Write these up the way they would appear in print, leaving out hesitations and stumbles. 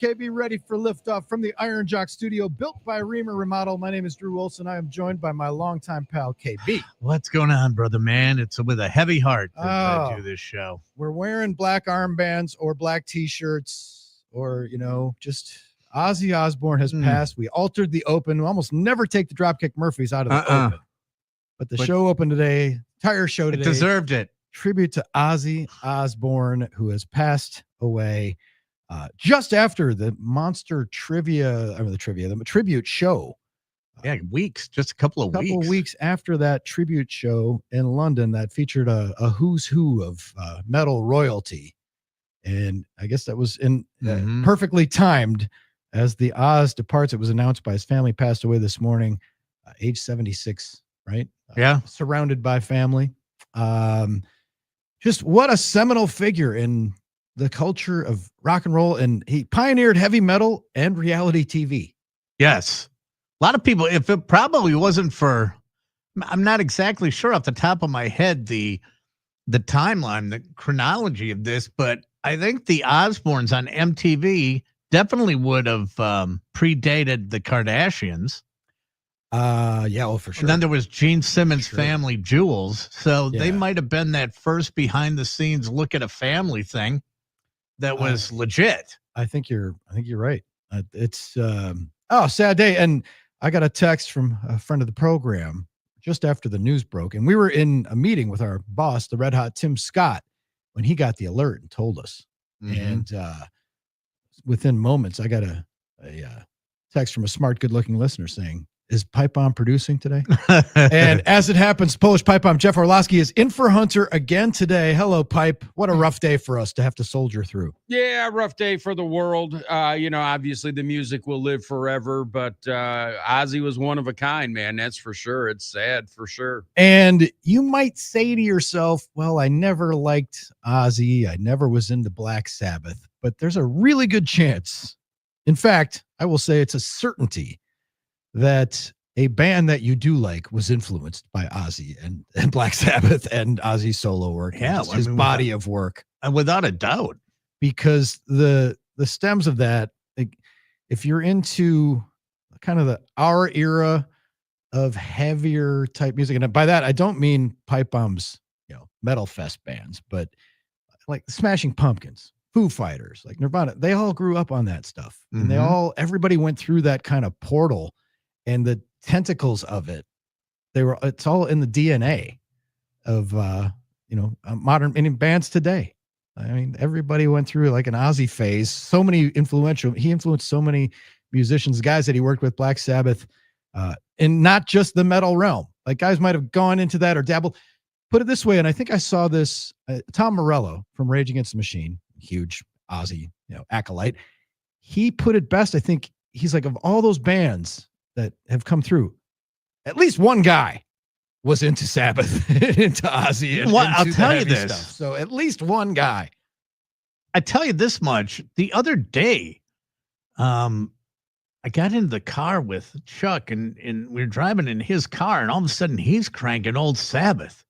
KB ready for liftoff from the Iron Jock studio, built by Reamer Remodel. My name is Drew Wilson. I am joined by my longtime pal, KB. What's going on, brother man? It's with a heavy heart that I do this show. We're wearing black armbands or black T-shirts or, just Ozzy Osbourne has passed. We altered the open. We almost never take the Dropkick Murphys out of the open. But the show opened today, entire show today. It deserved it. Tribute to Ozzy Osbourne, who has passed away. Just after the monster the tribute show. Yeah, just a couple of weeks after that tribute show in London that featured a who's who of metal royalty. And I guess that was perfectly timed as the Oz departs. It was announced by his family, passed away this morning, age 76, right? Yeah. Surrounded by family. Just what a seminal figure in the culture of rock and roll, and he pioneered heavy metal and reality TV. Yes. A lot of people, if it probably wasn't for, I'm not exactly sure off the top of my head, the timeline, the chronology of this, but I think the Osbournes on MTV definitely would have predated the Kardashians. For sure. And then there was Gene Simmons' Family Jewels. So they might have been that first behind the scenes look at a family thing that was legit. I think you're right. It's sad day. And I got a text from a friend of the program just after the news broke. And we were in a meeting with our boss, the Red Hot Tim Scott, when he got the alert and told us. And within moments, I got a text from a smart, good-looking listener saying, "Is Pipe Bomb producing today?" And as it happens, Polish Pipe Bomb Jeff Orlowski is in for Hunter again today. Hello, Pipe. What a rough day for us to have to soldier through. Yeah, rough day for the world. Obviously the music will live forever, but Ozzy was one of a kind, man. That's for sure. It's sad for sure. And you might say to yourself, well, I never liked Ozzy. I never was into Black Sabbath, but there's a really good chance. In fact, I will say it's a certainty that a band that you do like was influenced by Ozzy and Black Sabbath and Ozzy's solo work. Yeah, his body of work. And without a doubt. Because the stems of that, if you're into kind of our era of heavier type music, and by that I don't mean Pipe Bomb's, metal fest bands, but like Smashing Pumpkins, Foo Fighters, like Nirvana, they all grew up on that stuff. And everybody went through that kind of portal. And the tentacles of it, it's all in the DNA of, modern bands today. I mean, everybody went through like an Ozzy phase. So many he influenced so many musicians, guys that he worked with, Black Sabbath, and not just the metal realm. Like guys might have gone into that or dabbled. Put it this way, and I think I saw this, Tom Morello from Rage Against the Machine, huge Ozzy, acolyte. He put it best. I think he's like, of all those bands that have come through, at least one guy was into Sabbath, into Ozzy. And I'll tell you this. Stuff. So at least one guy. I tell you this much. The other day, I got into the car with Chuck and we were driving in his car, and all of a sudden he's cranking old Sabbath.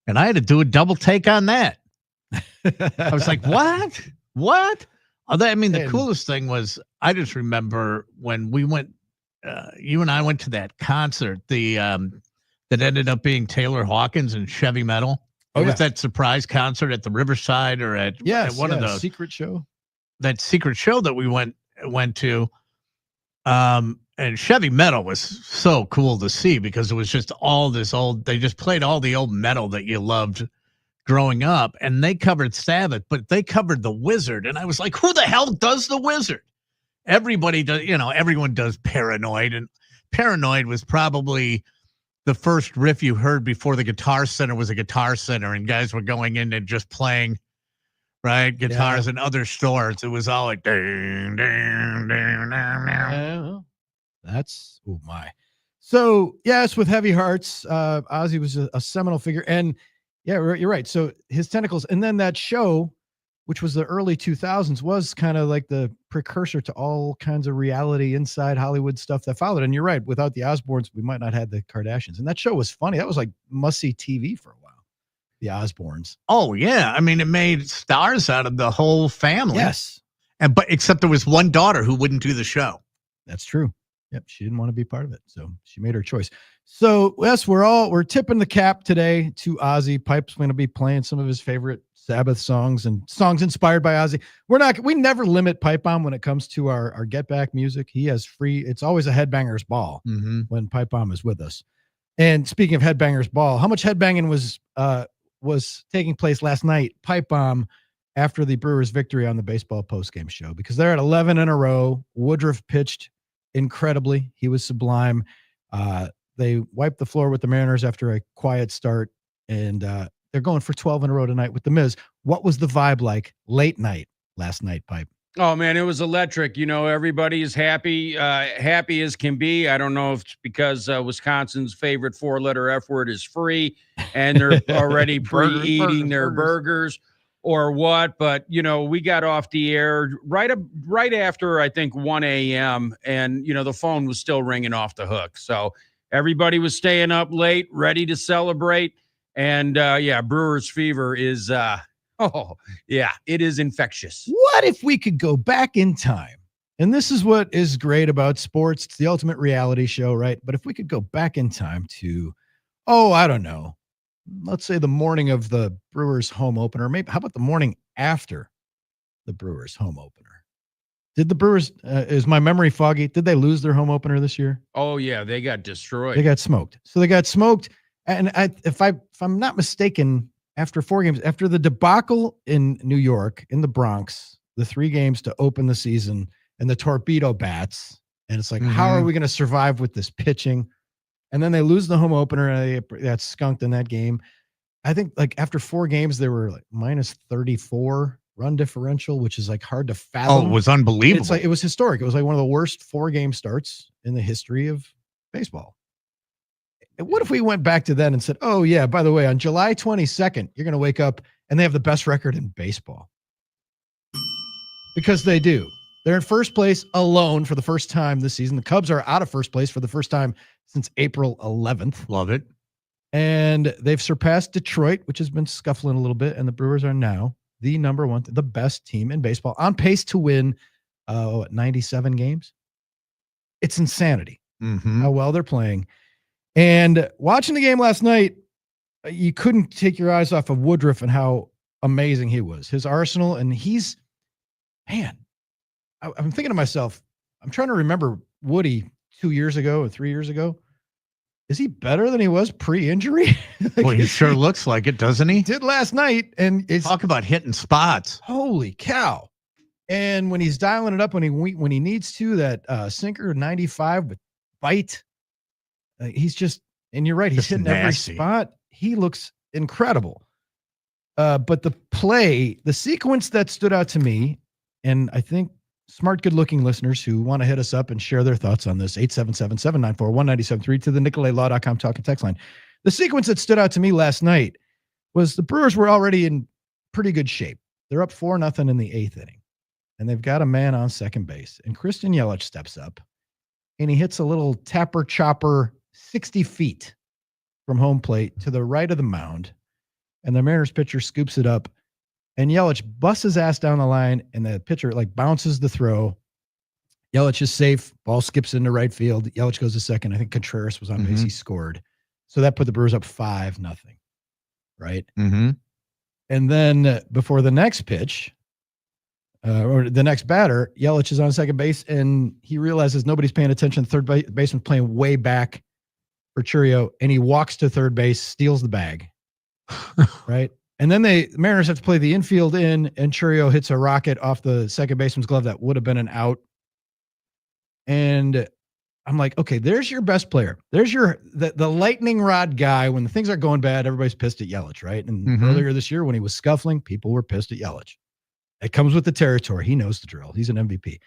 And I had to do a double take on that. I was like, what? The coolest thing was, I just remember when we went, you and I went to that concert, that ended up being Taylor Hawkins and Chevy Metal. It was that surprise concert at the Riverside or at one of those secret show. That secret show that we went to. And Chevy Metal was so cool to see because it was just all this they just played all the old metal that you loved growing up, and they covered Sabbath, but they covered the Wizard. And I was like, who the hell does the Wizard? Everybody does, everyone does Paranoid, and Paranoid was probably the first riff you heard before the Guitar Center was a Guitar Center and guys were going in and just playing, right, guitars in other stores. It was all like, ding, ding, ding, ding, ding. That's, oh my. So, yes, with Heavy Hearts, Ozzy was a seminal figure. And yeah, you're right. So his tentacles, and then that show, which was the early 2000s, was kind of like the precursor to all kinds of reality inside Hollywood stuff that followed. And you're right, without the Osbournes, we might not have the Kardashians. And that show was funny. That was like must-see TV for a while, the Osbournes. Oh, yeah. I mean, it made stars out of the whole family. Yes. But except there was one daughter who wouldn't do the show. That's true. Yep, she didn't want to be part of it, so she made her choice. So yes, we're tipping the cap today to Ozzy. Pipe's going to be playing some of his favorite Sabbath songs and songs inspired by Ozzy. We never limit Pipe Bomb when it comes to our Get Back music. He has free. It's always a headbanger's ball when Pipe Bomb is with us. And speaking of headbanger's ball, how much headbanging was taking place last night? Pipe Bomb after the Brewers' victory on the baseball postgame show, because they're at 11 in a row. Woodruff pitched incredibly. He was sublime. They wiped the floor with the Mariners after a quiet start, and they're going for 12 in a row tonight with the Miz. What was the vibe like late night last night, Pipe? Oh man, it was electric. Everybody is happy as can be. I don't know if it's because Wisconsin's favorite 4-letter F word is free, and they're already pre-eating their burgers or what. But we got off the air right after I think 1 a.m. and the phone was still ringing off the hook. So everybody was staying up late, ready to celebrate. And Brewers fever is it is infectious. What if we could go back in time? And this is what is great about sports. It's the ultimate reality show, right? But if we could go back in time to, I don't know, let's say the morning of the Brewers home opener, maybe how about the morning after the Brewers home opener? Did the Brewers, is my memory foggy? Did they lose their home opener this year? Oh yeah, they got destroyed. They got smoked. So they got smoked. And if I'm not mistaken, after 4 games, after the debacle in New York, in the Bronx, the 3 games to open the season and the torpedo bats, and it's like, how are we going to survive with this pitching? And then they lose the home opener and they got skunked in that game. I think like after 4 games, they were like minus 34 run differential, which is like hard to fathom. Oh, it was unbelievable. It's like, it was historic. It was like one of the worst 4-game starts in the history of baseball. What if we went back to then and said, oh, yeah, by the way, on July 22nd, you're going to wake up and they have the best record in baseball? Because they do. They're in first place alone for the first time this season. The Cubs are out of first place for the first time since April 11th. Love it. And they've surpassed Detroit, which has been scuffling a little bit. And the Brewers are now the number 1, the best team in baseball, on pace to win 97 games. It's insanity how well they're playing. And watching the game last night, you couldn't take your eyes off of Woodruff and how amazing he was. His arsenal, and I'm thinking to myself, I'm trying to remember Woody 2 years ago or 3 years ago. Is he better than he was pre-injury? Well, he sure looks like it, doesn't he? Did last night, and it's talk about hitting spots. Holy cow! And when he's dialing it up when he needs to, that sinker 95 with bite. He's just, and you're right, he's hitting every spot. He looks incredible. But the sequence that stood out to me, and I think smart, good-looking listeners who want to hit us up and share their thoughts on this, 877-794-1973 to the NicoletLaw.com talk and text line. The sequence that stood out to me last night was the Brewers were already in pretty good shape. They're up 4-0 in the 8th inning, and they've got a man on second base. And Christian Yelich steps up, and he hits a little tapper chopper 60 feet from home plate to the right of the mound, and the Mariners pitcher scoops it up, and Yelich busts his ass down the line, and the pitcher bounces the throw. Yelich is safe. Ball skips into right field. Yelich goes to second. I think Contreras was on base. He scored. So that put the Brewers up 5-0, right? And then before the next pitch, or the next batter, Yelich is on second base, and he realizes nobody's paying attention. Third baseman playing way back for Churio, and he walks to third base, steals the bag, right? And then the Mariners have to play the infield in, and Churio hits a rocket off the second baseman's glove that would have been an out. And I'm like, okay, there's your best player. There's the lightning rod guy. When things are going bad, everybody's pissed at Yelich, right? And earlier this year when he was scuffling, people were pissed at Yelich. It comes with the territory. He knows the drill. He's an MVP.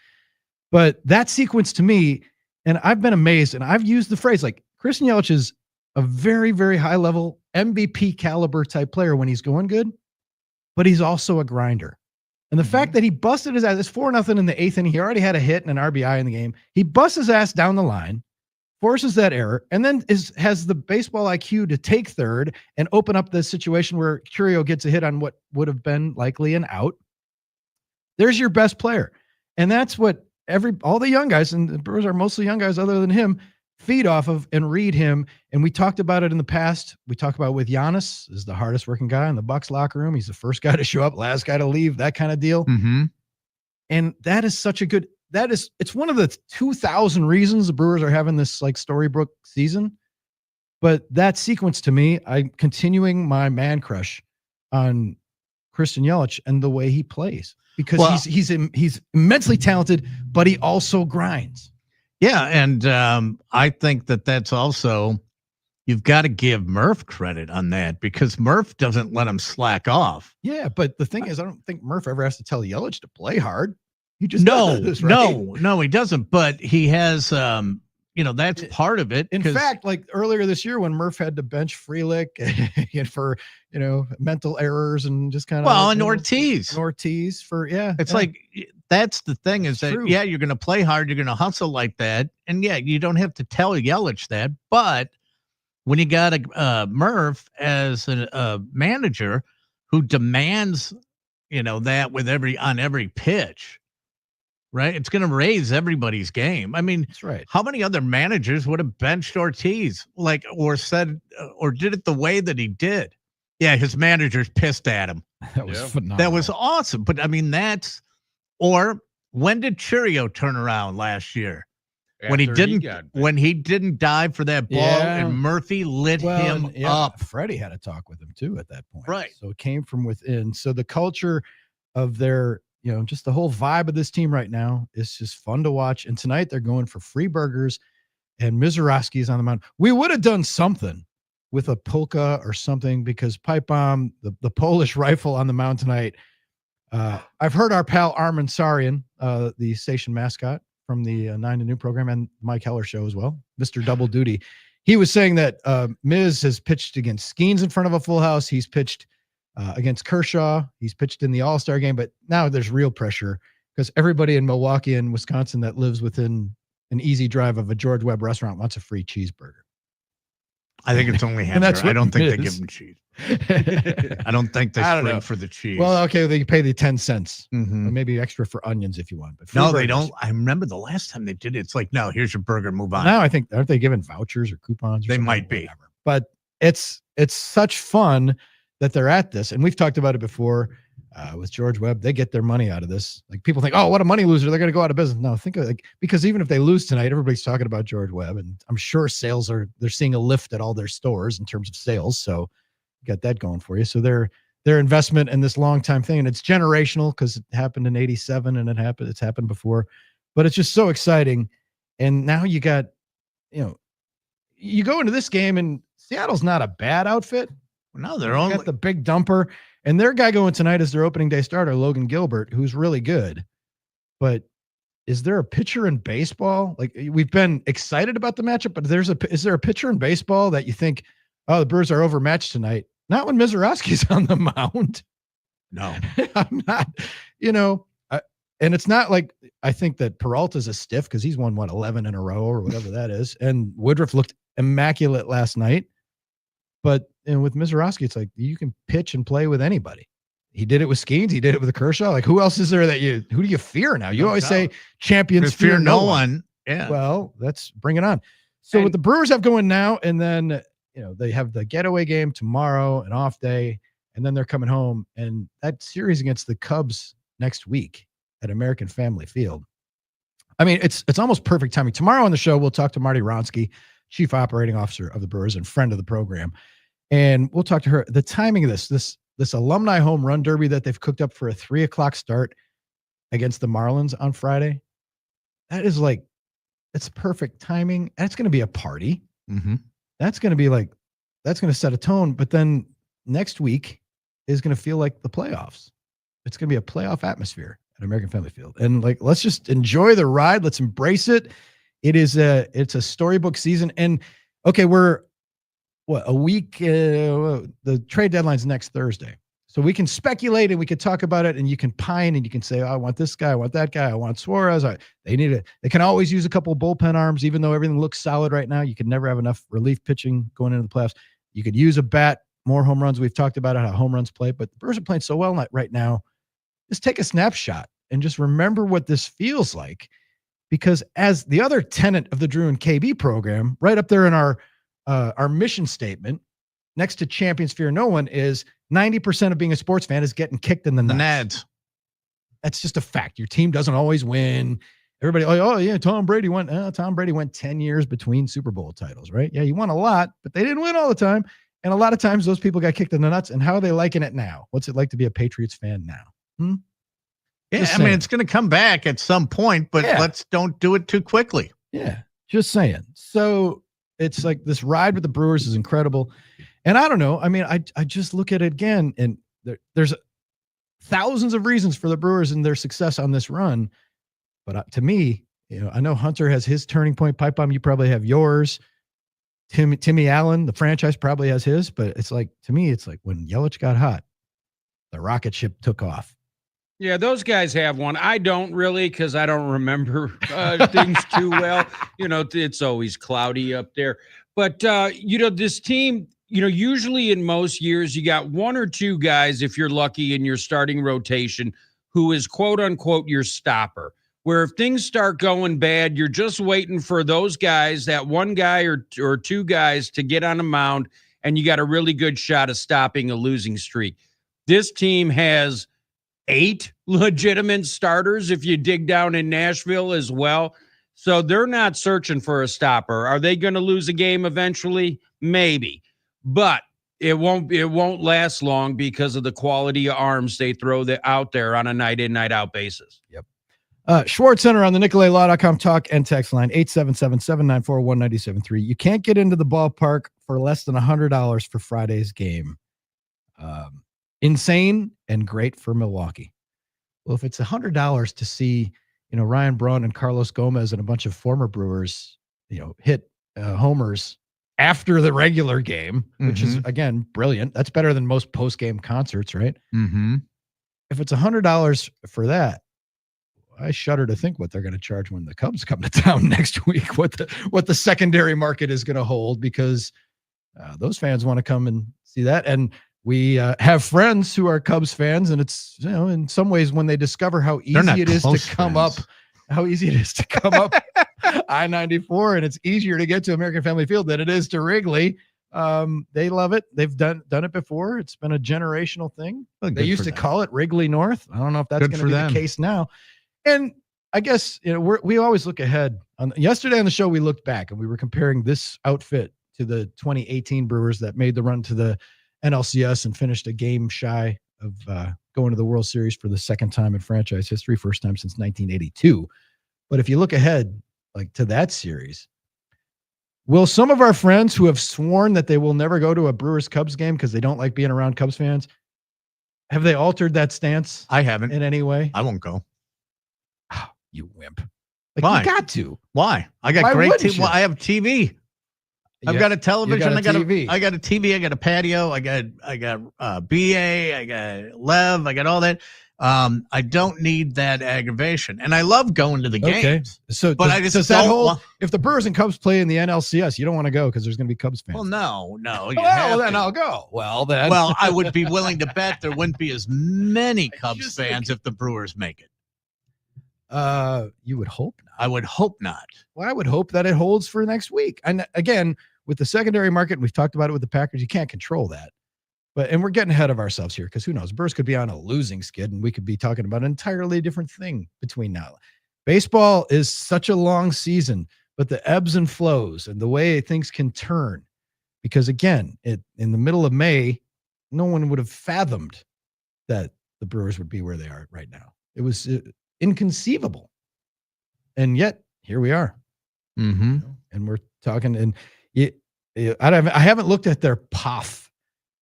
But that sequence to me, and I've been amazed, and I've used the phrase, Christian Yelich is a very, very high level MVP caliber type player when he's going good, but he's also a grinder. And the fact that he busted his ass, it's 4-0 in the 8th inning. He already had a hit and an RBI in the game. He busts his ass down the line, forces that error, and then has the baseball IQ to take third and open up the situation where Churio gets a hit on what would have been likely an out. There's your best player. And that's what all the young guys, and the Brewers are mostly young guys other than him, feed off of and read him. And we talked about it in the past. We talked about with Giannis is the hardest working guy in the Bucks locker room. He's the first guy to show up, last guy to leave, that kind of deal. Mm-hmm. And that is such a good, it's one of the 2,000 reasons the Brewers are having this like Storybrooke season. But that sequence to me, I'm continuing my man crush on Christian Yelich and the way he plays, because he's immensely talented, but he also grinds. Yeah, and I think that's also, you've got to give Murph credit on that, because Murph doesn't let him slack off. Yeah, but the thing is, I don't think Murph ever has to tell Yelich to play hard. He just does, right? No, he doesn't. But he has, that's part of it. In fact, like earlier this year when Murph had to bench Frelick for, mental errors and just kind of. Well, and Ortiz for, It's like, that's the thing is that, you're going to play hard. You're going to hustle like that. And you don't have to tell Yelich that. But when you got a Murph as a manager who demands, that on every pitch, right? It's going to raise everybody's game. I mean, that's right. How many other managers would have benched Ortiz, or said, or did it the way that he did? Yeah, his managers pissed at him. That was phenomenal. That was awesome. But I mean, or when did Churio turn around last year? When he didn't dive for that ball, and Murphy lit him up. Freddie had a talk with him too at that point. Right. So it came from within. So the culture of their, just the whole vibe of this team right now is just fun to watch. And tonight they're going for free burgers, and Mizorowski is on the mound. We would have done something with a polka or something, because Pipe Bomb, the Polish rifle on the mound tonight. I've heard our pal Armin Sarian, the station mascot from the 9 to Noon program, and Mike Heller show as well, Mr. Double Duty. He was saying that Miz has pitched against Skeens in front of a full house. He's pitched against Kershaw. He's pitched in the All-Star game, but now there's real pressure because everybody in Milwaukee and Wisconsin that lives within an easy drive of a George Webb restaurant wants a free cheeseburger. I think it's only hamburger. I don't think they give them cheese. I don't think they spring for the cheese. Well, okay, they pay the 10 cents, mm-hmm. or maybe extra for onions if you want. But no, they don't. I remember the last time they did it. It's like, no, here's your burger, move on. Now I think, aren't they giving vouchers or coupons? Or they might be. Whatever. But it's such fun that they're at this, and we've talked about it before. With George Webb, they get their money out of this. Like people think, oh, what a money loser. They're going to go out of business. No, think of it, because even if they lose tonight, everybody's talking about George Webb, and I'm sure they're seeing a lift at all their stores in terms of sales. So you got that going for you. So their investment in this long time thing, and it's generational because it happened in 87 and it's happened before, but it's just so exciting. And now you got, you go into this game and Seattle's not a bad outfit. No, they're only got the big dumper. And their guy going tonight is their opening day starter, Logan Gilbert, who's really good. But is there a pitcher in baseball? Like, we've been excited about the matchup, but is there a pitcher in baseball that you think, oh, the Brewers are overmatched tonight? Not when Mizorowski's on the mound. No, I'm not, and it's not like I think that Peralta's a stiff because he's won 11 in a row or whatever that is. And Woodruff looked immaculate last night. But with Mizorowski, it's like you can pitch and play with anybody. He did it with Skeens. He did it with Kershaw. Like, who else is there who do you fear now? You always say champions fear no one. Yeah. Well, let's bring it on. So what the Brewers have going now, and then, they have the getaway game tomorrow, an off day, and then they're coming home. And that series against the Cubs next week at American Family Field. I mean, it's almost perfect timing. Tomorrow on the show, we'll talk to Marty Ronsky, Chief Operating Officer of the Brewers and friend of the program. And we'll talk to her. The timing of this alumni home run derby that they've cooked up for a 3:00 start against the Marlins on Friday. That is it's perfect timing. And it's going to be a party. Mm-hmm. That's going to set a tone. But then next week is going to feel like the playoffs. It's going to be a playoff atmosphere at American Family Field. And let's just enjoy the ride. Let's embrace it. It's a storybook season. And okay, we're a week, the trade deadline's next Thursday. So we can speculate and we can talk about it, and you can pine and you can say, oh, I want this guy, I want that guy, I want Suarez. They can always use a couple of bullpen arms, even though everything looks solid right now. You can never have enough relief pitching going into the playoffs. You could use a bat, more home runs. We've talked about how home runs play, but the Brewers are playing so well right now. Just take a snapshot and just remember what this feels like. Because as the other tenet of the Drew and KB program, right up there in our mission statement, next to Champions Fear No One, is 90% of being a sports fan is getting kicked in the nuts. Nads. That's just a fact. Your team doesn't always win. Everybody, oh yeah, Tom Brady went 10 years between Super Bowl titles, right? Yeah, he won a lot, but they didn't win all the time. And a lot of times those people got kicked in the nuts. And how are they liking it now? What's it like to be a Patriots fan now? Yeah, I mean, it's going to come back at some point, but let's don't do it too quickly. Yeah, just saying. So it's like this ride with the Brewers is incredible. And I don't know. I mean, I just look at it again, and there's thousands of reasons for the Brewers and their success on this run. But to me, I know Hunter has his turning point pipe bomb. You probably have yours. Timmy Allen, the franchise, probably has his. But it's like, to me, it's like when Yelich got hot, the rocket ship took off. Yeah, those guys have one. I don't really, because I don't remember things too well. It's always cloudy up there. But, this team, usually in most years, you got one or two guys, if you're lucky in your starting rotation, who is quote unquote your stopper. Where if things start going bad, you're just waiting for those guys, that one guy or two guys, to get on a mound, and you got a really good shot of stopping a losing streak. This team has 8 legitimate starters if you dig down in Nashville as well. So they're not searching for a stopper. Are they going to lose a game eventually? Maybe. But it won't last long because of the quality of arms they throw out there on a night in, night out basis. Yep. Schwartz Center on the NicoletLaw.com talk and text line 877-794-1973. You can't get into the ballpark for less than $100 for Friday's game. Insane and great for Milwaukee. Well, if it's $100 to see, Ryan Braun and Carlos Gomez and a bunch of former Brewers, hit homers after the regular game, which is, again, brilliant. That's better than most post-game concerts, right? Mm-hmm. If it's $100 for that, I shudder to think what they're going to charge when the Cubs come to town next week, what the secondary market is going to hold, because those fans want to come and see that. And we have friends who are Cubs fans, and it's, in some ways, when they discover how easy it is to come up I-94, and it's easier to get to American Family Field than it is to Wrigley. They love it. They've done it before. It's been a generational thing. They used to call it Wrigley North. I don't know if that's going to be the case now. And I guess, we always look ahead. Yesterday on the show, we looked back and we were comparing this outfit to the 2018 Brewers that made the run to the NLCS and finished a game shy of going to the World Series for the second time in franchise history, first time since 1982. But if you look ahead, to that series, will some of our friends who have sworn that they will never go to a Brewers Cubs game because they don't like being around Cubs fans, have they altered that stance? I haven't in any way. I won't go. Oh, you wimp! Why? You got to. Why? I got great TV. Well, I have TV. I've got a television. I got a TV. I got a TV. I got a patio. I got BA. I got Lev. I got all that. I don't need that aggravation, and I love going to the games. So, but does that hold? If the Brewers and Cubs play in the NLCS, you don't want to go because there's going to be Cubs fans. Well, no. Well, then I'll go. Well, I would be willing to bet there wouldn't be as many Cubs fans if the Brewers make it. You would hope not. I would hope not. Well, I would hope that it holds for next week. And again, with the secondary market, we've talked about it with the Packers. You can't control that. And we're getting ahead of ourselves here because who knows? Brewers could be on a losing skid and we could be talking about an entirely different thing between now. Baseball is such a long season, but the ebbs and flows and the way things can turn, because again, in the middle of May, no one would have fathomed that the Brewers would be where they are right now. It was inconceivable. And yet here we are. Mm-hmm. And we're talking, and I haven't looked at their POF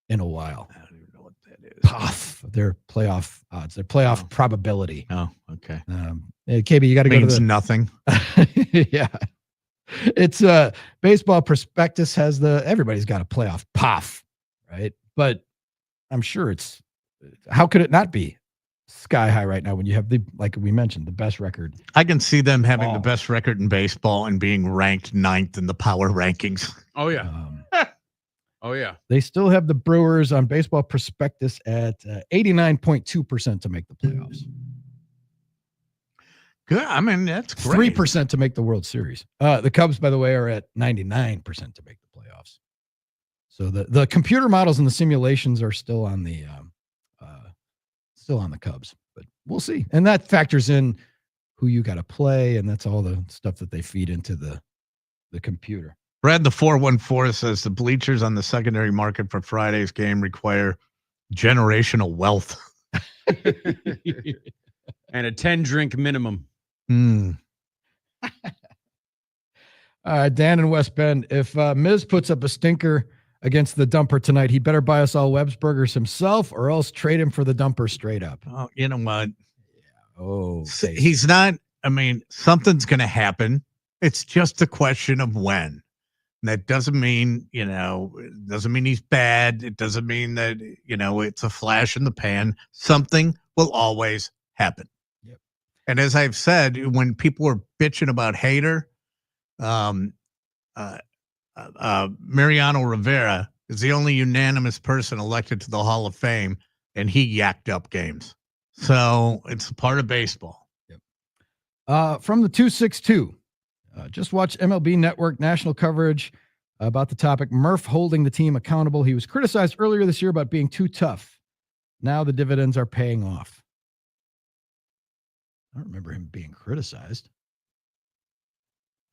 in a while. I don't even know what that is. POF, their playoff odds, their playoff probability. Oh, okay. KB, you got to go to Means nothing. Yeah. It's Baseball Prospectus has everybody's got a playoff POF, right? But I'm sure how could it not be sky high right now when you have like we mentioned, the best record? I can see them having the best record in baseball and being ranked 9th in the power rankings. Oh yeah. Oh yeah. They still have the Brewers on Baseball Prospectus at 89.2% to make the playoffs. Good. I mean, that's great. 3% to make the World Series. The Cubs, by the way, are at 99% to make the playoffs. So the computer models and the simulations are still on the Cubs, but we'll see. And that factors in who you got to play, and that's all the stuff that they feed into the computer. Brad, the 414 says the bleachers on the secondary market for Friday's game require generational wealth. And a 10-drink minimum. Mm. Dan in West Bend, if Miz puts up a stinker against the dumper tonight, he better buy us all Webb's Burgers himself or else trade him for the dumper straight up. Oh, you know what? Yeah. Oh, he's not. I mean, something's going to happen. It's just a question of when. That doesn't mean, it doesn't mean he's bad. It doesn't mean that, it's a flash in the pan. Something will always happen. Yep. And as I've said, when people were bitching about Hader, Mariano Rivera is the only unanimous person elected to the Hall of Fame, and he yacked up games. So it's a part of baseball. Yep. From the 262, just watch MLB Network national coverage about the topic. Murph holding the team accountable. He was criticized earlier this year about being too tough. Now the dividends are paying off. I don't remember him being criticized.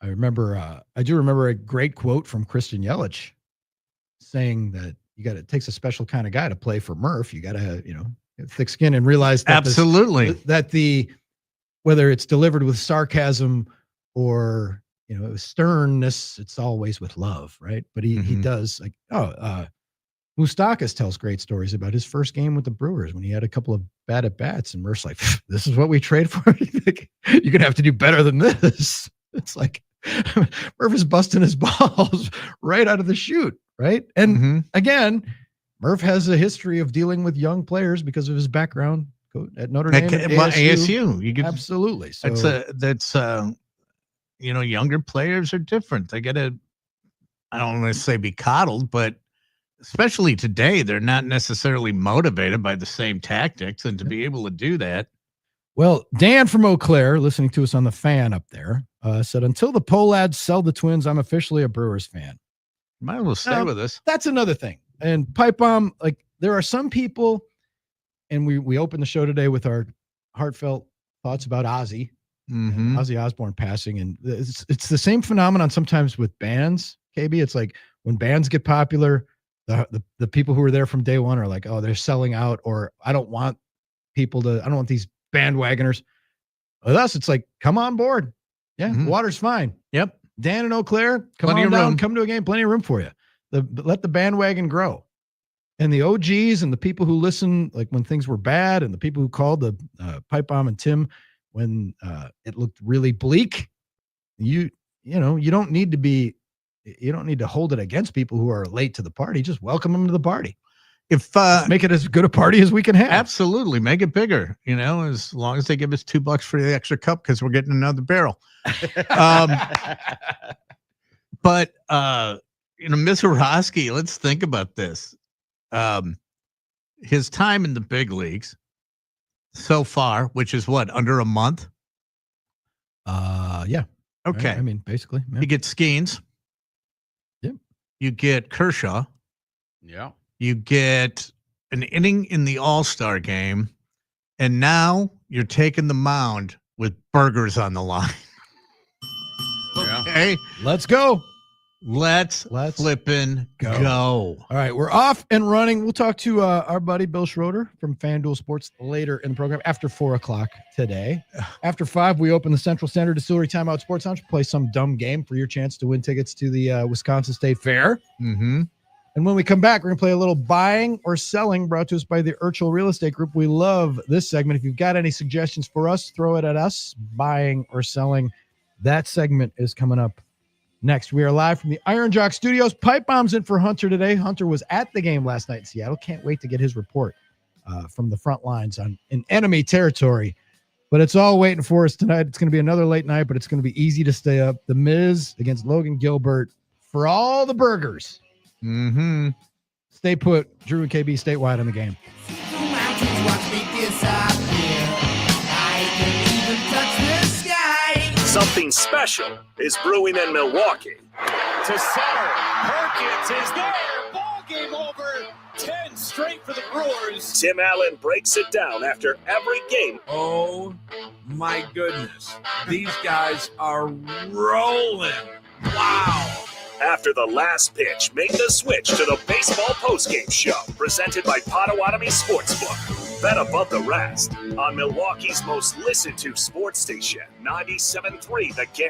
I do remember a great quote from Christian Yelich saying that it takes a special kind of guy to play for Murph. You got to, get thick skin and realize that absolutely whether it's delivered with sarcasm or, sternness, it's always with love. Right. But he does Moustakas tells great stories about his first game with the Brewers when he had a couple of bad at bats and Murph's like, this is what we trade for. You're going to have to do better than this. It's like Murph is busting his balls right out of the chute, right? And again, Murph has a history of dealing with young players because of his background at Notre Dame. ASU. Absolutely. So that's younger players are different. They got to, I don't want to say be coddled, but especially today, they're not necessarily motivated by the same tactics, and to be able to do that. Well, Dan from Eau Claire, listening to us on the fan up there, said, until the Polads sell the Twins, I'm officially a Brewers fan. Might as well stay with us. That's another thing. And Pipe Bomb, there are some people, and we opened the show today with our heartfelt thoughts about Ozzy, Ozzy Osbourne passing. And it's the same phenomenon sometimes with bands, KB. It's like when bands get popular, the people who were there from day one are like, oh, they're selling out, or I don't want these bandwagoners. With us, it's like, come on board. Yeah, water's fine. Yep. Dan in Eau Claire, come to a game, plenty of room for you. Let the bandwagon grow. And the OGs and the people who listen, like when things were bad, and the people who called the Pipe Bomb and Tim when it looked really bleak, you don't need to hold it against people who are late to the party. Just welcome them to the party. Make it as good a party as we can have. Absolutely. Make it bigger, as long as they give us $2 for the extra cup, because we're getting another barrel. But Mizorowski, let's think about this. His time in the big leagues so far, which is what, under a month? Yeah. Okay. I mean, basically. Yeah. You get Skeens. Yep. You get Kershaw. Yeah. You get an inning in the All-Star game, and now you're taking the mound with burgers on the line. Okay, let's go. Let's flippin' go. All right, we're off and running. We'll talk to our buddy Bill Schroeder from FanDuel Sports later in the program after 4:00 today. After 5, we open the Central Standard Distillery Timeout Sports Lounge. Play some dumb game for your chance to win tickets to the Wisconsin State Fair. And when we come back, we're going to play a little buying or selling, brought to us by the Urchel Real Estate Group. We love this segment. If you've got any suggestions for us, throw it at us. Buying or selling. That segment is coming up next. We are live from the Iron Jock Studios. Pipe Bomb's in for Hunter today. Hunter was at the game last night in Seattle. Can't wait to get his report from the front lines in enemy territory. But it's all waiting for us tonight. It's going to be another late night, but it's going to be easy to stay up. The Miz against Logan Gilbert for all the burgers. Stay put. Drew and KB statewide on the game. Watch me disappear. I can even touch the sky. Something special is brewing in Milwaukee. To center, Perkins is there. Ball game over. 10 straight for the Brewers. Tim Allen breaks it down after every game. Oh my goodness. These guys are rolling. Wow. After the last pitch, make the switch to the baseball postgame show presented by Potawatomi Sportsbook. Bet above the rest on Milwaukee's most listened to sports station, 97.3 The Game.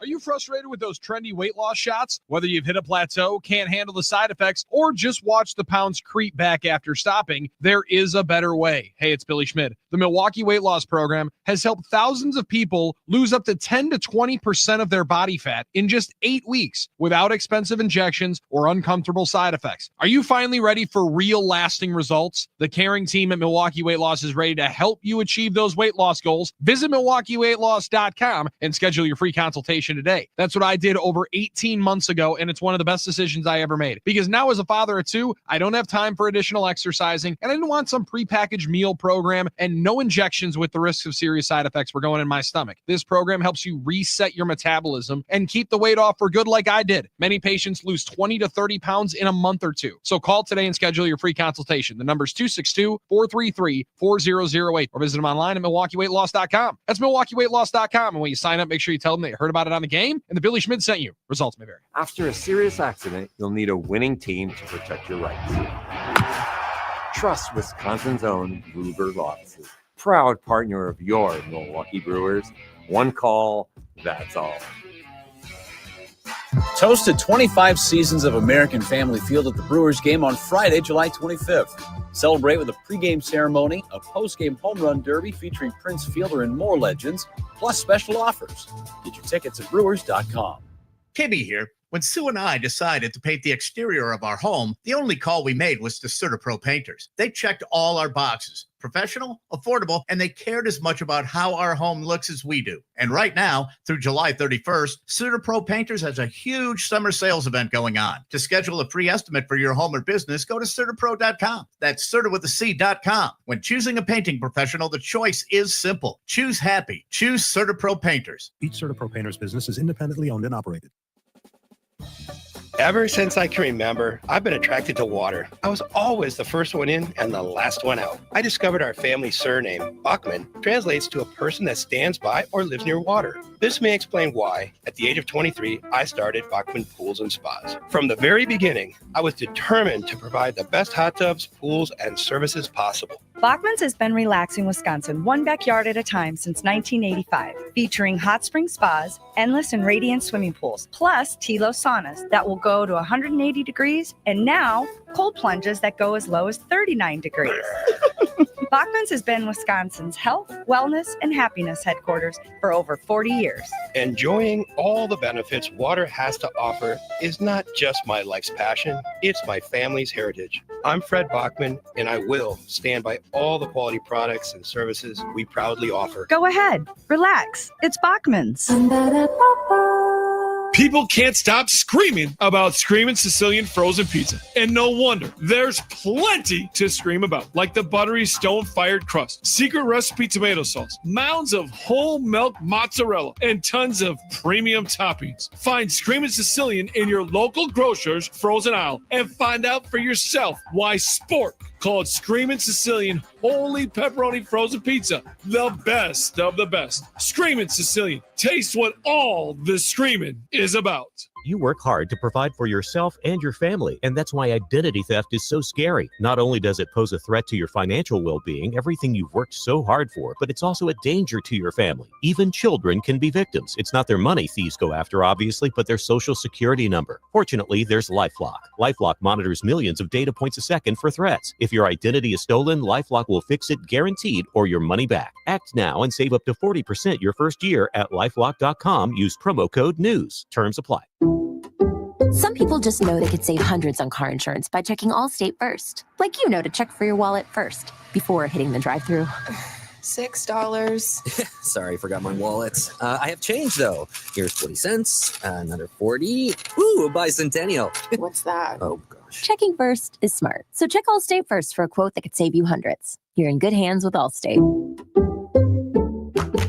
Are you frustrated with those trendy weight loss shots? Whether you've hit a plateau, can't handle the side effects, or just watch the pounds creep back after stopping, there is a better way. Hey, it's Billy Schmidt. The Milwaukee Weight Loss Program has helped thousands of people lose up to 10 to 20% of their body fat in just 8 weeks without expensive injections or uncomfortable side effects. Are you finally ready for real lasting results? The caring team at Milwaukee Weight Loss is ready to help you achieve those weight loss goals. Visit MilwaukeeWeightLoss.com and schedule your free consultation today. That's what I did over 18 months ago, and it's one of the best decisions I ever made. Because now as a father of two, I don't have time for additional exercising, and I didn't want some prepackaged meal program and no injections with the risks of serious side effects were going in my stomach. This program helps you reset your metabolism and keep the weight off for good like I did. Many patients lose 20 to 30 pounds in a month or two. So call today and schedule your free consultation. The number's 262-433-4008 or visit them online at MilwaukeeWeightLoss.com. That's MilwaukeeWeightLoss.com. And when you sign up, make sure you tell them that you heard about it on the game and the Billy Schmidt sent you. Results may vary. After a serious accident, you'll need a winning team to protect your rights. Trust Wisconsin's own Gruber Law Offices. Proud partner of your Milwaukee Brewers. One call, that's all. Toasted 25 seasons of American Family Field at the Brewers game on Friday, July 25th. Celebrate with a pregame ceremony, a postgame home run derby featuring Prince Fielder and more legends, plus special offers. Get your tickets at brewers.com. KB here. When Sue and I decided to paint the exterior of our home, the only call we made was to CertaPro Painters. They checked all our boxes. Professional, affordable, and they cared as much about how our home looks as we do. And right now, through July 31st, CertaPro Painters has a huge summer sales event going on. To schedule a free estimate for your home or business, go to CertaPro.com. That's CertaWithAC.com. When choosing a painting professional, the choice is simple. Choose happy. Choose CertaPro Painters. Each CertaPro Painters business is independently owned and operated. Ever since I can remember, I've been attracted to water. I was always the first one in and the last one out. I discovered our family surname, Bachman, translates to a person that stands by or lives near water. This may explain why, at the age of 23, I started Bachman Pools and Spas. From the very beginning, I was determined to provide the best hot tubs, pools, and services possible. Bachman's has been relaxing Wisconsin one backyard at a time since 1985, featuring hot spring spas, endless and radiant swimming pools, plus Tilo saunas that will go to 180 degrees, and now cold plunges that go as low as 39 degrees. Bachman's has been Wisconsin's health, wellness, and happiness headquarters for over 40 years. Enjoying all the benefits water has to offer is not just my life's passion, it's my family's heritage. I'm Fred Bachman, and I will stand by all the quality products and services we proudly offer. Go ahead, relax. It's Bachman's. People can't stop screaming about Screamin' Sicilian frozen pizza. And no wonder. There's plenty to scream about, like the buttery stone-fired crust, secret recipe tomato sauce, mounds of whole milk mozzarella, and tons of premium toppings. Find Screamin' Sicilian in your local grocer's frozen aisle and find out for yourself why Sport called Screamin' Sicilian Holy Pepperoni Frozen Pizza the best of the best. Screamin' Sicilian. Taste what all the screaming is about. You work hard to provide for yourself and your family, and that's why identity theft is so scary. Not only does it pose a threat to your financial well-being, everything you've worked so hard for, but it's also a danger to your family. Even children can be victims. It's not their money thieves go after, obviously, but their social security number. Fortunately, there's LifeLock. LifeLock monitors millions of data points a second for threats. If your identity is stolen, LifeLock will fix it guaranteed or your money back. Act now and save up to 40% your first year at LifeLock.com. Use promo code NEWS. Terms apply. Some people just know they could save hundreds on car insurance by checking Allstate first. Like you know to check for your wallet first before hitting the drive-thru. $6. Sorry, forgot my wallet. I have change, though. Here's 40 cents, another 40. Ooh, a bicentennial. What's that? Oh, gosh. Checking first is smart. So check Allstate first for a quote that could save you hundreds. You're in good hands with Allstate.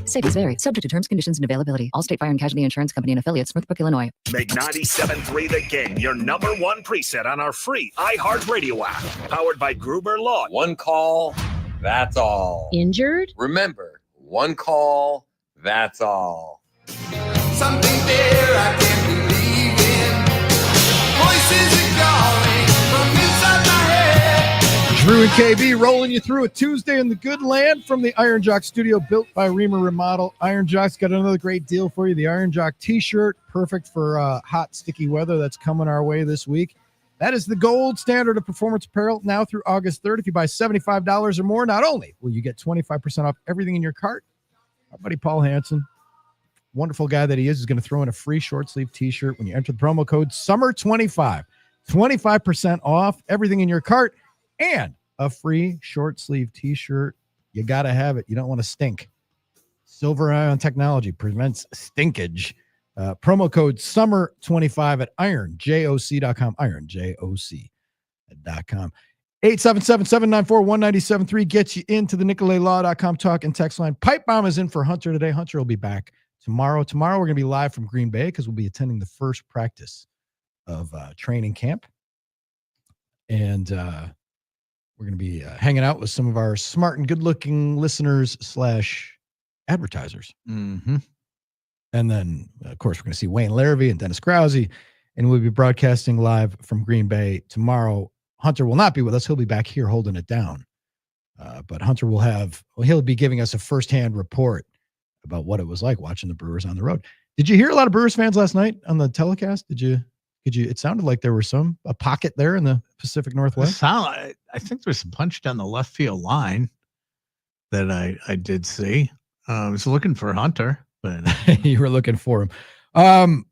Savings vary. Subject to terms, conditions, and availability. Allstate Fire and Casualty Insurance Company and affiliates, Northbrook, Illinois. Make 97.3 The Game your number one preset on our free iHeartRadio app. Powered by Gruber Law. One call, that's all. Injured? Remember, one call, that's all. Something there I can't believe in. Voices are calling from inside my head. Drew and KB rolling you through a Tuesday in the good land from the Iron Jock studio, built by Reamer Remodel. Iron Jock's got another great deal for you. The Iron Jock t-shirt, perfect for hot, sticky weather that's coming our way this week. That is the gold standard of performance apparel now through August 3rd. If you buy $75 or more, not only will you get 25% off everything in your cart, our buddy Paul Hansen, wonderful guy that he is going to throw in a free short sleeve t-shirt when you enter the promo code SUMMER25. 25% off everything in your cart and a free short sleeve t-shirt. You got to have it. You don't want to stink. Silver Ion technology prevents stinkage. Promo code SUMMER25 at ironjoc.com. ironjoc.com. 877-794-1973 gets you into the NicoletLaw.com talk and text line. Pipe Bomb is in for Hunter today. Hunter will be back tomorrow. Tomorrow we're going to be live from Green Bay because we'll be attending the first practice of training camp. And we're going to be hanging out with some of our smart and good-looking listeners / advertisers. Mm-hmm. And then, of course, we're going to see Wayne Larrabee and Dennis Krause, and we'll be broadcasting live from Green Bay tomorrow. Hunter will not be with us. He'll be back here holding it down. But Hunter he'll be giving us a firsthand report about what it was like watching the Brewers on the road. Did you hear a lot of Brewers fans last night on the telecast? It sounded like there was a pocket there in the Pacific Northwest. I think there's a bunch down the left field line that I did see. I was looking for Hunter. But you were looking for him.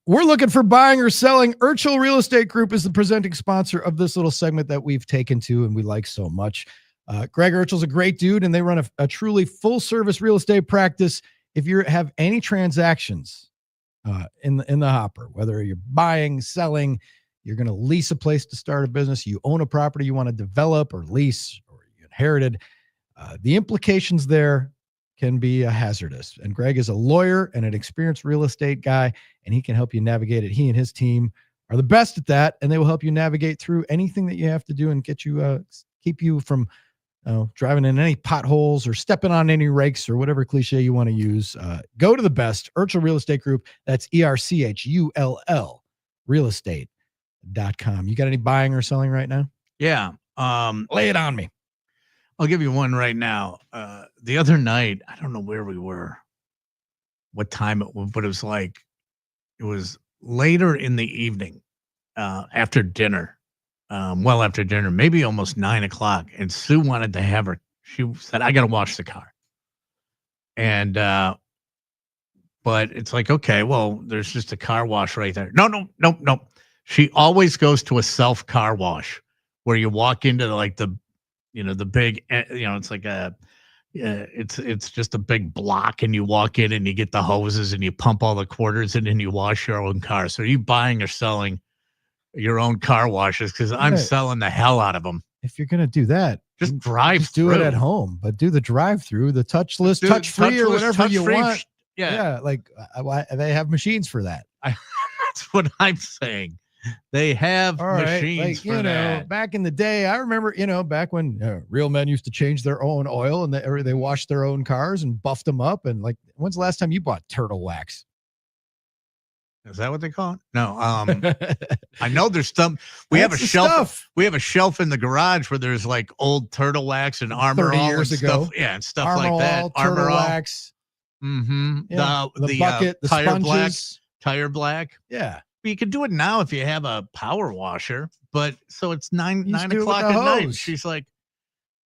We're looking for buying or selling. Urchel Real Estate Group is the presenting sponsor of this little segment that we've taken to and we like so much. Greg Urchel's a great dude, and they run a truly full-service real estate practice. If you have any transactions in the hopper, whether you're buying, selling, you're going to lease a place to start a business, you own a property you want to develop or lease, or you inherited, the implications there can be hazardous. And Greg is a lawyer and an experienced real estate guy, and he can help you navigate it. He and his team are the best at that, and they will help you navigate through anything that you have to do and get you, keep you from driving in any potholes or stepping on any rakes or whatever cliche you want to use. Go to the best, Urchel Real Estate Group. That's ERCHULL realestate.com. You got any buying or selling right now? Yeah. Lay it on me. I'll give you one right now. The other night, I don't know where we were, what time it was, but it was later in the evening, after dinner, after dinner, maybe almost 9:00. And Sue wanted to have she said, I got to wash the car. And, but it's like, okay, well, there's just a car wash right there. No. She always goes to a self car wash where you walk into the big, it's like it's just a big block, and you walk in and you get the hoses and you pump all the quarters in and you wash your own car. So are you buying or selling your own car washes? Because I'm selling the hell out of them. If you're going to do that, just do it at home, but do the drive-through, the touchless, touch-free, or whatever you want. Yeah. They have machines for that. That's what I'm saying. They have machines for that. Back in the day, I remember, back when real men used to change their own oil and they washed their own cars and buffed them up. And when's the last time you bought turtle wax? Is that what they call it? No. I know there's some. We have a shelf. Stuff. We have a shelf in the garage where there's old turtle wax and Armor 30 All years and ago. stuff. Yeah, and stuff Armor like that. All, Armor turtle All. wax. Mm-hmm. Yeah, the bucket, the tire sponges. Tire black. Yeah. You could do it now if you have a power washer, but so it's 9 o'clock at at night. She's like,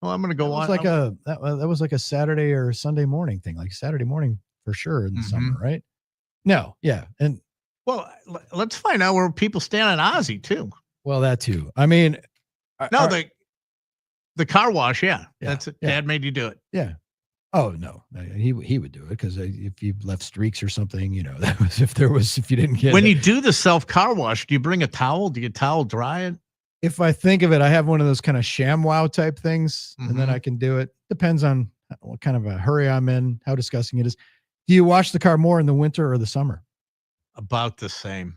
"Well, I'm going to go on." That was like a Saturday or Sunday morning thing, like Saturday morning for sure in the summer, right? No, yeah, and let's find out where people stand on Ozzy too. Well, that too. I mean, the car wash, that's it. Dad made you do it. Yeah. Oh no, he would do it because if you left streaks or something, that was if you didn't get when it. You do the self car wash. Do you bring a towel? Do you towel dry it? If I think of it, I have one of those kind of ShamWow type things, and then I can do it. Depends on what kind of a hurry I'm in, how disgusting it is. Do you wash the car more in the winter or the summer? About the same.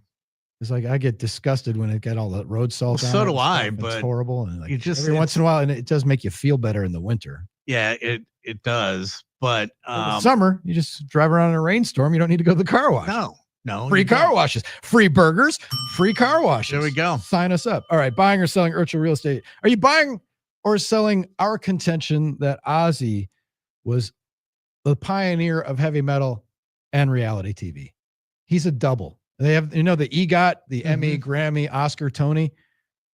It's like I get disgusted when it got all the road salt. Well, on so it do and I, stuff, and but it's horrible. And like you just every once in a while, and it does make you feel better in the winter. Yeah, it does. But In the summer, you just drive around in a rainstorm. You don't need to go to the car wash. No. Free car washes, free burgers, free car washes. There we go. Sign us up. All right, buying or selling Urchel Real Estate. Are you buying or selling our contention that Ozzy was the pioneer of heavy metal and reality TV? He's a double. They have, the EGOT, the Emmy, Grammy, Oscar, Tony.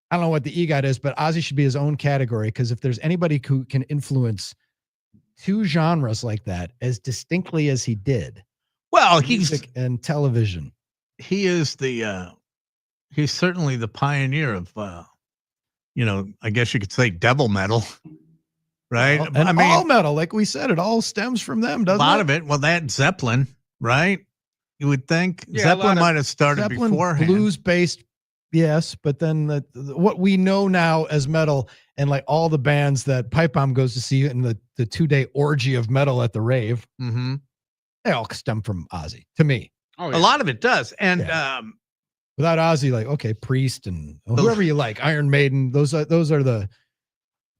I don't know what the EGOT is, but Ozzy should be his own category, because if there's anybody who can influence two genres like that as distinctly as he did, well, music and television, he is he's certainly the pioneer of I guess you could say devil metal, right? And all metal, like we said, it all stems from them, doesn't it? A lot of it. Well, that Zeppelin, right? You would think Zeppelin might have started beforehand. Blues-based, yes, but then what we know now as metal, and like all the bands that Pipe Bomb goes to see in the 2-day orgy of metal at the rave, they all stem from Ozzy, to me. Oh, yeah. A lot of it does. And without Ozzy, like, okay, Priest and whoever you like, Iron Maiden, those are the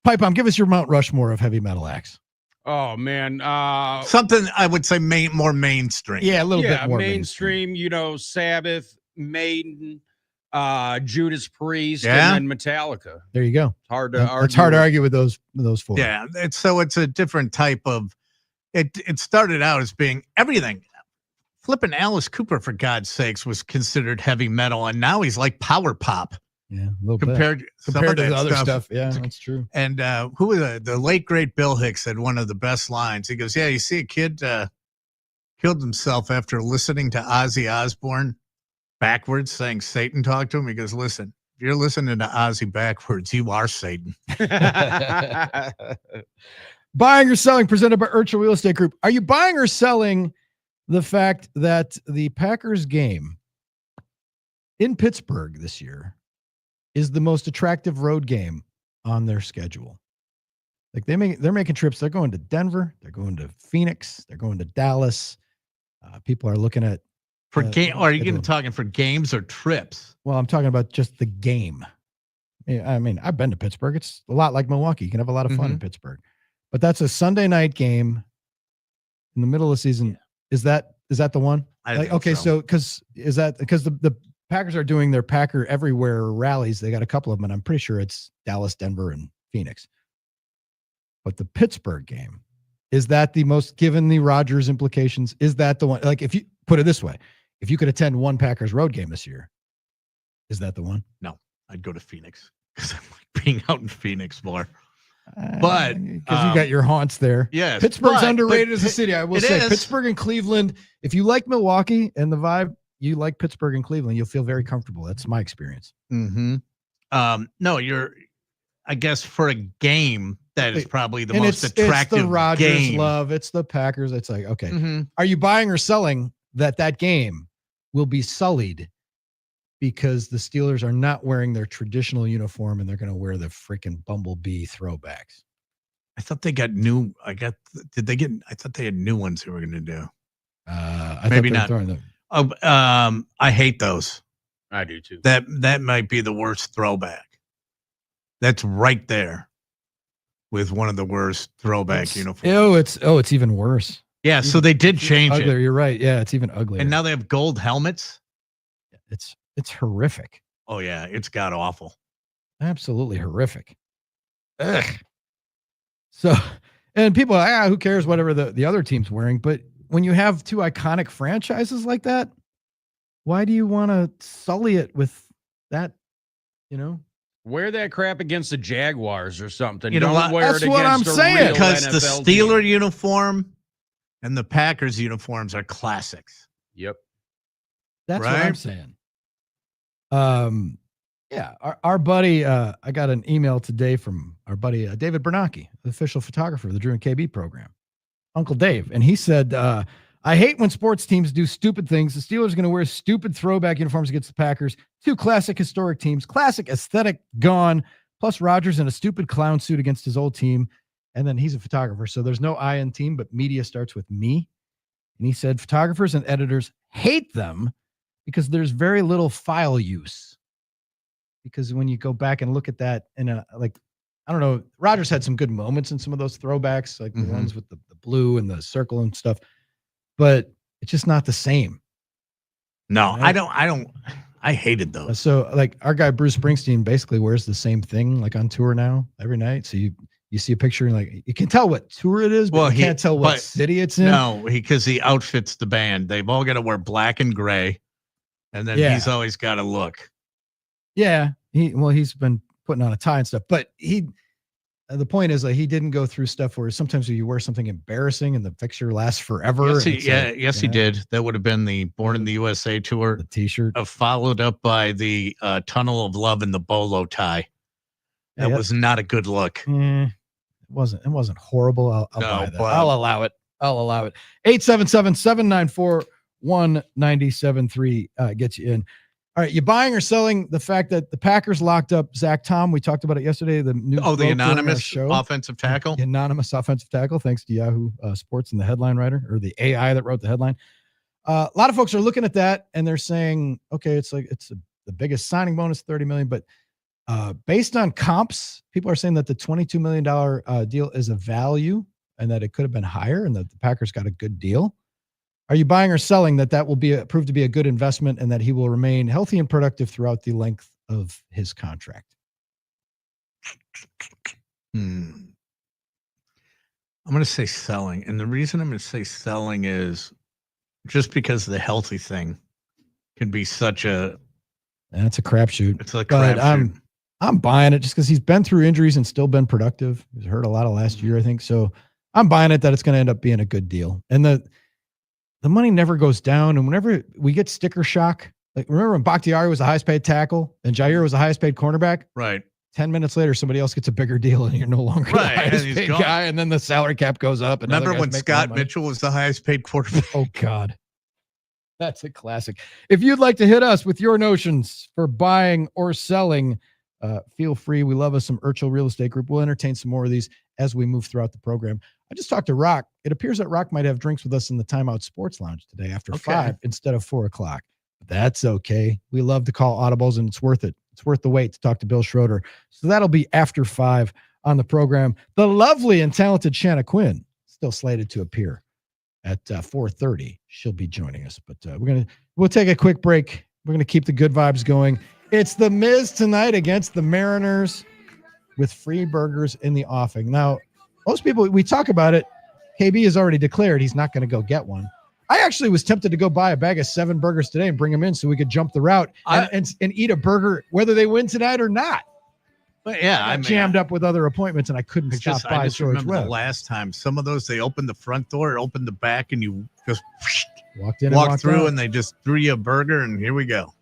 Pipe Bomb. Give us your Mount Rushmore of heavy metal acts. Oh man, something I would say more mainstream. Yeah, a little bit more mainstream. Sabbath, Maiden, Judas Priest, Yeah. and then Metallica. There you go. Hard to argue. It's hard to argue with those four. Yeah, it's a different type of. It started out as being everything. Flipping Alice Cooper, for God's sakes, was considered heavy metal, and now he's like power pop. Yeah, a little compared to that the other stuff. Yeah, that's true. And who was the late great Bill Hicks had one of the best lines. He goes, "Yeah, you see, a kid killed himself after listening to Ozzy Osbourne backwards, saying Satan talked to him." He goes, "Listen, if you're listening to Ozzy backwards, you are Satan." Buying or selling, presented by Urchel Real Estate Group. Are you buying or selling the fact that the Packers game in Pittsburgh this year is the most attractive road game on their schedule? Like they're making trips. They're going to Denver. They're going to Phoenix. They're going to Dallas. People are looking at for game. Are you going to talking for games or trips? Well, I'm talking about just the game. I mean, I've been to Pittsburgh. It's a lot like Milwaukee. You can have a lot of fun in Pittsburgh, but that's a Sunday night game in the middle of the season. Yeah. Is that the one? So because the Packers are doing their Packer everywhere rallies. They got a couple of them, and I'm pretty sure it's Dallas, Denver, and Phoenix. But the Pittsburgh game, is that the most, given the Rodgers implications, is that the one? Like, if you put it this way, if you could attend one Packers road game this year, is that the one? No, I'd go to Phoenix because I like being out in Phoenix more. But because you got your haunts there. Yes. Pittsburgh's underrated as a city. I will say is. Pittsburgh and Cleveland. If you like Milwaukee and the vibe, you like Pittsburgh and Cleveland, you'll feel very comfortable. That's my experience. No, I guess for a game, that is probably the most attractive it's the Rodgers game. Love. It's the Packers. It's like, okay. Are you buying or selling that game will be sullied because the Steelers are not wearing their traditional uniform and they're going to wear the freaking Bumblebee throwbacks? I thought they got new. I thought they had new ones they were going to do. Maybe not. I hate those. I do too. That might be the worst throwback. That's right there with one of the worst throwback uniforms. It's even worse. Yeah, so they did change it. You're right. Yeah, it's even uglier. And now they have gold helmets. It's horrific. Oh yeah, it's god awful. Absolutely horrific. Ugh. So, and people are, who cares whatever the other team's wearing, but when you have two iconic franchises like that, why do you want to sully it with that, Wear that crap against the Jaguars or something. You know Don't wear that's it what against I'm a saying. real Because the NFL Steeler team. uniform and the Packers uniforms are classics. Yep. That's what I'm saying. Yeah, our buddy, I got an email today from our buddy David Bernanke, the official photographer of the Drew and KB program, Uncle Dave, and he said, I hate when sports teams do stupid things. The Steelers are going to wear stupid throwback uniforms against the Packers. Two classic historic teams, classic aesthetic gone, plus Rodgers in a stupid clown suit against his old team. And then he's a photographer, so there's no I in team, but media starts with me. And he said photographers and editors hate them because there's very little file use. Because when you go back and look at that in a, like, I don't know, Rogers had some good moments in some of those throwbacks, like the ones with the blue and the circle and stuff, but it's just not the same. No, right? I hated those. So like our guy, Bruce Springsteen, basically wears the same thing like on tour now every night. So you see a picture and like, you can tell what tour it is, but you can't tell what city it's in. No, because he outfits the band. They've all got to wear black and gray. And then he's always got to look. Yeah. He's been putting on a tie and stuff, but the point is, like, he didn't go through stuff where sometimes you wear something embarrassing and the picture lasts forever. Yes, he did. That would have been the Born in the USA tour. The T-shirt, followed up by the Tunnel of Love and the bolo tie. That was not a good look. It wasn't horrible. I'll buy that. I'll allow it. 877-794-1973 gets you in. All right, you buying or selling the fact that the Packers locked up Zach Tom? We talked about it yesterday. The new the anonymous offensive tackle. The anonymous offensive tackle, thanks to Yahoo Sports and the headline writer, or the AI that wrote the headline. A lot of folks are looking at that and they're saying, okay, it's the biggest signing bonus, $30 million, but based on comps, people are saying that the $22 million deal is a value and that it could have been higher and that the Packers got a good deal. Are you buying or selling that will be prove to be a good investment and that he will remain healthy and productive throughout the length of his contract? I'm going to say selling. And the reason I'm going to say selling is just because the healthy thing can be such a... That's a crapshoot. It's a crapshoot. I'm buying it just because he's been through injuries and still been productive. He's hurt a lot of last year, I think. So I'm buying it that it's going to end up being a good deal. And the money never goes down. And whenever we get sticker shock, like remember when Bakhtiari was the highest paid tackle and Jair was the highest paid cornerback? Right. 10 minutes later, somebody else gets a bigger deal and you're no longer the highest paid guy. And then the salary cap goes up. And remember when Scott Mitchell was the highest paid quarterback? Oh, God. That's a classic. If you'd like to hit us with your notions for buying or selling, feel free. We love us some Urchel Real Estate Group. We'll entertain some more of these as we move throughout the program. I just talked to Rock. It appears that Rock might have drinks with us in the Timeout Sports Lounge today after 5 instead of 4 o'clock. But that's okay. We love to call audibles, and it's worth it. It's worth the wait to talk to Bill Schroeder. So that'll be after 5 on the program. The lovely and talented Shanna Quinn, still slated to appear at 4:30. She'll be joining us. But we'll take a quick break. We're going to keep the good vibes going. It's the Miz tonight against the Mariners with free burgers in the offing. Now, most people, we talk about it. KB has already declared he's not going to go get one. I actually was tempted to go buy a bag of 7 burgers today and bring them in so we could jump the route and eat a burger, whether they win tonight or not. But yeah, I jammed up with other appointments and I couldn't stop by. I just remember the last time some of those, they opened the front door, opened the back, and you just walked in, walked through, and they just threw you a burger, and here we go.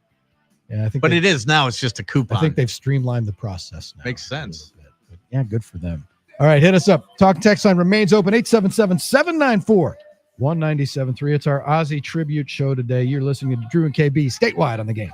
Yeah, I think. But it is now. It's just a coupon. I think they've streamlined the process now. Makes sense. But yeah, good for them. All right, hit us up. Talk text line remains open. 877-794-1973. It's our Aussie tribute show today. You're listening to Drew and KB statewide on the game.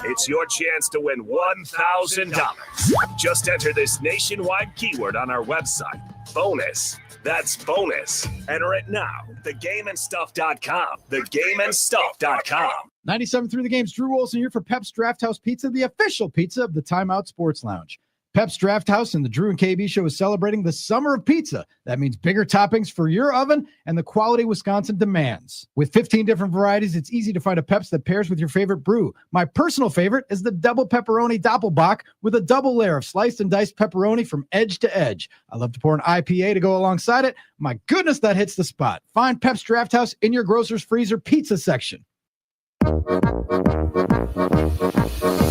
It's your chance to win $1,000. Just enter this nationwide keyword on our website. Bonus. That's bonus. Enter it now. TheGameandStuff.com. TheGameandStuff.com. 97 through the games. Drew Wilson here for Pep's Draft House Pizza, the official pizza of the Timeout Sports Lounge. Pep's Draft House and the Drew and KB Show is celebrating the summer of pizza. That means bigger toppings for your oven and the quality Wisconsin demands. With 15 different varieties, it's easy to find a Pep's that pairs with your favorite brew. My personal favorite is the double pepperoni Doppelbock with a double layer of sliced and diced pepperoni from edge to edge. I love to pour an IPA to go alongside it. My goodness, that hits the spot. Find Pep's Draft House in your grocer's freezer pizza section.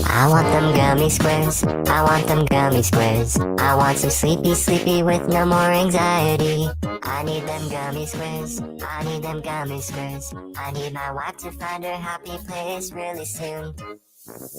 I want them gummy squares. I want them gummy squares. I want some sleepy with no more anxiety. I need them gummy squares. I need them gummy squares. I need my wife to find her happy place really soon.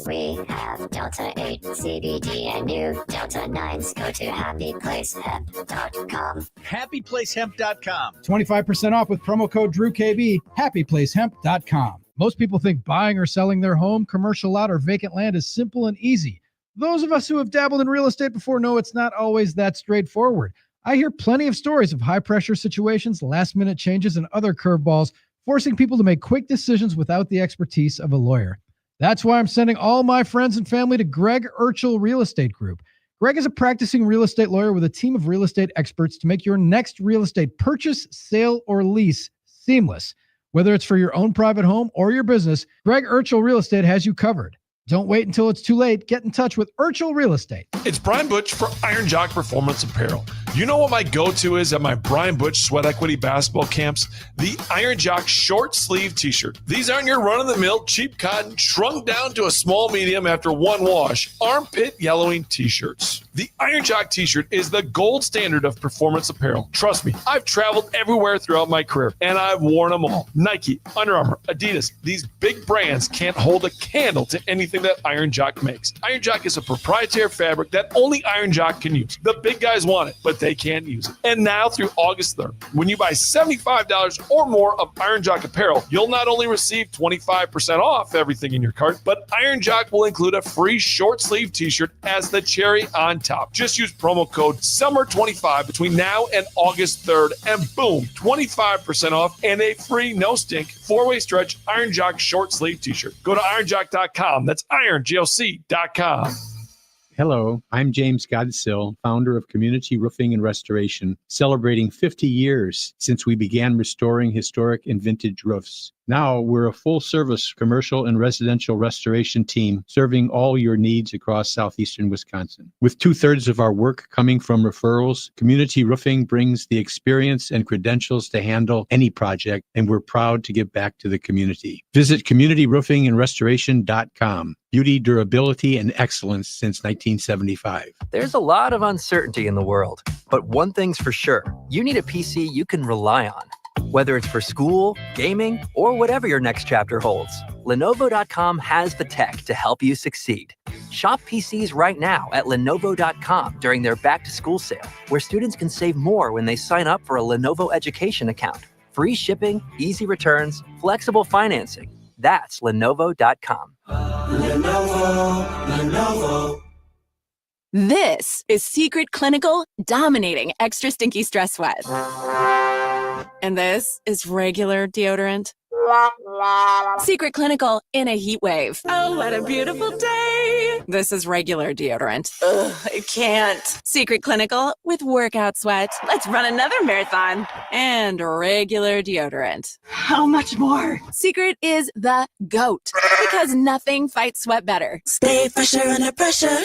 We have Delta 8 CBD and new Delta 9s. Go to happyplacehemp.com. Happyplacehemp.com. 25% off with promo code DrewKB. Happyplacehemp.com. Most people think buying or selling their home, commercial lot, or vacant land is simple and easy. Those of us who have dabbled in real estate before know it's not always that straightforward. I hear plenty of stories of high-pressure situations, last-minute changes, and other curveballs, forcing people to make quick decisions without the expertise of a lawyer. That's why I'm sending all my friends and family to Greg Urchel Real Estate Group. Greg is a practicing real estate lawyer with a team of real estate experts to make your next real estate purchase, sale, or lease seamless. Whether it's for your own private home or your business, Greg Urchel Real Estate has you covered. Don't wait until it's too late. Get in touch with Urchel Real Estate. It's Brian Butch for Iron Jock Performance Apparel. You know what my go-to is at my Brian Butch Sweat Equity basketball camps? The Iron Jock short sleeve t-shirt. These aren't your run-of-the-mill cheap cotton shrunk down to a small medium after one wash, armpit yellowing t-shirts. The Iron Jock t-shirt is the gold standard of performance apparel. Trust me, I've traveled everywhere throughout my career, and I've worn them all. Nike, Under Armour, Adidas, these big brands can't hold a candle to anything that Iron Jock makes. Iron Jock is a proprietary fabric that only Iron Jock can use. The big guys want it, but they can't use it. And now through August 3rd, when you buy $75 or more of Iron Jock apparel, you'll not only receive 25% off everything in your cart, but Iron Jock will include a free short sleeve t-shirt as the cherry on top. Just use promo code SUMMER25 between now and August 3rd, and boom, 25% off and a free no stink 4-way stretch Iron Jock short sleeve t-shirt. Go to ironjock.com. That's ironjoc.com. Hello, I'm James Godsill, founder of Community Roofing and Restoration, celebrating 50 years since we began restoring historic and vintage roofs. Now we're a full-service commercial and residential restoration team serving all your needs across southeastern Wisconsin. With 2/3 of our work coming from referrals, Community Roofing brings the experience and credentials to handle any project, and we're proud to give back to the community. Visit communityroofingandrestoration.com. Beauty, durability, and excellence since 1975. There's a lot of uncertainty in the world, but one thing's for sure. You need a PC you can rely on. Whether it's for school, gaming, or whatever your next chapter holds, Lenovo.com has the tech to help you succeed. Shop PCs right now at Lenovo.com during their back-to-school sale, where students can save more when they sign up for a Lenovo education account. Free shipping, easy returns, flexible financing. That's Lenovo.com. Lenovo. This is Secret Clinical Dominating Extra Stinky Stress Sweat. And this is regular deodorant. Secret Clinical in a heat wave. Oh, what a beautiful day. This is regular deodorant. Ugh, I can't. Secret Clinical with workout sweat. Let's run another marathon. And regular deodorant. How much more? Secret is the GOAT because nothing fights sweat better. Stay fresher under pressure.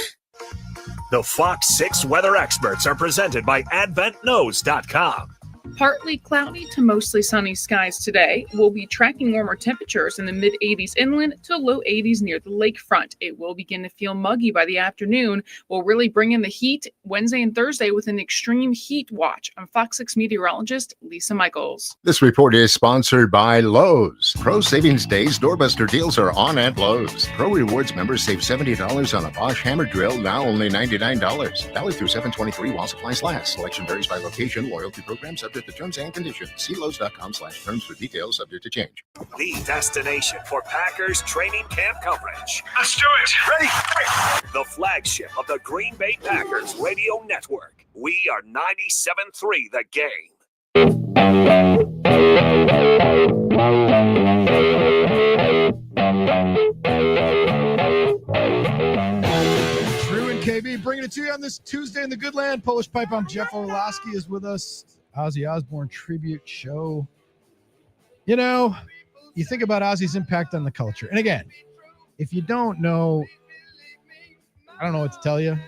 The Fox 6 weather experts are presented by AdventKnows.com. Partly cloudy to mostly sunny skies today. We'll be tracking warmer temperatures in the mid-80s inland to low 80s near the lakefront. It will begin to feel muggy by the afternoon. We'll really bring in the heat Wednesday and Thursday with an extreme heat watch. I'm Fox 6 meteorologist Lisa Michaels. This report is sponsored by Lowe's. Pro Savings Days doorbuster deals are on at Lowe's. Pro Rewards members save $70 on a Bosch hammer drill, now only $99. Valid through 7/23 while supplies last. Selection varies by location. Loyalty program subject to terms and conditions. See Lowe's.com/terms for details, subject to change. The destination for Packers training camp coverage. Let's do it. Ready? The flagship of the Green Bay Packers radio network. We are 97.3 The Game. Drew and KB bringing it to you on this Tuesday in the Good Land. Polish Pipe Bomb Jeff Orlowski is with us. Ozzy Osbourne tribute show. You know, you think about Ozzy's impact on the culture. And again, if you don't know, I don't know what to tell you.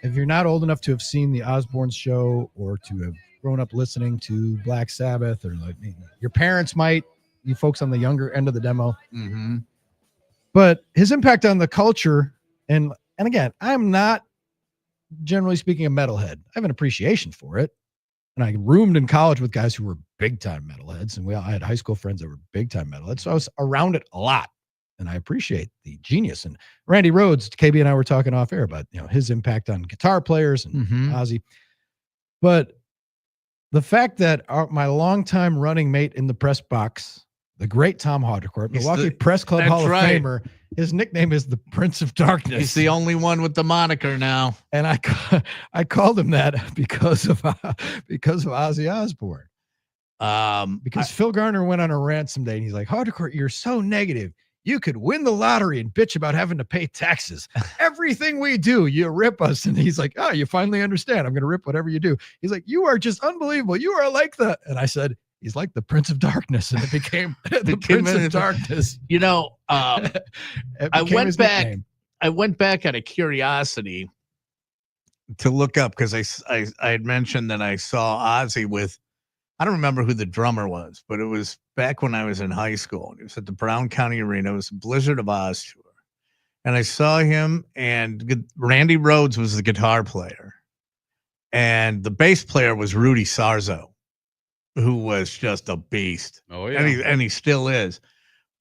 If you're not old enough to have seen the Osbourne show or to have grown up listening to Black Sabbath, or like your parents might, you folks on the younger end of the demo. Mm-hmm. But his impact on the culture, and again, I'm not generally speaking a metalhead. I have an appreciation for it. And I roomed in college with guys who were big time metalheads, and I had high school friends that were big time metalheads. So I was around it a lot, and I appreciate the genius. And Randy Rhoads, KB and I were talking off air about, his impact on guitar players and Ozzy. But the fact that my longtime running mate in the press box the great Tom Haudricourt, He's Milwaukee the- Press Club that's Hall of right. Famer. His nickname is the Prince of Darkness. He's the only one with the moniker now. And I called him that because of Ozzy Osbourne. Because Phil Garner went on a rant someday and he's like, Haudricourt, you're so negative. You could win the lottery and bitch about having to pay taxes. Everything we do, you rip us. And he's like, oh, you finally understand. I'm going to rip whatever you do. He's like, you are just unbelievable. You are like the, and I said, he's like the Prince of Darkness. And it became the Prince of Darkness. You know, I went back. nickname. I went back out of curiosity to look up because I had mentioned that I saw Ozzy with, I don't remember who the drummer was, but it was back when I was in high school. It was at the Brown County Arena. It was a Blizzard of Oz tour. And I saw him, and Randy Rhoads was the guitar player. And the bass player was Rudy Sarzo, who was just a beast. Oh, yeah. And he still is.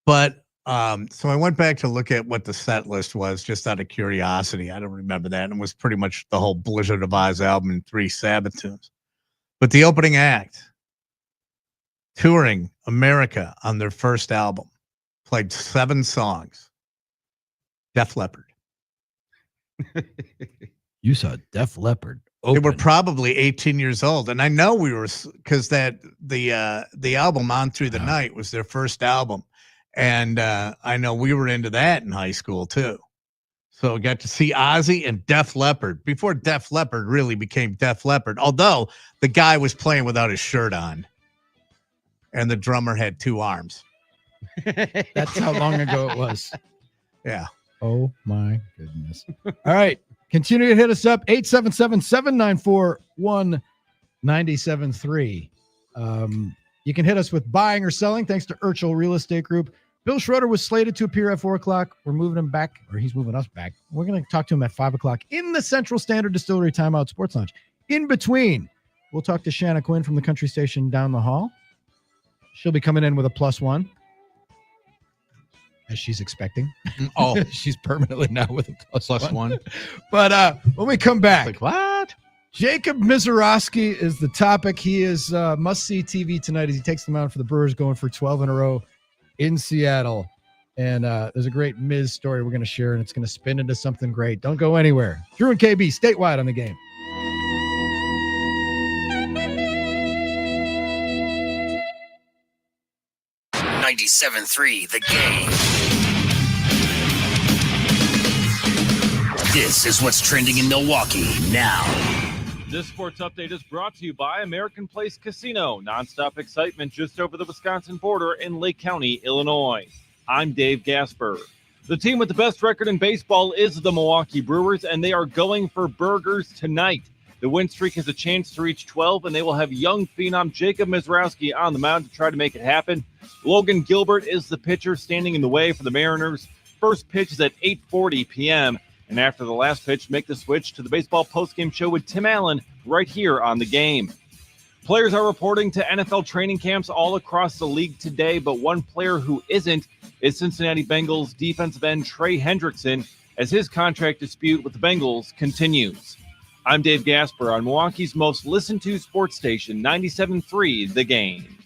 But so I went back to look at what the set list was just out of curiosity. I don't remember that. And it was pretty much the whole Blizzard of Oz album and 3 Sabbath tunes. But the opening act, touring America on their first album, played 7 songs. Def Leppard. You saw Def Leppard. They were probably 18 years old, and I know we were because that the album On Through the Night was their first album, and I know we were into that in high school too. So I got to see Ozzy and Def Leppard before Def Leppard really became Def Leppard. Although the guy was playing without his shirt on, and the drummer had 2 arms. That's how long ago it was. Yeah. Oh my goodness. All right. Continue to hit us up. 877-794-1973. You can hit us with buying or selling thanks to Urchel Real Estate Group. Bill Schroeder was slated to appear at 4 o'clock. We're moving him back, or he's moving us back. We're going to talk to him at 5 o'clock in the Central Standard Distillery Timeout Sports Lounge. In between, we'll talk to Shanna Quinn from the country station down the hall. She'll be coming in with a +1. As she's expecting. Oh, she's permanently now with a +1. 1. But when we come back, Like what? Jacob Mizorowski is the topic. He is must-see TV tonight as he takes them out for the Brewers, going for 12 in a row in Seattle. And there's a great Miz story we're going to share, and it's going to spin into something great. Don't go anywhere. Drew and KB statewide on the game. .97.3 The Game. This is what's trending in Milwaukee now. This sports update is brought to you by American Place Casino. Nonstop excitement just over the Wisconsin border in Lake County, Illinois. I'm Dave Gasper. The team with the best record in baseball is the Milwaukee Brewers, and they are going for burgers tonight. The win streak has a chance to reach 12, and they will have young phenom Jacob Mizorowski on the mound to try to make it happen. Logan Gilbert is the pitcher standing in the way for the Mariners. First pitch is at 8:40 p.m., and after the last pitch, make the switch to the baseball postgame show with Tim Allen right here on the game. Players are reporting to NFL training camps all across the league today, but one player who isn't is Cincinnati Bengals defensive end Trey Hendrickson, as his contract dispute with the Bengals continues. I'm Dave Gasper on Milwaukee's most listened to sports station, 97.3 The Game.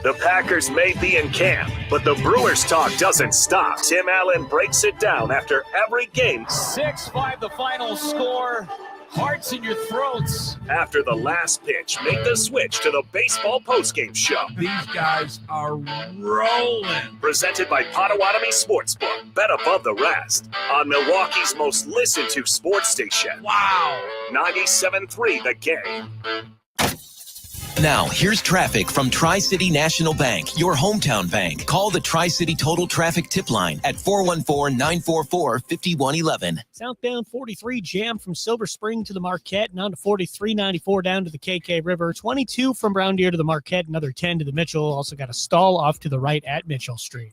The Packers may be in camp, but the Brewers talk doesn't stop. Tim Allen breaks it down after every game. 6-5 the final score. Hearts in your throats. After the last pitch, make the switch to the baseball postgame show. These guys are rolling. Presented by Potawatomi Sportsbook. Bet above the rest on Milwaukee's most listened to sports station. Wow. 97.3 The Game. Now, here's traffic from Tri-City National Bank, your hometown bank. Call the Tri-City Total Traffic Tip Line at 414-944-5111. Southbound 43 jam from Silver Spring to the Marquette, and on to 4394 down to the KK River. 22 from Brown Deer to the Marquette, another 10 to the Mitchell. Also got a stall off to the right at Mitchell Street.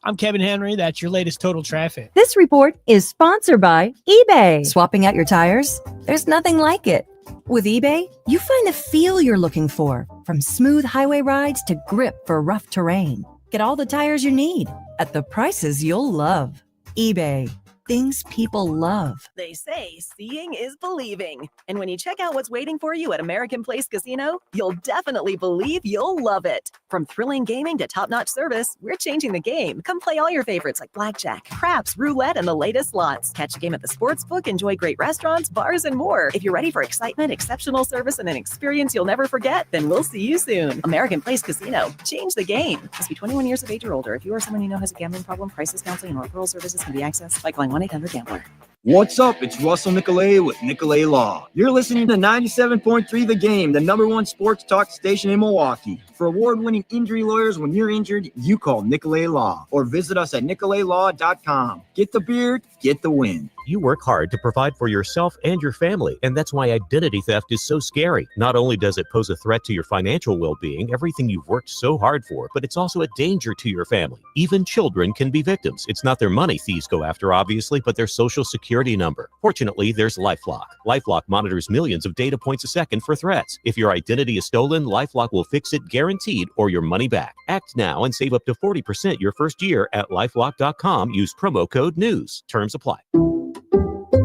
I'm Kevin Henry. That's your latest total traffic. This report is sponsored by eBay. Swapping out your tires? There's nothing like it. With eBay, you find the feel you're looking for, from smooth highway rides to grip for rough terrain. Get all the tires you need at the prices you'll love. eBay. things people love. They say seeing is believing. And when you check out what's waiting for you at American Place Casino, you'll definitely believe you'll love it. From thrilling gaming to top-notch service, we're changing the game. Come play all your favorites like blackjack, craps, roulette, and the latest slots. Catch a game at the sportsbook, enjoy great restaurants, bars, and more. If you're ready for excitement, exceptional service, and an experience you'll never forget, then we'll see you soon. American Place Casino. Change the game. Must be 21 years of age or older. If you or someone you know has a gambling problem, crisis counseling, or referral services can be accessed by calling 1-800-GAMBLER. What's up? It's Russell Nicolay with Nicolay Law. You're listening to 97.3 The Game, the #1 sports talk station in Milwaukee. For award-winning injury lawyers, when you're injured, you call Nicolay Law or visit us at nicolaylaw.com. Get the beard, get the win. You work hard to provide for yourself and your family, and that's why identity theft is so scary. Not only does it pose a threat to your financial well-being, everything you've worked so hard for, but it's also a danger to your family. Even children can be victims. It's not their money thieves go after, obviously, but their social security number. Fortunately, there's LifeLock. LifeLock monitors millions of data points a second for threats. If your identity is stolen, LifeLock will fix it guaranteed or your money back. Act now and save up to 40% your first year at LifeLock.com. Use promo code NEWS. Terms apply.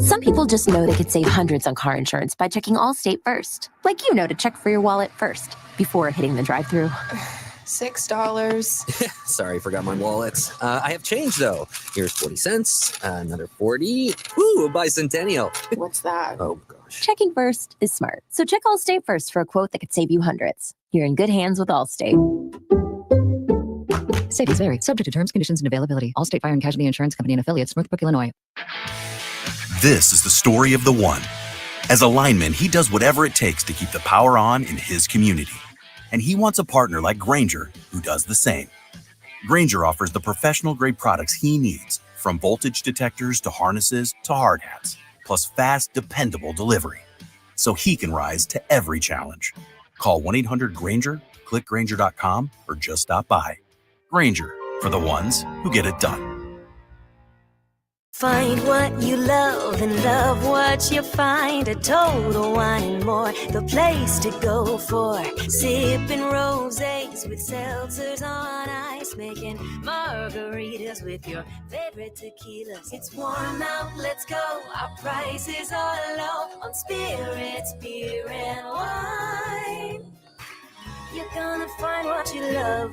Some people just know they could save hundreds on car insurance by checking Allstate first. Like you know to check for your wallet first before hitting the drive-thru. $6. Sorry, forgot my wallet. I have change, though. Here's 40 cents, another 40. Ooh, a bicentennial. What's that? Oh, gosh. Checking first is smart. So check Allstate first for a quote that could save you hundreds. You're in good hands with Allstate. Savings vary. Subject to terms, conditions, and availability. Allstate Fire and Casualty Insurance Company and affiliates, Northbrook, Illinois. This is the story of the one. As a lineman, he does whatever it takes to keep the power on in his community. And he wants a partner like Grainger who does the same. Grainger offers the professional-grade products he needs, from voltage detectors to harnesses to hard hats, plus fast, dependable delivery, so he can rise to every challenge. Call 1-800-GRAINGER, click Grainger.com, or just stop by. Grainger, for the ones who get it done. Find what you love and love what you find. A Total Wine and More, the place to go for sipping rosés with seltzers on ice, making margaritas with your favorite tequilas. It's warm out, let's go. Our prices are low on spirits, beer, and wine. You're gonna find what you love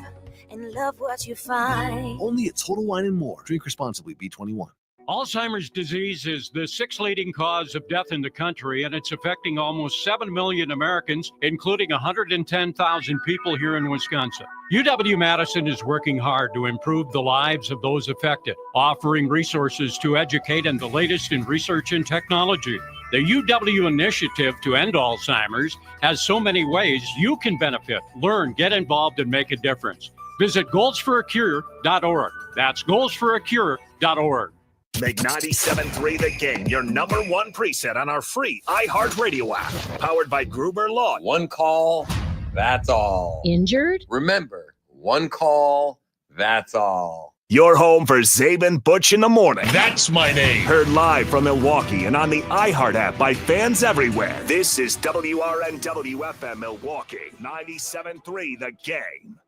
and love what you find. Only at Total Wine and More. Drink responsibly. B21. Alzheimer's disease is the sixth leading cause of death in the country, and it's affecting almost 7 million Americans, including 110,000 people here in Wisconsin. UW-Madison is working hard to improve the lives of those affected, offering resources to educate and the latest in research and technology. The UW Initiative to End Alzheimer's has so many ways you can benefit, learn, get involved, and make a difference. Visit goalsforacure.org. That's goalsforacure.org. Make 97.3 The Game your #1 preset on our free iHeartRadio app. Powered by Gruber Law. One call, that's all. Injured? Remember, one call, that's all. Your home for Zabin Butch in the morning. That's my name. Heard live from Milwaukee and on the iHeart app by fans everywhere. This is WRNW-FM Milwaukee. 97.3 The Game.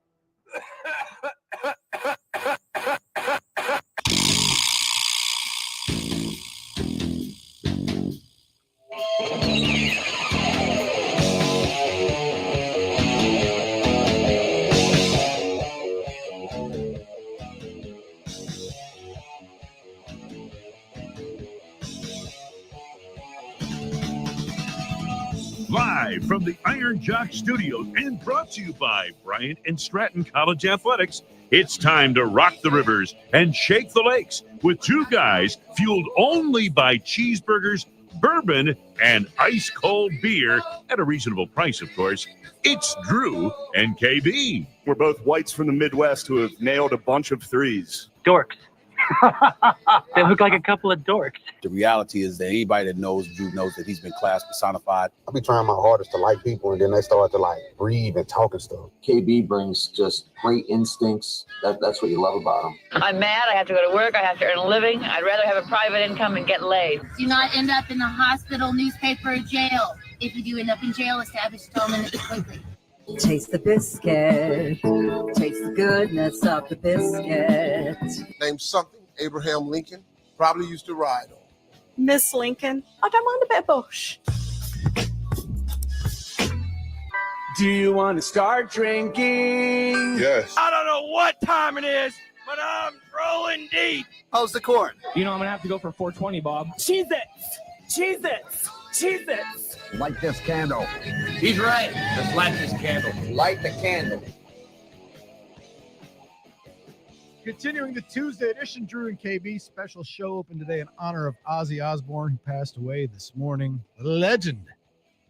Live from the Iron Jock Studios and brought to you by Bryant and Stratton College Athletics, it's time to rock the rivers and shake the lakes with two guys fueled only by cheeseburgers, bourbon, and ice-cold beer at a reasonable price, of course. It's Drew and KB. We're both whites from the Midwest who have nailed a bunch of threes. Dorks. They look like a couple of dorks. The reality is that anybody that knows Drew knows that he's been class personified. I'll be trying my hardest to like people, and then they start to like breathe and talk and stuff. KB brings just great instincts. That's what you love about him. I'm mad. I have to go to work. I have to earn a living. I'd rather have a private income and get laid. Do not end up in the hospital, newspaper, or jail. If you do end up in jail, establish atonement quickly. Taste the biscuit. Taste the goodness of the biscuit. Name something Abraham Lincoln probably used to ride on. Miss Lincoln, I don't mind a bit of bush. Do you want to start drinking? Yes. I don't know what time it is, but I'm rolling deep. How's the corn? You know, I'm going to have to go for 420, Bob. Cheez-Its! Cheez-Its! Cheez-Its! Light this candle. He's right. Let's light this candle. Light the candle. Continuing the Tuesday edition, Drew and KB special show open today in honor of Ozzy Osbourne, who passed away this morning.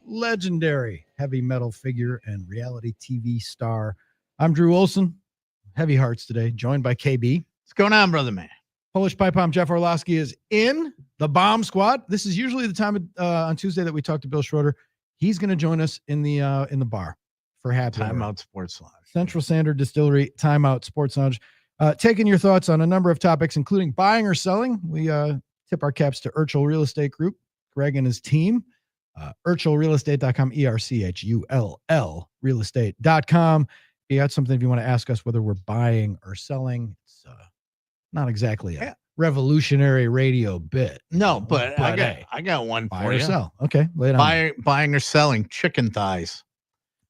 Legendary heavy metal figure and reality TV star. I'm Drew Olson. Heavy hearts today, joined by KB. What's going on, brother man? Polish pipe bomb Jeff Orlowski is in the bomb squad. This is usually the time on Tuesday that we talk to Bill Schroeder. He's going to join us in the bar for happy hour. Timeout Sports Lounge. Central Standard Distillery Timeout Sports Lounge. Taking your thoughts on a number of topics, including buying or selling. We tip our caps to Urchel Real Estate Group, Greg and his team. UrchelRealEstate.com, ERCHULL realestate.com. If you got something, if you want to ask us whether we're buying or selling, it's not exactly a revolutionary radio bit. No, but I got one buy for or you. Sell. Okay, lay it on. Buying or selling chicken thighs.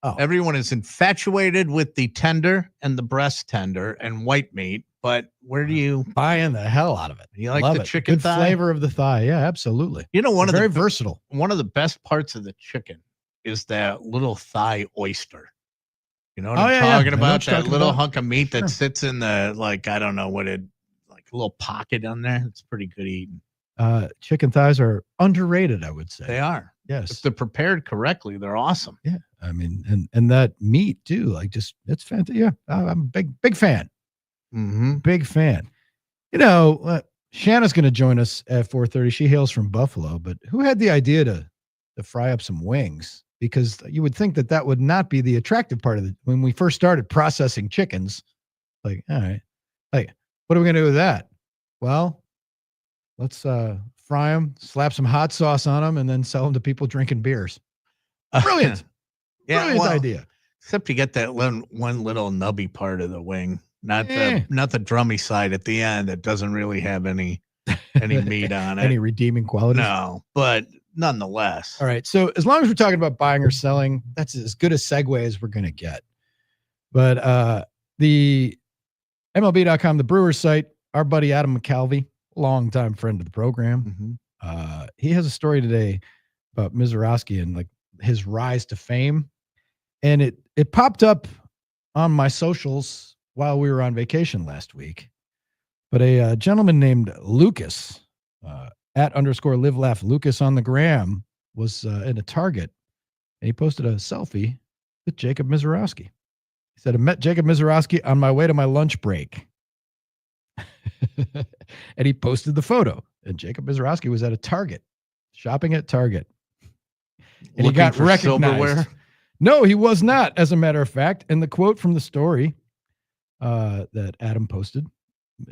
Oh. Everyone is infatuated with the tender and the breast tender and white meat, but where do you buying the hell out of it? You like Love the it. chicken Good thigh? flavor of the thigh. Yeah, absolutely. You know, very versatile. One of the best parts of the chicken is that little thigh oyster. You know what I'm talking about? That little hunk of meat that sits in the, like, I don't know what it, like a little pocket on there. It's pretty good eating. Chicken thighs are underrated, I would say. They are. Yes. If they're prepared correctly, they're awesome. Yeah. I mean, and that meat too, like just, it's fantastic. Yeah. I'm a big fan. Mm-hmm. Big fan. You know, Shanna's going to join us at 4:30. She hails from Buffalo, but who had the idea to fry up some wings? Because you would think that would not be the attractive part of it. When we first started processing chickens, like, all right, like, what are we going to do with that? Well, let's fry them, slap some hot sauce on them, and then sell them to people drinking beers. Brilliant. Brilliant idea. Except you get that one little nubby part of the wing, not the drummy side at the end that doesn't really have any meat on it. Any redeeming qualities? No, but nonetheless. All right. So as long as we're talking about buying or selling, that's as good a segue as we're going to get. But the MLB.com, the Brewers site, our buddy Adam McCalvey, longtime friend of the program. Mm-hmm. He has a story today about Mizorowski and like his rise to fame. And it popped up on my socials while we were on vacation last week. But a gentleman named Lucas, @_live laugh Lucas on the gram, was in a Target, and he posted a selfie with Jacob Mizorowski. He said, I met Jacob Mizorowski on my way to my lunch break. And he posted the photo. And Jacob Mizorowski was at a Target, shopping at Target. And he got recognized. Silverware? No, he was not, as a matter of fact. And the quote from the story that Adam posted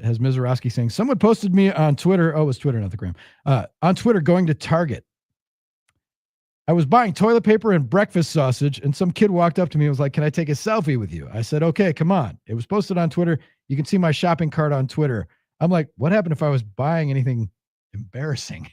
has Mizorowski saying, someone posted me on Twitter. Oh, it was Twitter, not the gram. On Twitter, going to Target. I was buying toilet paper and breakfast sausage, and some kid walked up to me and was like, can I take a selfie with you? I said, okay, come on. It was posted on Twitter. You can see my shopping cart on Twitter. I'm like, what happened if I was buying anything embarrassing?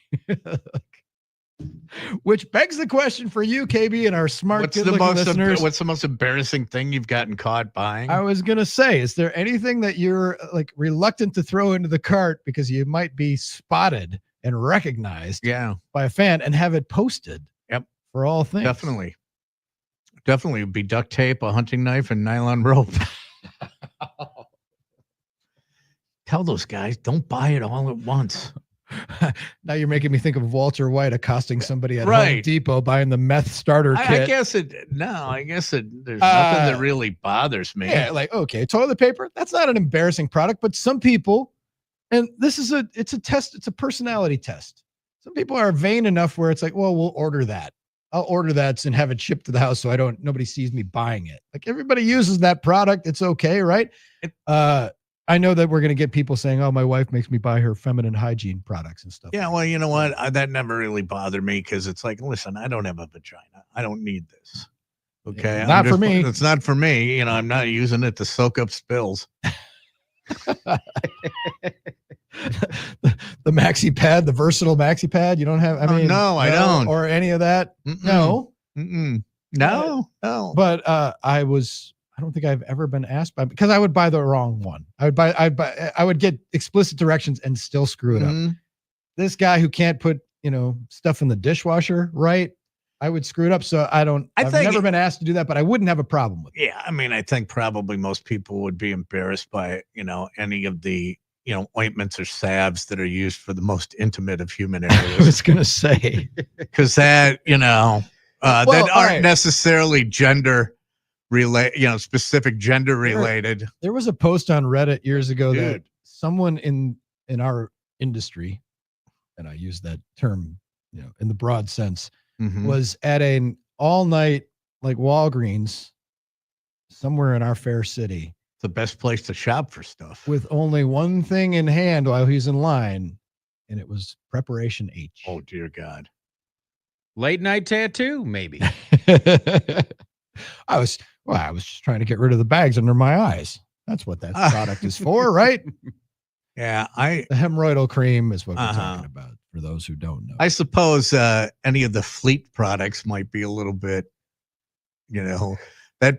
Which begs the question for you, KB, and our smart, good-looking listeners. What's the most embarrassing thing you've gotten caught buying? I was going to say, is there anything that you're like reluctant to throw into the cart because you might be spotted and recognized by a fan and have it posted? Yep. For all things. Definitely. Definitely would be duct tape, a hunting knife, and nylon rope. Tell those guys, don't buy it all at once. Now you're making me think of Walter White accosting somebody at Home Depot buying the meth starter kit. I guess there's nothing that really bothers me. Yeah, like, okay, toilet paper, that's not an embarrassing product, but some people, and it's a test, it's a personality test. Some people are vain enough where it's like, well, we'll order that. I'll order that and have it shipped to the house so nobody sees me buying it. Like, everybody uses that product. It's okay, right? I know that we're going to get people saying, oh, my wife makes me buy her feminine hygiene products and stuff. Yeah, well, you know what? That never really bothered me because it's like, listen, I don't have a vagina. I don't need this. Okay? Yeah, not for me. It's not for me. You know, I'm not using it to soak up spills. the maxi pad, the versatile maxi pad. You don't have, no, I don't. Or any of that. No. No. But I don't think I've ever been asked by, because I would buy the wrong one. I would get explicit directions and still screw it up. This guy who can't put, stuff in the dishwasher, right? I would screw it up. So I've never been asked to do that, but I wouldn't have a problem with it. Yeah. I think probably most people would be embarrassed by, any of the, ointments or salves that are used for the most intimate of human areas. I was going to say. Because that, that aren't necessarily gender related, specific gender related. There was a post on Reddit years ago that someone in our industry, and I use that term, in the broad sense, was at an all-night like Walgreens somewhere in our fair city. The best place to shop for stuff. With only one thing in hand while he's in line, and it was Preparation H. Oh dear God. Late night tattoo, maybe. I was just trying to get rid of the bags under my eyes. That's what that product is for, right? Yeah, the hemorrhoidal cream is what we're talking about, for those who don't know. I suppose any of the Fleet products might be a little bit,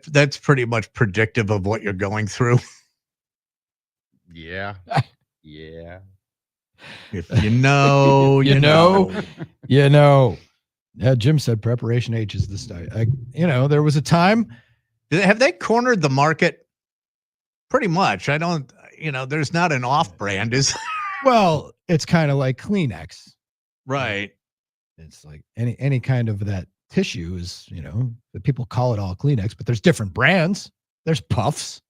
that's pretty much predictive of what you're going through. Yeah. Yeah. If you know. Yeah, Jim said Preparation H is the style. There was a time. Have they cornered the market? Pretty much. I don't, there's not an off brand, is Well, it's kind of like Kleenex. Right. It's like any kind of that tissue is, that people call it all Kleenex, but there's different brands. There's Puffs,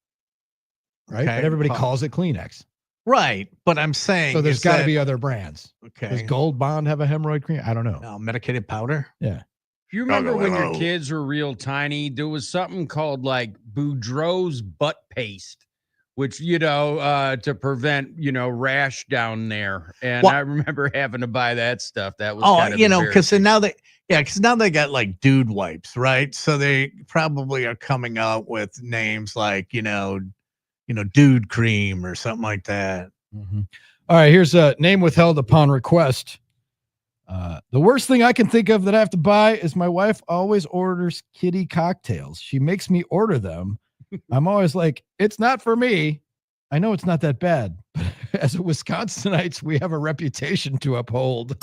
right? Okay, but everybody calls it Kleenex. Right. But I'm saying. So there's got to be other brands. Okay. Does Gold Bond have a hemorrhoid cream? I don't know. No, medicated powder? Yeah. If you remember when your kids were real tiny, there was something called like Boudreaux's butt paste, which, to prevent, rash down there. And I remember having to buy that stuff. That was because now they got like dude wipes, right? So they probably are coming out with names like, dude cream or something like that. Mm-hmm. All right, here's a name withheld upon request. The worst thing I can think of that I have to buy is my wife always orders kitty cocktails. She makes me order them. I'm always like, it's not for me. I know it's not that bad, but as a Wisconsinites, we have a reputation to uphold.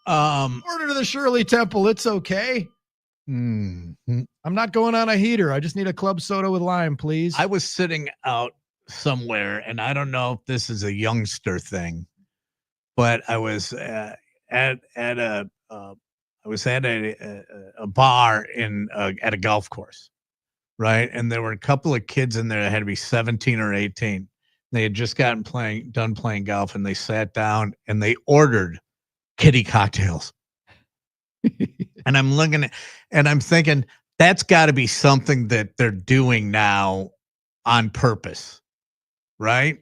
Order to the Shirley Temple. It's okay. I'm not going on a heater. I just need a club soda with lime, please. I was sitting out somewhere, and I don't know if this is a youngster thing, but I was at a bar at a golf course, right? And there were a couple of kids in there that had to be 17 or 18. They had just done playing golf, and they sat down and they ordered kitty cocktails. And I'm looking at, and I'm thinking that's got to be something that they're doing now on purpose, right?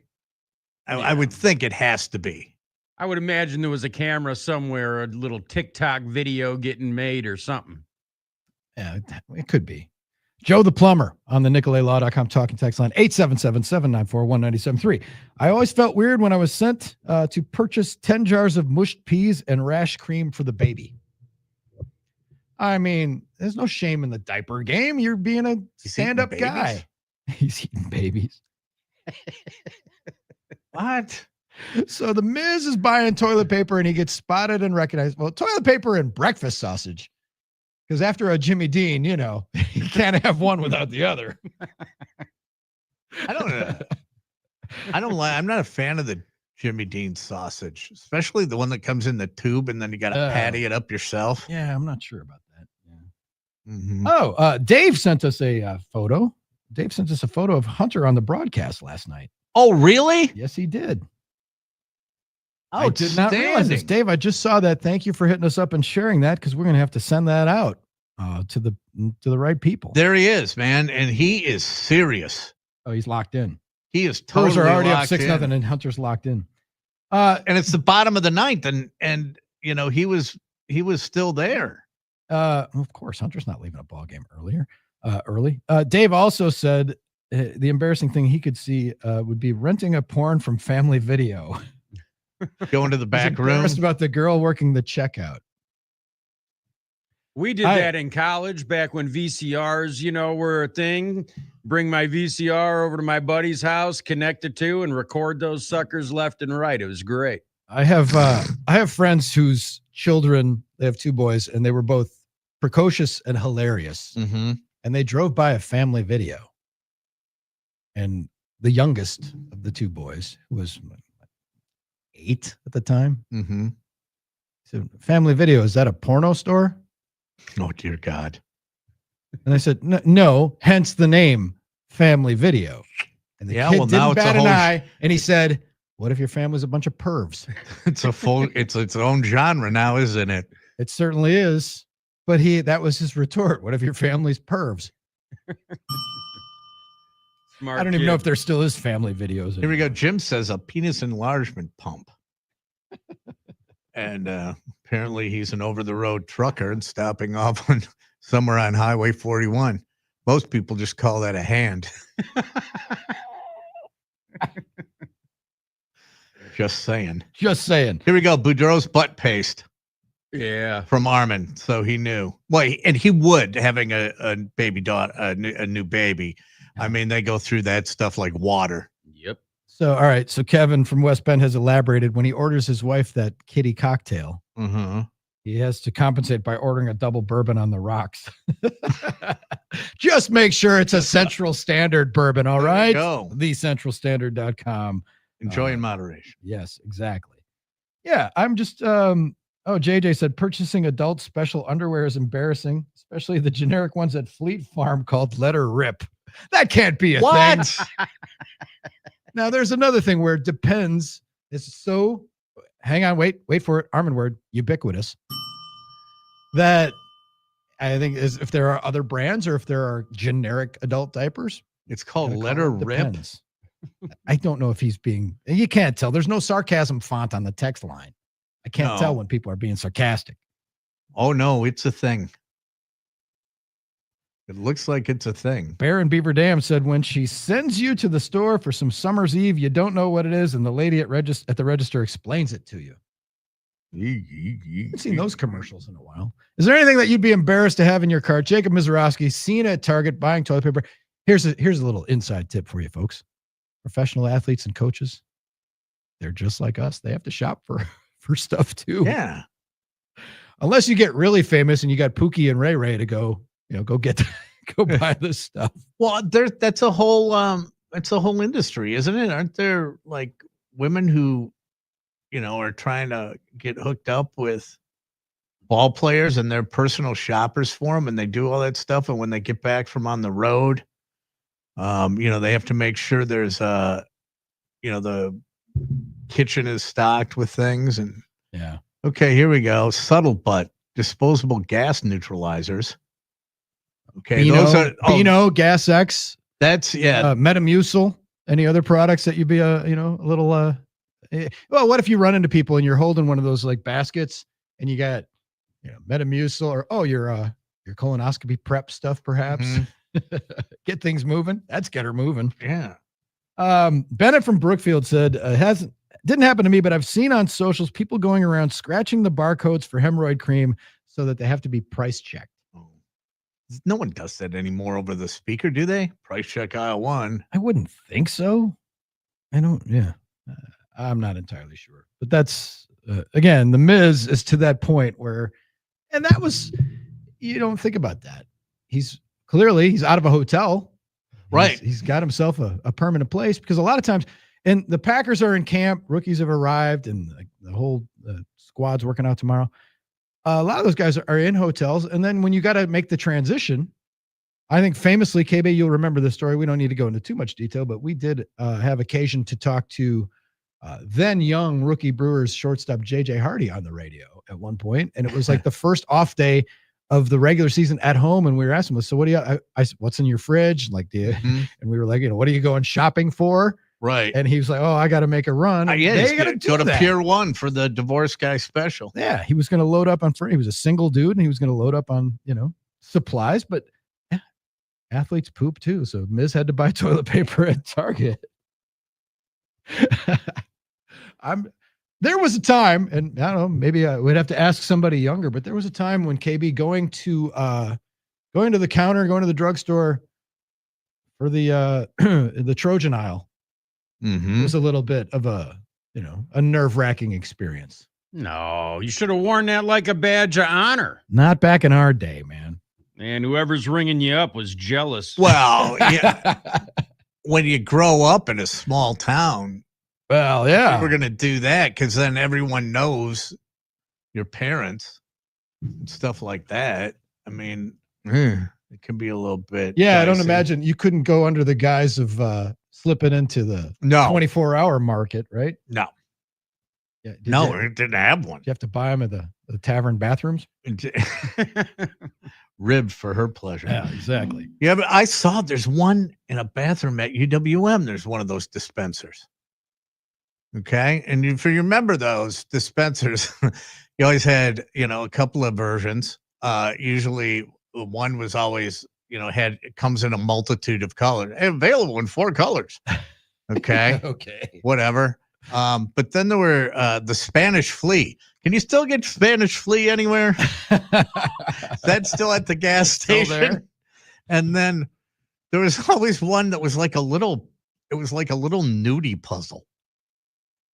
I would think it has to be. I would imagine there was a camera somewhere, a little TikTok video getting made or something. Yeah, it could be. Joe the Plumber on the NicoletLaw.com talking text line 877-794-1973. I always felt weird when I was sent to purchase 10 jars of mushed peas and rash cream for the baby. I mean, there's no shame in the diaper game. You're being a stand-up guy. He's eating babies. What? So the Miz is buying toilet paper and he gets spotted and recognized. Well, toilet paper and breakfast sausage. Because after a Jimmy Dean, you can't have one without the other. I don't know. I'm not a fan of the Jimmy Dean sausage, especially the one that comes in the tube and then you got to patty it up yourself. Yeah, I'm not sure about that. Yeah. Mm-hmm. Oh, Dave sent us a photo. Dave sent us a photo of Hunter on the broadcast last night. Oh, really? Yes, he did. Oh, I did not realize this. Dave, I just saw that. Thank you for hitting us up and sharing that, because we're going to have to send that out to the right people. There he is, man, and he is serious. Oh, he's locked in. He is totally Brewers are already up locked 6-0, and Hunter's locked in. And it's the bottom of the ninth, and he was still there. Of course, Hunter's not leaving a ball game early. Dave also said the embarrassing thing he could see would be renting a porn from Family Video. Going to the back room. Embarrassed about the girl working the checkout. We did that in college back when VCRs, were a thing. Bring my VCR over to my buddy's house, connect it to, and record those suckers left and right. It was great. I have friends whose children, they have 2 boys, and they were both precocious and hilarious. Mm-hmm. And they drove by a Family Video. And the youngest of the 2 boys, who was 8 at the time, said, Family Video, is that a porno store? Oh, dear God. And I said, no, hence the name Family Video. And the kid didn't bat an eye, and he said, what if your family's a bunch of pervs? It's its own genre now, isn't it? It certainly is. But that was his retort. What if your family's pervs? Smart I don't even know if there still is Family Videos. Here we go. Jim says a penis enlargement pump. And apparently he's an over-the-road trucker and stopping off somewhere on Highway 41. Most people just call that a hand. Just saying. Just saying. Here we go. Boudreaux's butt paste. Yeah. From Armin. So he knew. Well, and he would, having a baby daughter, a new baby. I mean, they go through that stuff like water. Yep. So, all right. So Kevin from West Bend has elaborated when he orders his wife that kitty cocktail. He has to compensate by ordering a double bourbon on the rocks. Just make sure it's a Central Standard bourbon. All right. Go. TheCentralStandard.com. Enjoy in moderation. Yes, exactly. Yeah. I'm just, JJ said purchasing adult special underwear is embarrassing, especially the generic ones at Fleet Farm called Let Her Rip. That can't be a thing. Now, there's another thing where it depends. It's so, hang on, wait for it. Armin word, ubiquitous. That I think is if there are other brands or if there are generic adult diapers. It's called Let Her Rip. I don't know if he's being, you can't tell. There's no sarcasm font on the text line. I can't tell when people are being sarcastic. Oh, no, it's a thing. It looks like it's a thing. Bear in Beaver Dam said when she sends you to the store for some summer's eve, you don't know what it is, and the lady at the register explains it to you. I haven't seen those commercials in a while. Is there anything that you'd be embarrassed to have in your cart? Jacob Mizorowski, seen at Target buying toilet paper. Here's a little inside tip for you folks. Professional athletes and coaches, they're just like us. They have to shop for stuff too. Yeah. Unless you get really famous and you got Pookie and Ray Ray to go buy this stuff. Well, that's a whole industry, isn't it? Aren't there like women who, are trying to get hooked up with ball players and they're personal shoppers for them and they do all that stuff. And when they get back from on the road, they have to make sure there's the kitchen is stocked with things. And yeah. Okay, here we go. Subtle butt, disposable gas neutralizers. Okay, those are Gas X. That's Metamucil. Any other products that you'd be a little well, what if you run into people and you're holding one of those like baskets and you got Metamucil or your colonoscopy prep stuff perhaps. Get things moving. That's get her moving. Yeah. Bennett from Brookfield said didn't happen to me, but I've seen on socials people going around scratching the barcodes for hemorrhoid cream so that they have to be price checked. No one does that anymore over the speaker, do they? Price check aisle 1. I wouldn't think so. I'm not entirely sure. But that's, again, the Miz is to that point where, and that was, you don't think about that. He's out of a hotel. Right. He's got himself a permanent place because a lot of times, and the Packers are in camp, rookies have arrived, and the whole squad's working out tomorrow. A lot of those guys are in hotels. And then when you got to make the transition, I think famously, KB, you'll remember the story. We don't need to go into too much detail, but we did have occasion to talk to then young rookie Brewers shortstop JJ Hardy on the radio at one point. And it was like the first off day of the regular season at home. And we were asking him, so what do you, what's in your fridge? Like, and we were like, what are you going shopping for? Right. And he was like, I got to make a run. They got to go to Pier 1 for the divorce guy special. Yeah. He was going to load up on, he was a single dude and he was going to load up on, supplies, but athletes poop too. So Miz had to buy toilet paper at Target. There was a time, and I don't know, maybe I would have to ask somebody younger, but there was a time when KB going to the counter, going to the drugstore for the the Trojan aisle was a little bit of a nerve-wracking experience. No, you should have worn that like a badge of honor. Not back in our day, man. And whoever's ringing you up was jealous. Well, yeah. When you grow up in a small town, well, yeah, we're going to do that because then everyone knows your parents and stuff like that. I mean, it can be a little bit. Yeah, dicey. I don't imagine you couldn't go under the guise of slipping into the 24-hour market, right? No. Yeah, it didn't have one. You have to buy them at the tavern bathrooms. Ribbed for her pleasure. Yeah, exactly. Yeah, but I saw there's one in a bathroom at UWM. There's one of those dispensers. Okay. And if you remember those dispensers, you always had, a couple of versions. Usually one was always, it comes in a multitude of colors. Available in 4 colors. Okay. Okay. Whatever. But then there were the Spanish flea. Can you still get Spanish flea anywhere? That's still at the gas station. And then there was always one that was like a little nudie puzzle.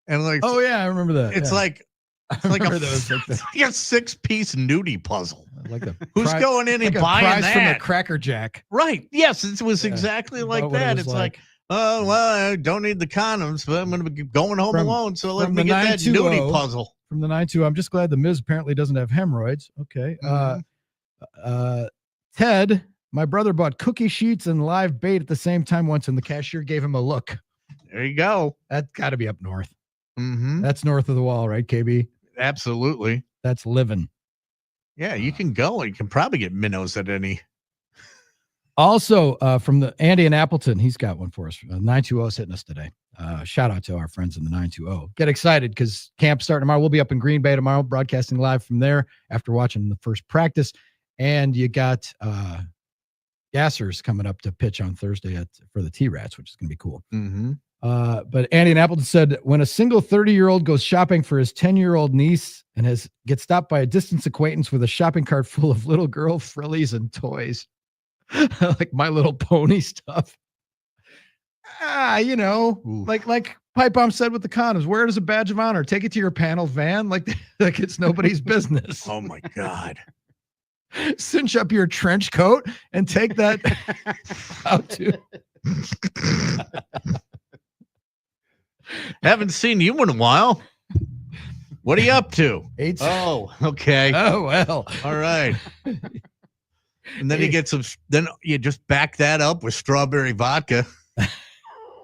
And like, oh yeah, I remember that. It's like a 6-piece nudie puzzle. Like who's going in and buying that from a Cracker Jack? Right. Yes, it was exactly like that. It's like, oh, well, I don't need the condoms, but I'm going to be going home alone. So let me get that nudie puzzle. From the 9-2, I'm just glad the Miz apparently doesn't have hemorrhoids. Okay. Ted, my brother bought cookie sheets and live bait at the same time once, and the cashier gave him a look. There you go. That's got to be up north. Mm-hmm. That's north of the wall, right, KB? Absolutely. That's living. Yeah, you can go. You can probably get minnows at any. Also, from the Andy in Appleton, he's got one for us. 920 is hitting us today. Shout out to our friends in the 920. Get excited because camp's starting tomorrow. We'll be up in Green Bay tomorrow, broadcasting live from there after watching the first practice. And you got Gassers coming up to pitch on Thursday for the T-Rats, which is going to be cool. Mm-hmm. But Andy in Appleton said, when a single 30-year-old goes shopping for his 10-year-old niece and gets stopped by a distance acquaintance with a shopping cart full of little girl frillies and toys, like My Little Pony stuff. Like Pipe Bomb said with the condoms, wear it as a badge of honor. Take it to your panel van like it's nobody's business. Oh my God. Cinch up your trench coat and take that out to. Haven't seen you in a while. What are you up to? Oh, okay. Oh, well. All right. And then you get then you just back that up with strawberry vodka.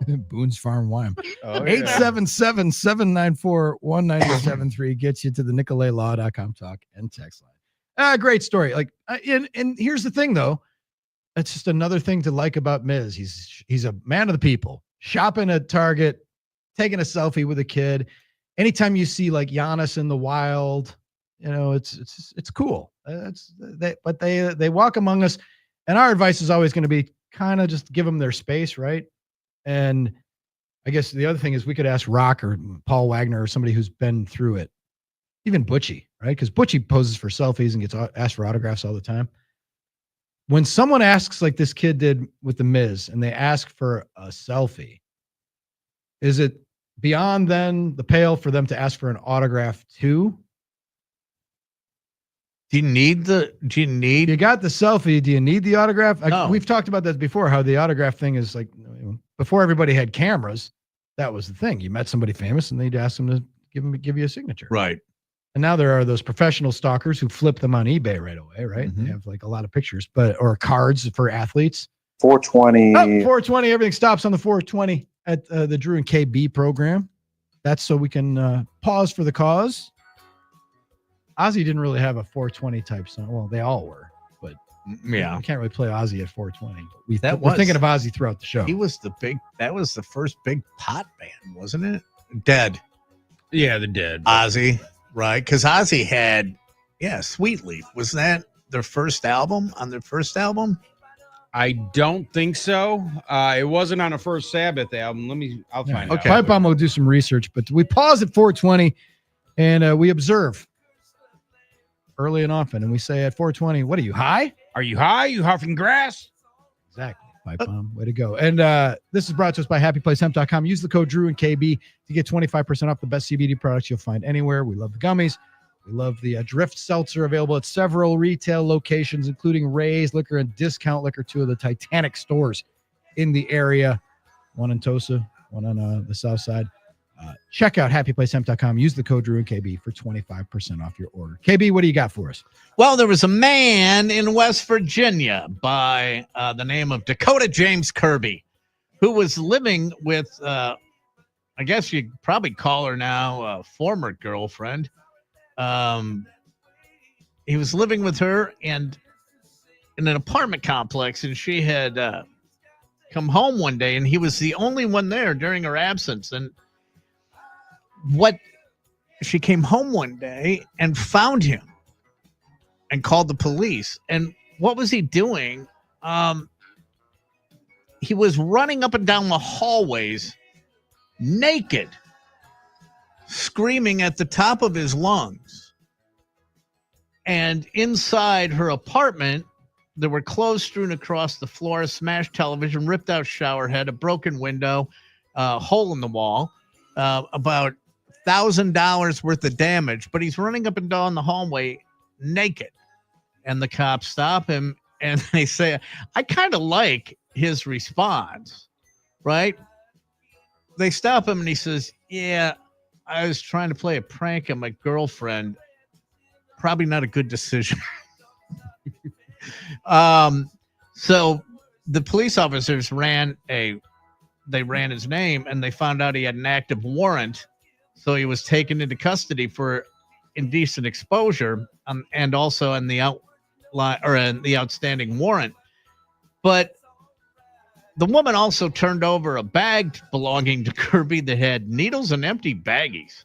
Boone's Farm Wine. Oh, 877-794-1973 gets you to the NicoletLaw.com talk and text line. Great story. Like, and here's the thing, though. That's just another thing to like about Miz. He's a man of the people. Shopping at Target, taking a selfie with a kid. Anytime you see like Giannis in the wild, it's cool. But they walk among us, and our advice is always going to be kind of just give them their space, right? And I guess the other thing is we could ask Rock or Paul Wagner or somebody who's been through it, even Butchie, right? Because Butchie poses for selfies and gets asked for autographs all the time. When someone asks like this kid did with the Miz, and they ask for a selfie, is it beyond then the pale for them to ask for an autograph too? You got the selfie. Do you need the autograph? No. We've talked about that before, how the autograph thing is like, before everybody had cameras, that was the thing. You met somebody famous and they'd ask them to give you a signature. Right. And now there are those professional stalkers who flip them on eBay right away, right? Mm-hmm. They have like a lot of pictures, or cards for athletes. 420. 420. Everything stops on the 420 at the Drew and KB program. That's so we can pause for the cause. Ozzy didn't really have a 420 type song. Well, they all were, but yeah, we can't really play Ozzy at 420. We're thinking of Ozzy throughout the show. He was that was the first big pot band, wasn't it? Dead. Yeah, the Dead. Ozzy, right? Because Ozzy had, Sweet Leaf. Was that their first album? On their first album? I don't think so. It wasn't on a First Sabbath album. I'll find out. Okay. Pipe Bomb will do some research, but we pause at 420 and we observe early and often. And we say at 420, what are you, high? Are you high? You huffing grass? Exactly. Pipe Bomb. Way to go. And this is brought to us by HappyPlaceHemp.com. Use the code Drew and KB to get 25% off the best CBD products you'll find anywhere. We love the gummies. We love the Drift Seltzer, available at several retail locations, including Ray's Liquor and Discount Liquor, two of the Titanic stores in the area. One in Tosa, one on the south side. Check out HappyPlaceHemp.com. Use the code Drew and KB for 25% off your order. KB, what do you got for us? Well, there was a man in West Virginia by the name of Dakota James Kirby who was living with, I guess you'd probably call her now a former girlfriend. He was living with her and in an apartment complex, and she had come home one day, and he was the only one there during her absence. And she came home one day and found him and called the police. And what was he doing? He was running up and down the hallways naked, screaming at the top of his lungs. And inside her apartment, there were clothes strewn across the floor, a smashed television, ripped out shower head, a broken window, a hole in the wall, about $1,000 worth of damage. But he's running up and down the hallway naked. And the cops stop him and they say, I kind of like his response, right? They stop him and he says, yeah, I was trying to play a prank on my girlfriend. Probably not a good decision. So the police officers ran his name and they found out he had an active warrant. So he was taken into custody for indecent exposure and also in the outstanding warrant. But the woman also turned over a bag belonging to Kirby that had needles and empty baggies.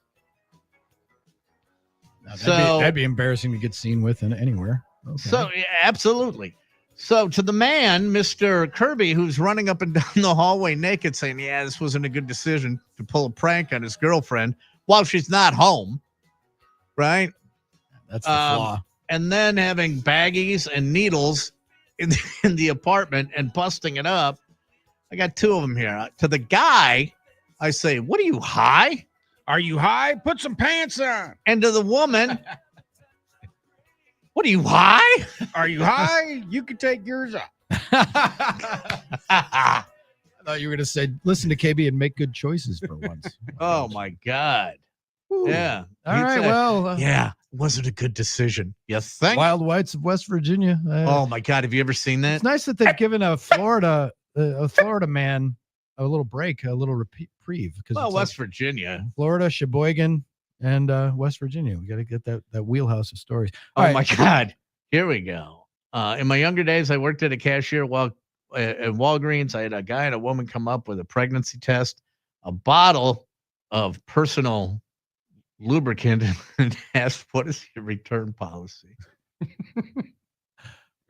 That'd be embarrassing to get seen with anywhere. Okay. So, yeah, absolutely. So to the man, Mr. Kirby, who's running up and down the hallway naked saying, yeah, this wasn't a good decision to pull a prank on his girlfriend while she's not home, right? That's the flaw. And then having baggies and needles in the apartment and busting it up. I got two of them here. To the guy, I say, what are you, high? Are you high? Put some pants on. And to the woman, what are you, high? Are you high? You can take yours off. I thought you were going to say, listen to KB and make good choices for once. Oh, my God. Ooh. Yeah. All right. Well, yeah, it wasn't a good decision. You think? Wild Whites of West Virginia. Oh, my God. Have you ever seen that? It's nice that they've given a Florida man a little break, a little reprieve. Well, West Virginia, Florida, Sheboygan, and West Virginia. We got to get that wheelhouse of stories. All my God. Here we go. In my younger days, I worked at a cashier at Walgreens. I had a guy and a woman come up with a pregnancy test, a bottle of personal lubricant, and asked, what is your return policy?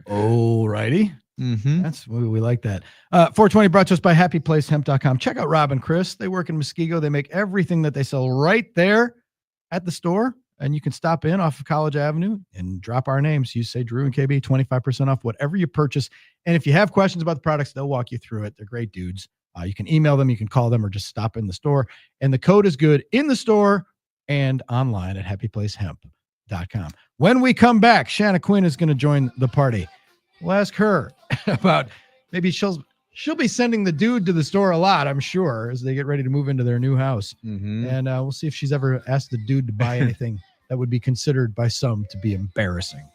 Oh, righty. Mm-hmm. We like that. 420 brought to us by HappyPlaceHemp.com. Check out Rob and Chris. They work in Muskego. They make everything that they sell right there at the store. And you can stop in off of College Avenue and drop our names. You say Drew and KB, 25% off whatever you purchase. And if you have questions about the products, they'll walk you through it. They're great dudes. You can email them, you can call them, or just stop in the store. And the code is good in the store and online at HappyPlaceHemp.com. When we come back, Shanna Quinn is going to join the party. We'll ask her about maybe she'll be sending the dude to the store a lot, I'm sure, as they get ready to move into their new house. Mm-hmm. And we'll see if she's ever asked the dude to buy anything that would be considered by some to be embarrassing.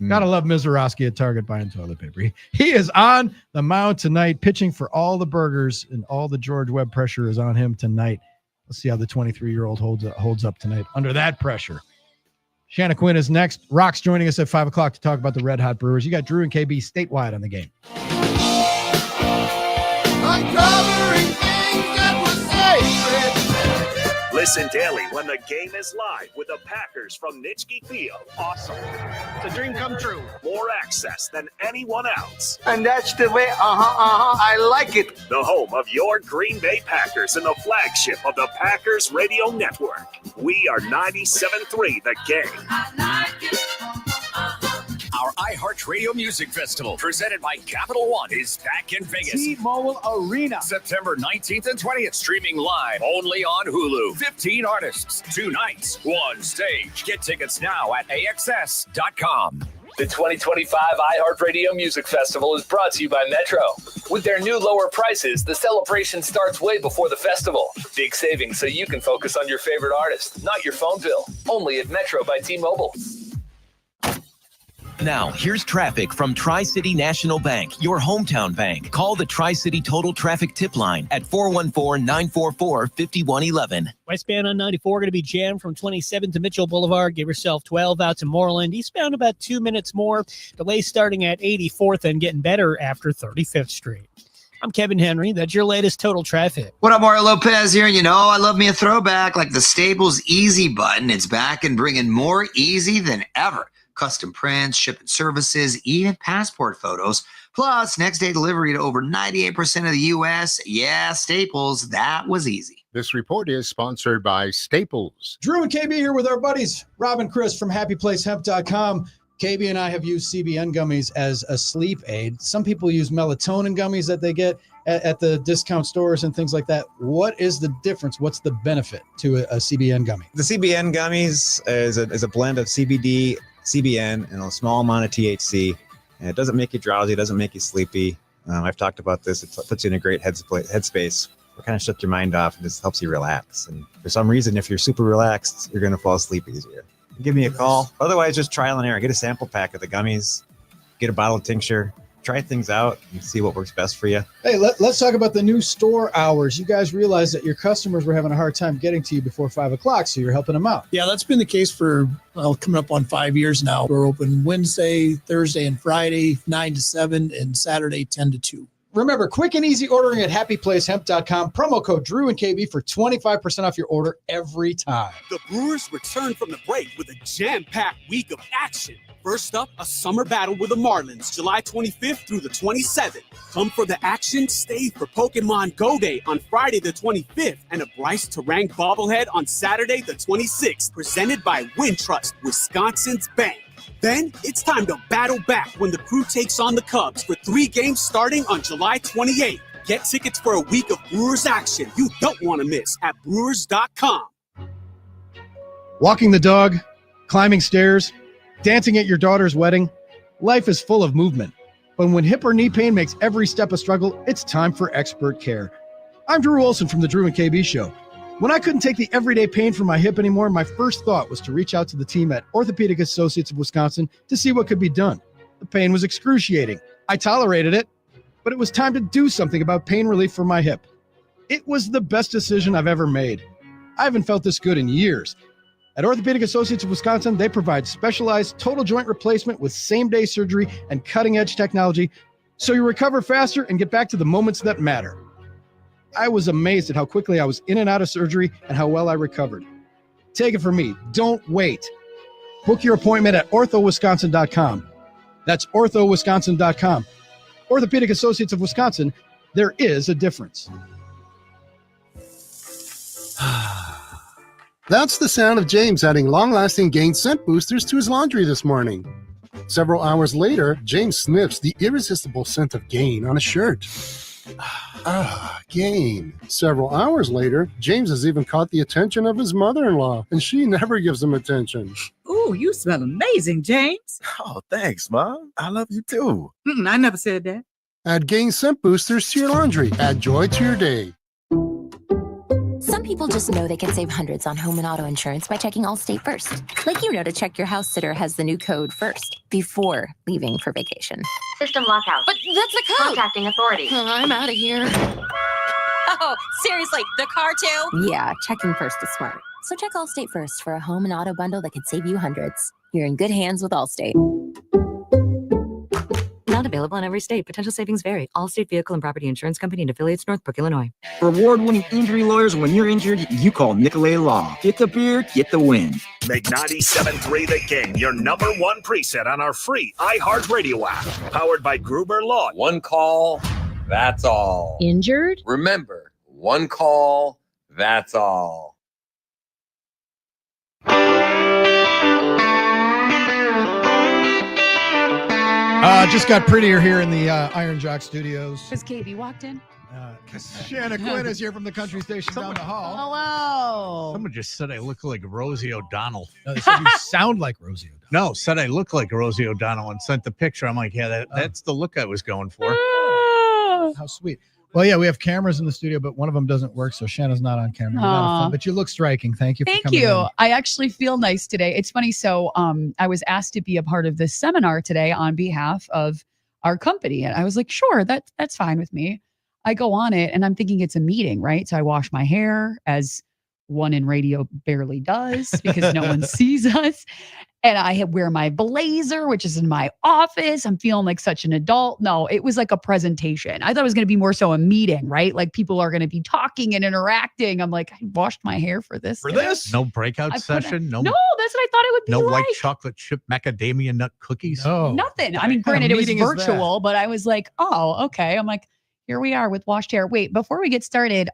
Gotta love Mizorowski at Target buying toilet paper. He is on the mound tonight, pitching for all the burgers, and all the George Webb pressure is on him tonight. Let's see how the 23-year-old holds up tonight under that pressure. Shanna Quinn is next. Rock's joining us at 5 o'clock to talk about the Red Hot Brewers. You got Drew and KB statewide on the game. Uncovering things that were sacred. Listen daily when the game is live with the Packers from Nitschke Field. Awesome. It's a dream come true. More access than anyone else. And that's the way, I like it. The home of your Green Bay Packers and the flagship of the Packers Radio Network. We are 97.3 The Game. Our iHeartRadio Music Festival, presented by Capital One, is back in Vegas. T-Mobile Arena. September 19th and 20th, streaming live only on Hulu. 15 artists, 2 nights, 1 stage. Get tickets now at AXS.com. The 2025 iHeartRadio Music Festival is brought to you by Metro. With their new lower prices, the celebration starts way before the festival. Big savings so you can focus on your favorite artist, not your phone bill. Only at Metro by T-Mobile. Now, here's traffic from Tri-City National Bank, your hometown bank. Call the Tri-City Total Traffic Tip Line at 414-944-5111. Westbound on 94 going to be jammed from 27 to Mitchell Boulevard. Give yourself 12 out to Moreland. Eastbound about 2 minutes more. Delay starting at 84th and getting better after 35th Street. I'm Kevin Henry. That's your latest Total Traffic. What up, Mario Lopez here. You know, I love me a throwback like the Staples Easy button. It's back and bringing more easy than ever. Custom prints, shipping services, even passport photos. Plus, next day delivery to over 98% of the U.S. Yeah, Staples, that was easy. This report is sponsored by Staples. Drew and KB here with our buddies, Rob and Chris from HappyPlaceHemp.com. KB and I have used CBN gummies as a sleep aid. Some people use melatonin gummies that they get at the discount stores and things like that. What is the difference? What's the benefit to a CBN gummy? The CBN gummies is a blend of CBD, CBN, and a small amount of THC. And it doesn't make you drowsy. It doesn't make you sleepy. I've talked about this. It puts you in a great headspace. It kind of shuts your mind off and just helps you relax. And for some reason, if you're super relaxed, you're going to fall asleep easier. Give me a call. Otherwise, just trial and error. Get a sample pack of the gummies. Get a bottle of tincture. Try things out and see what works best for you. Hey, let's talk about the new store hours. You guys realized that your customers were having a hard time getting to you before 5 o'clock, so you're helping them out. Yeah, that's been the case for coming up on 5 years now. We're open Wednesday, Thursday, and Friday, 9 to 7, and Saturday, 10 to 2. Remember, quick and easy ordering at HappyPlaceHemp.com. Promo code Drew and KB for 25% off your order every time. The Brewers return from the break with a jam-packed week of action. First up, a summer battle with the Marlins, July 25th through the 27th. Come for the action, stay for Pokemon Go Day on Friday the 25th, and a Bryce Terang bobblehead on Saturday the 26th, presented by Wintrust, Wisconsin's bank. Then it's time to battle back when the Crew takes on the Cubs for 3 games starting on July 28th. Get tickets for a week of Brewers action you don't want to miss at Brewers.com. Walking the dog, climbing stairs, dancing at your daughter's wedding. Life is full of movement. But when hip or knee pain makes every step a struggle, it's time for expert care. I'm Drew Olson from the Drew and KB Show. When I couldn't take the everyday pain from my hip anymore, my first thought was to reach out to the team at Orthopedic Associates of Wisconsin to see what could be done. The pain was excruciating. I tolerated it, but it was time to do something about pain relief for my hip. It was the best decision I've ever made. I haven't felt this good in years. At Orthopedic Associates of Wisconsin, they provide specialized total joint replacement with same-day surgery and cutting-edge technology, so you recover faster and get back to the moments that matter. I was amazed at how quickly I was in and out of surgery and how well I recovered. Take it from me. Don't wait. Book your appointment at orthowisconsin.com. That's orthowisconsin.com. Orthopedic Associates of Wisconsin, there is a difference. That's the sound of James adding long-lasting Gain scent boosters to his laundry this morning. Several hours later, James sniffs the irresistible scent of Gain on a shirt. Gain. Several hours later, James has even caught the attention of his mother-in-law, and she never gives him attention. Ooh, you smell amazing, James. Oh, thanks, Mom. I love you too. I never said that. Add Gain scent boosters to your laundry. Add joy to your day. Some people just know they can save hundreds on home and auto insurance by checking Allstate first. Like to check your house sitter has the new code first before leaving for vacation. System lockout. But that's the code. Contacting authority. I'm out of here. Oh, seriously, the car too? Yeah, checking first is smart. So check Allstate first for a home and auto bundle that could save you hundreds. You're in good hands with Allstate. Not a Available in every state. Potential savings vary. Allstate Vehicle and Property Insurance Company and affiliates, Northbrook, Illinois. For award-winning injury lawyers, when you're injured, you call Nicolay Law. Get the beer, get the win. Make 97.3 The Game your number one preset on our free iHeartRadio app. Powered by Gruber Law. One call, that's all. Injured? Remember, one call, that's all. Just got prettier here in the Iron Jock Studios. Because KB walked in. Shanna Quinn is here from the country station down the hall. Hello. Someone just said I look like Rosie O'Donnell. No, they said you sound like Rosie O'Donnell. No, said I look like Rosie O'Donnell and sent the picture. I'm like, yeah, that's the look I was going for. How sweet. Well, yeah, we have cameras in the studio, but one of them doesn't work, so Shanna's not on camera. But you look striking. Thank you for coming in. I actually feel nice today. It's funny. So I was asked to be a part of this seminar today on behalf of our company. And I was like, sure, that's fine with me. I go on it and I'm thinking it's a meeting, right? So I wash my hair, as one in radio barely does because no one sees us. And I wear my blazer, which is in my office. I'm feeling like such an adult. No, it was like a presentation. I thought it was going to be more so a meeting, right? Like people are going to be talking and interacting. I'm like, I washed my hair for this. For this? No breakout session? No, that's what I thought it would be no like. White chocolate chip macadamia nut cookies? No. Nothing. I mean, granted, it was virtual, but I was like, oh, okay. I'm like, here we are with washed hair. Wait, before we get started,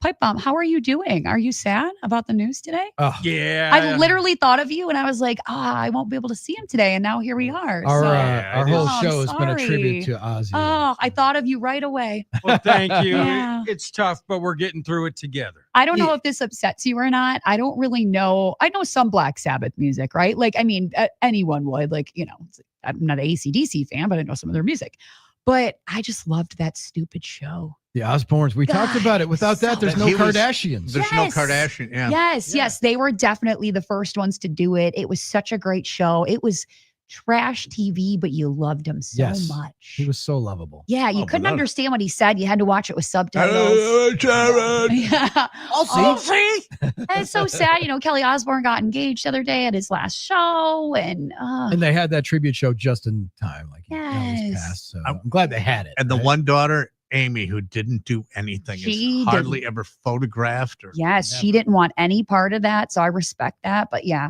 Pipe Bomb, how are you doing? Are you sad about the news today? Oh, yeah. I literally thought of you and I was like, I won't be able to see him today. And now here we are. Our whole show has been a tribute to Ozzy. Oh, I thought of you right away. Well, thank you. Yeah. It's tough, but we're getting through it together. I don't know if this upsets you or not. I don't really know. I know some Black Sabbath music, right? Like, I mean, anyone would. Like, you know, I'm not an AC/DC fan, but I know some of their music. But I just loved that stupid show. The Osbournes. We talked about it. Without that, there's no Kardashians. There's no Kardashian. Yeah. Yes. They were definitely the first ones to do it. It was such a great show. It was trash TV, but you loved him so much. He was so lovable. Yeah, you couldn't understand what he said. You had to watch it with subtitles. Yeah. I'll see. And it's so sad. You know, Kelly Osbourne got engaged the other day at his last show. And they had that tribute show just in time. Like, he passed. So I'm glad they had it. And the one daughter, Amy, who didn't do anything, She is hardly ever photographed. She didn't want any part of that. So I respect that. But yeah,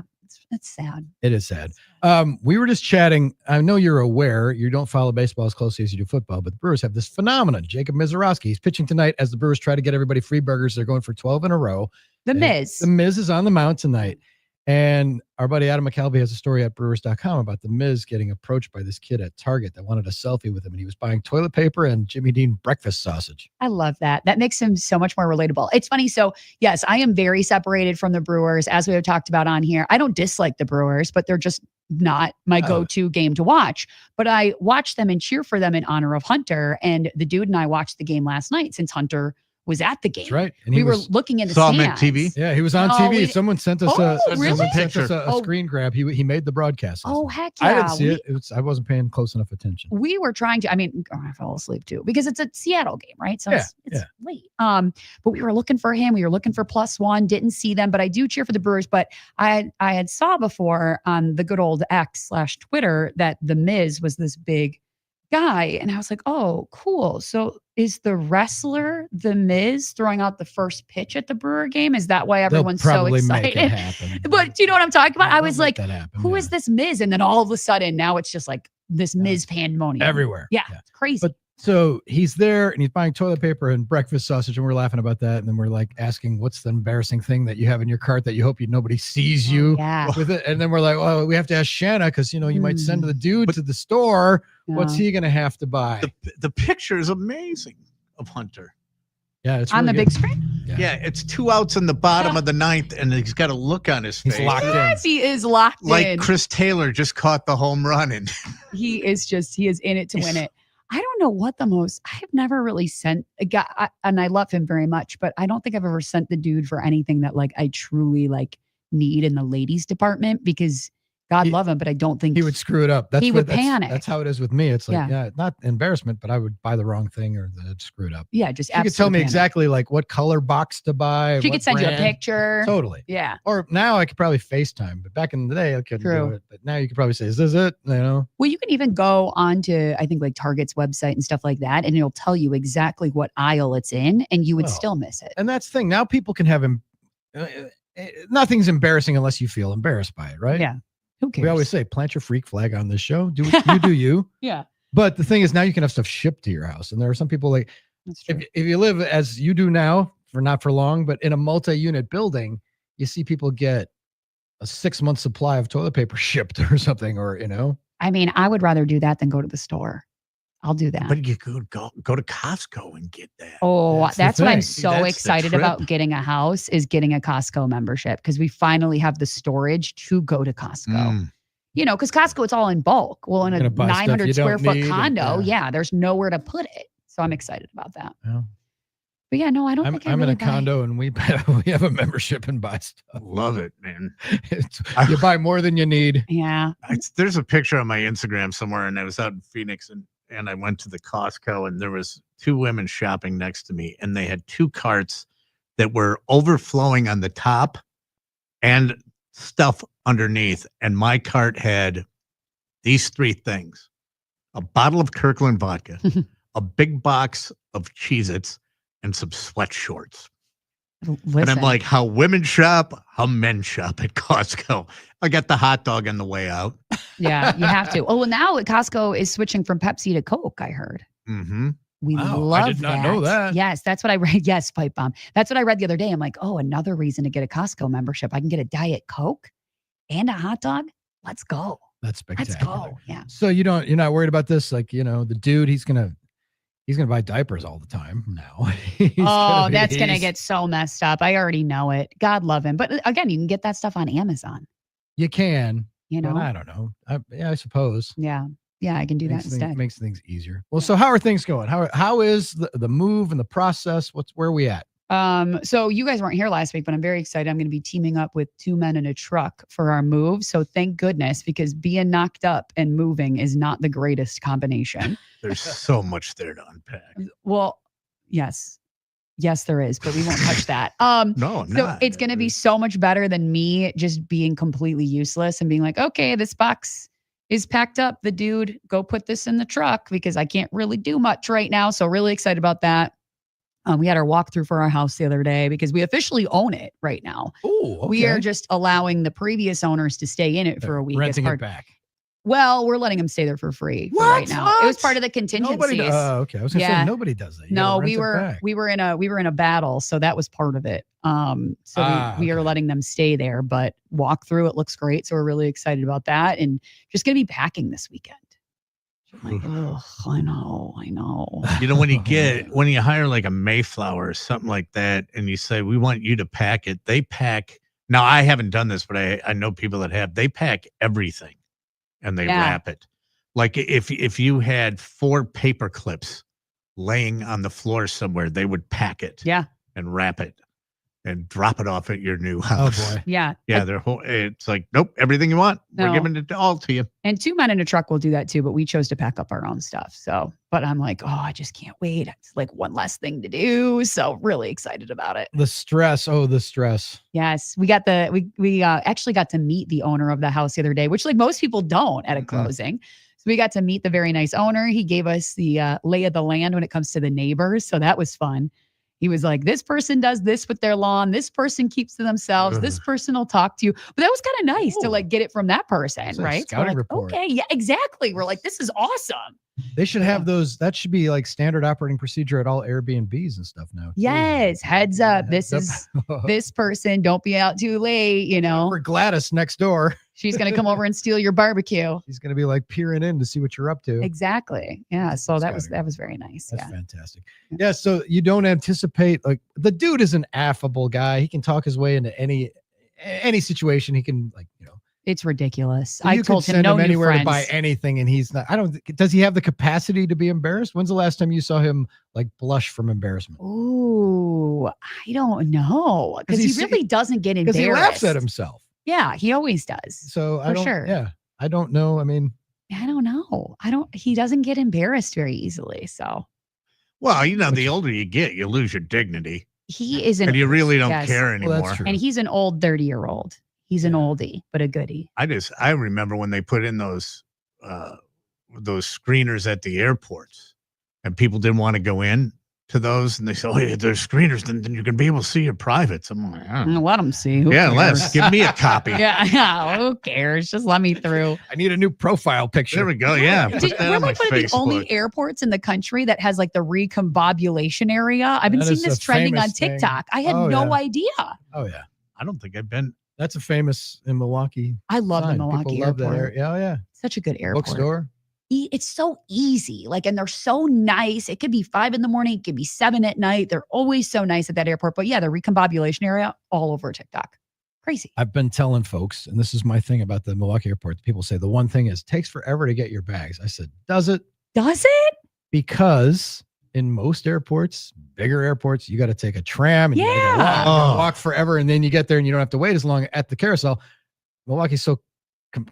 it's sad. It is sad. We were just chatting. I know you're aware you don't follow baseball as closely as you do football, but the Brewers have this phenomenon. Jacob Mizorowski, he's pitching tonight as the Brewers try to get everybody free burgers. They're going for 12 in a row. The Miz is on the mound tonight. And our buddy Adam McCalvey has a story at Brewers.com about the Miz getting approached by this kid at Target that wanted a selfie with him. And he was buying toilet paper and Jimmy Dean breakfast sausage. I love that. That makes him so much more relatable. It's funny. So yes, I am very separated from the Brewers, as we have talked about on here. I don't dislike the Brewers, but they're just not my go-to game to watch. But I watch them and cheer for them in honor of Hunter. And the dude and I watched the game last night since Hunter was at the game. That's right. And we were looking in the saw stands. him at TV. Yeah, he was on TV. Someone sent us a really? Screen grab. He made the broadcast. Oh, heck yeah. I didn't see it. I wasn't paying close enough attention. We were trying to, I fell asleep too because it's a Seattle game, right? So it's late. But we were looking for him. We were looking for +1, didn't see them, but I do cheer for the Brewers. But I had saw before on the good old X/Twitter that the Miz was this big guy. And I was like, oh, cool. So is the wrestler the Miz throwing out the first pitch at the Brewer game? Is that why everyone's so excited? Make it happen. But do you know what I'm talking about? I was like, happen, who is this Miz? And then all of a sudden now it's just like this Miz pandemonium everywhere. Yeah, it's crazy. But so he's there and he's buying toilet paper and breakfast sausage, and we're laughing about that. And then we're like asking, what's the embarrassing thing that you have in your cart that you hope nobody sees you with it? And then we're like, well, we have to ask Shanna because, you might send the dude to the store. Yeah. What's he going to have to buy? The picture is amazing of Hunter. Yeah, it's on really the big screen. Yeah, it's 2 outs in the bottom of the ninth, and he's got a look on his face. He's locked in. Yes, he is locked in. Like Chris Taylor just caught the home run. And he is in it to win it. I don't know what I've never really sent a guy, and I love him very much, but I don't think I've ever sent the dude for anything that like I truly like need in the ladies department, because God love him, but I don't think he would screw it up. He would panic. That's how it is with me. It's like, not embarrassment, but I would buy the wrong thing or screw it up. Yeah, just you could tell me exactly like what color box to buy. She could send you a picture. Totally. Yeah. Or now I could probably FaceTime, but back in the day I couldn't do it. But now you could probably say, "Is this it?" You know. Well, you can even go onto I think like Target's website and stuff like that, and it'll tell you exactly what aisle it's in, and you would still miss it. And that's the thing. Now people can have nothing's embarrassing unless you feel embarrassed by it, right? Yeah. Who cares? We always say, plant your freak flag on this show. Do you do you? Yeah. But the thing is, now you can have stuff shipped to your house, and there are some people like, if you live as you do now, not for long, but in a multi-unit building, you see people get a 6-month supply of toilet paper shipped or something, or I mean, I would rather do that than go to the store. I'll do that. But you could go to Costco and get that. Oh, that's what I'm so excited about getting a house is getting a Costco membership because we finally have the storage to go to Costco. Because Costco, it's all in bulk. Well, in a 900 square foot condo, there's nowhere to put it. So I'm excited about that. Yeah. But yeah, no, I don't think I'm in a condo and we have a membership and buy stuff. Love it, man. You buy more than you need. Yeah. There's a picture on my Instagram somewhere, and I was out in Phoenix and I went to the Costco, and there was 2 women shopping next to me, and they had 2 carts that were overflowing on the top and stuff underneath. And my cart had these 3 things: a bottle of Kirkland vodka, a big box of Cheez-Its, and some sweat shorts. Listen. And I'm like, how women shop, how men shop at Costco. I got the hot dog on the way out. Yeah, you have to. Oh, well, now Costco is switching from Pepsi to Coke, I heard. Mm-hmm. We love I did not know that. Yes, that's what I read. Yes, pipe bomb. That's what I read the other day. I'm like, oh, another reason to get a Costco membership. I can get a Diet Coke and a hot dog. Let's go. That's spectacular. Let's go. Yeah. So you're not worried about this? Like, the dude, he's gonna buy diapers all the time now. That's going to get so messed up. I already know it. God love him. But again, you can get that stuff on Amazon. You can. But I don't know. I suppose. Yeah. Yeah, I can do that instead. Makes things easier. Well, so how are things going? How is the move and the process? Where are we at? So you guys weren't here last week, but I'm very excited. I'm going to be teaming up with 2 men in a truck for our move. So thank goodness, because being knocked up and moving is not the greatest combination. There's so much there to unpack. Well, yes, there is, but we won't touch that. No, I'm not. It's going to be so much better than me just being completely useless and being like, okay, this box is packed up. The dude, go put this in the truck because I can't really do much right now. So really excited about that. We had our walkthrough for our house the other day because we officially own it right now. Oh, okay. We are just allowing the previous owners to stay in it for a week. Renting it back. Well, we're letting them stay there for free for right now. What? It was part of the contingencies. Okay. I was gonna say nobody does that. No, we were in a battle, so that was part of it. We are letting them stay there, but walk through it looks great. So we're really excited about that, and just gonna be packing this weekend. Like, oh, I know. When you hire like a Mayflower or something like that, and you say, we want you to pack it, they pack. Now, I haven't done this, but I know people that have. They pack everything and they wrap it. Like if you had 4 paper clips laying on the floor somewhere, they would pack it and wrap it and drop it off at your new house. Oh boy. Yeah. Yeah. It's like, nope, everything you want. We're giving it all to you. And 2 men in a truck will do that too, but we chose to pack up our own stuff. So, but I'm like, oh, I just can't wait. It's like one less thing to do. So really excited about it. The stress. Oh, the stress. Yes. We actually got to meet the owner of the house the other day, which like most people don't at a closing. So we got to meet the very nice owner. He gave us the lay of the land when it comes to the neighbors. So that was fun. He was like, this person does this with their lawn. This person keeps to themselves. This person will talk to you. But that was kind of nice to like get it from that person, right? Scouting report. Okay, yeah, exactly. We're like, this is awesome. They should have those. That should be like standard operating procedure at all Airbnbs and stuff now. Yes. Heads up. This is this person. Don't be out too late. For Gladys next door. She's going to come over and steal your barbecue. She's going to be like peering in to see what you're up to. Exactly. Yeah. So that was very nice. That's fantastic. Yeah. So you don't anticipate, like, the dude is an affable guy. He can talk his way into any situation. He can, like, it's ridiculous. So I told him no anywhere to buy anything, and he's not. Does he have the capacity to be embarrassed? When's the last time you saw him like blush from embarrassment? Ooh, I don't know, because he really doesn't get embarrassed. Because he laughs at himself. Yeah, he always does. So For sure. Yeah, I don't know. I mean, I don't know. He doesn't get embarrassed very easily. So, well, the older you get, you lose your dignity. He is and you really don't care anymore. Well, that's true. And he's an old 30-year-old. He's an oldie, but a goodie. I remember when they put in those screeners at the airports, and people didn't want to go in to those, and they said, "Oh, yeah, there's screeners, then you're gonna be able to see your privates." I'm like, let them see. Who yeah, cares? let's give me a copy. Yeah, who cares? Just let me through. I need a new profile picture. There we go. Yeah, We're like one of the only airports in the country that has like the recombobulation area. I've been seeing this trending on TikTok. I had no idea. Oh yeah, I don't think I've been. That's a famous in Milwaukee. I love the Milwaukee People love airport. that area. Oh yeah, such a good airport. Bookstore. It's so easy. And they're so nice. It could be 5 a.m. It could be 7 p.m. They're always so nice at that airport. But yeah, the recombobulation area all over TikTok. Crazy. I've been telling folks, and this is my thing about the Milwaukee airport. People say the one thing is it takes forever to get your bags. I said, does it? Does it? Because in most airports, bigger airports, you got to take a tram and you got to walk forever. And then you get there and you don't have to wait as long at the carousel. Milwaukee's so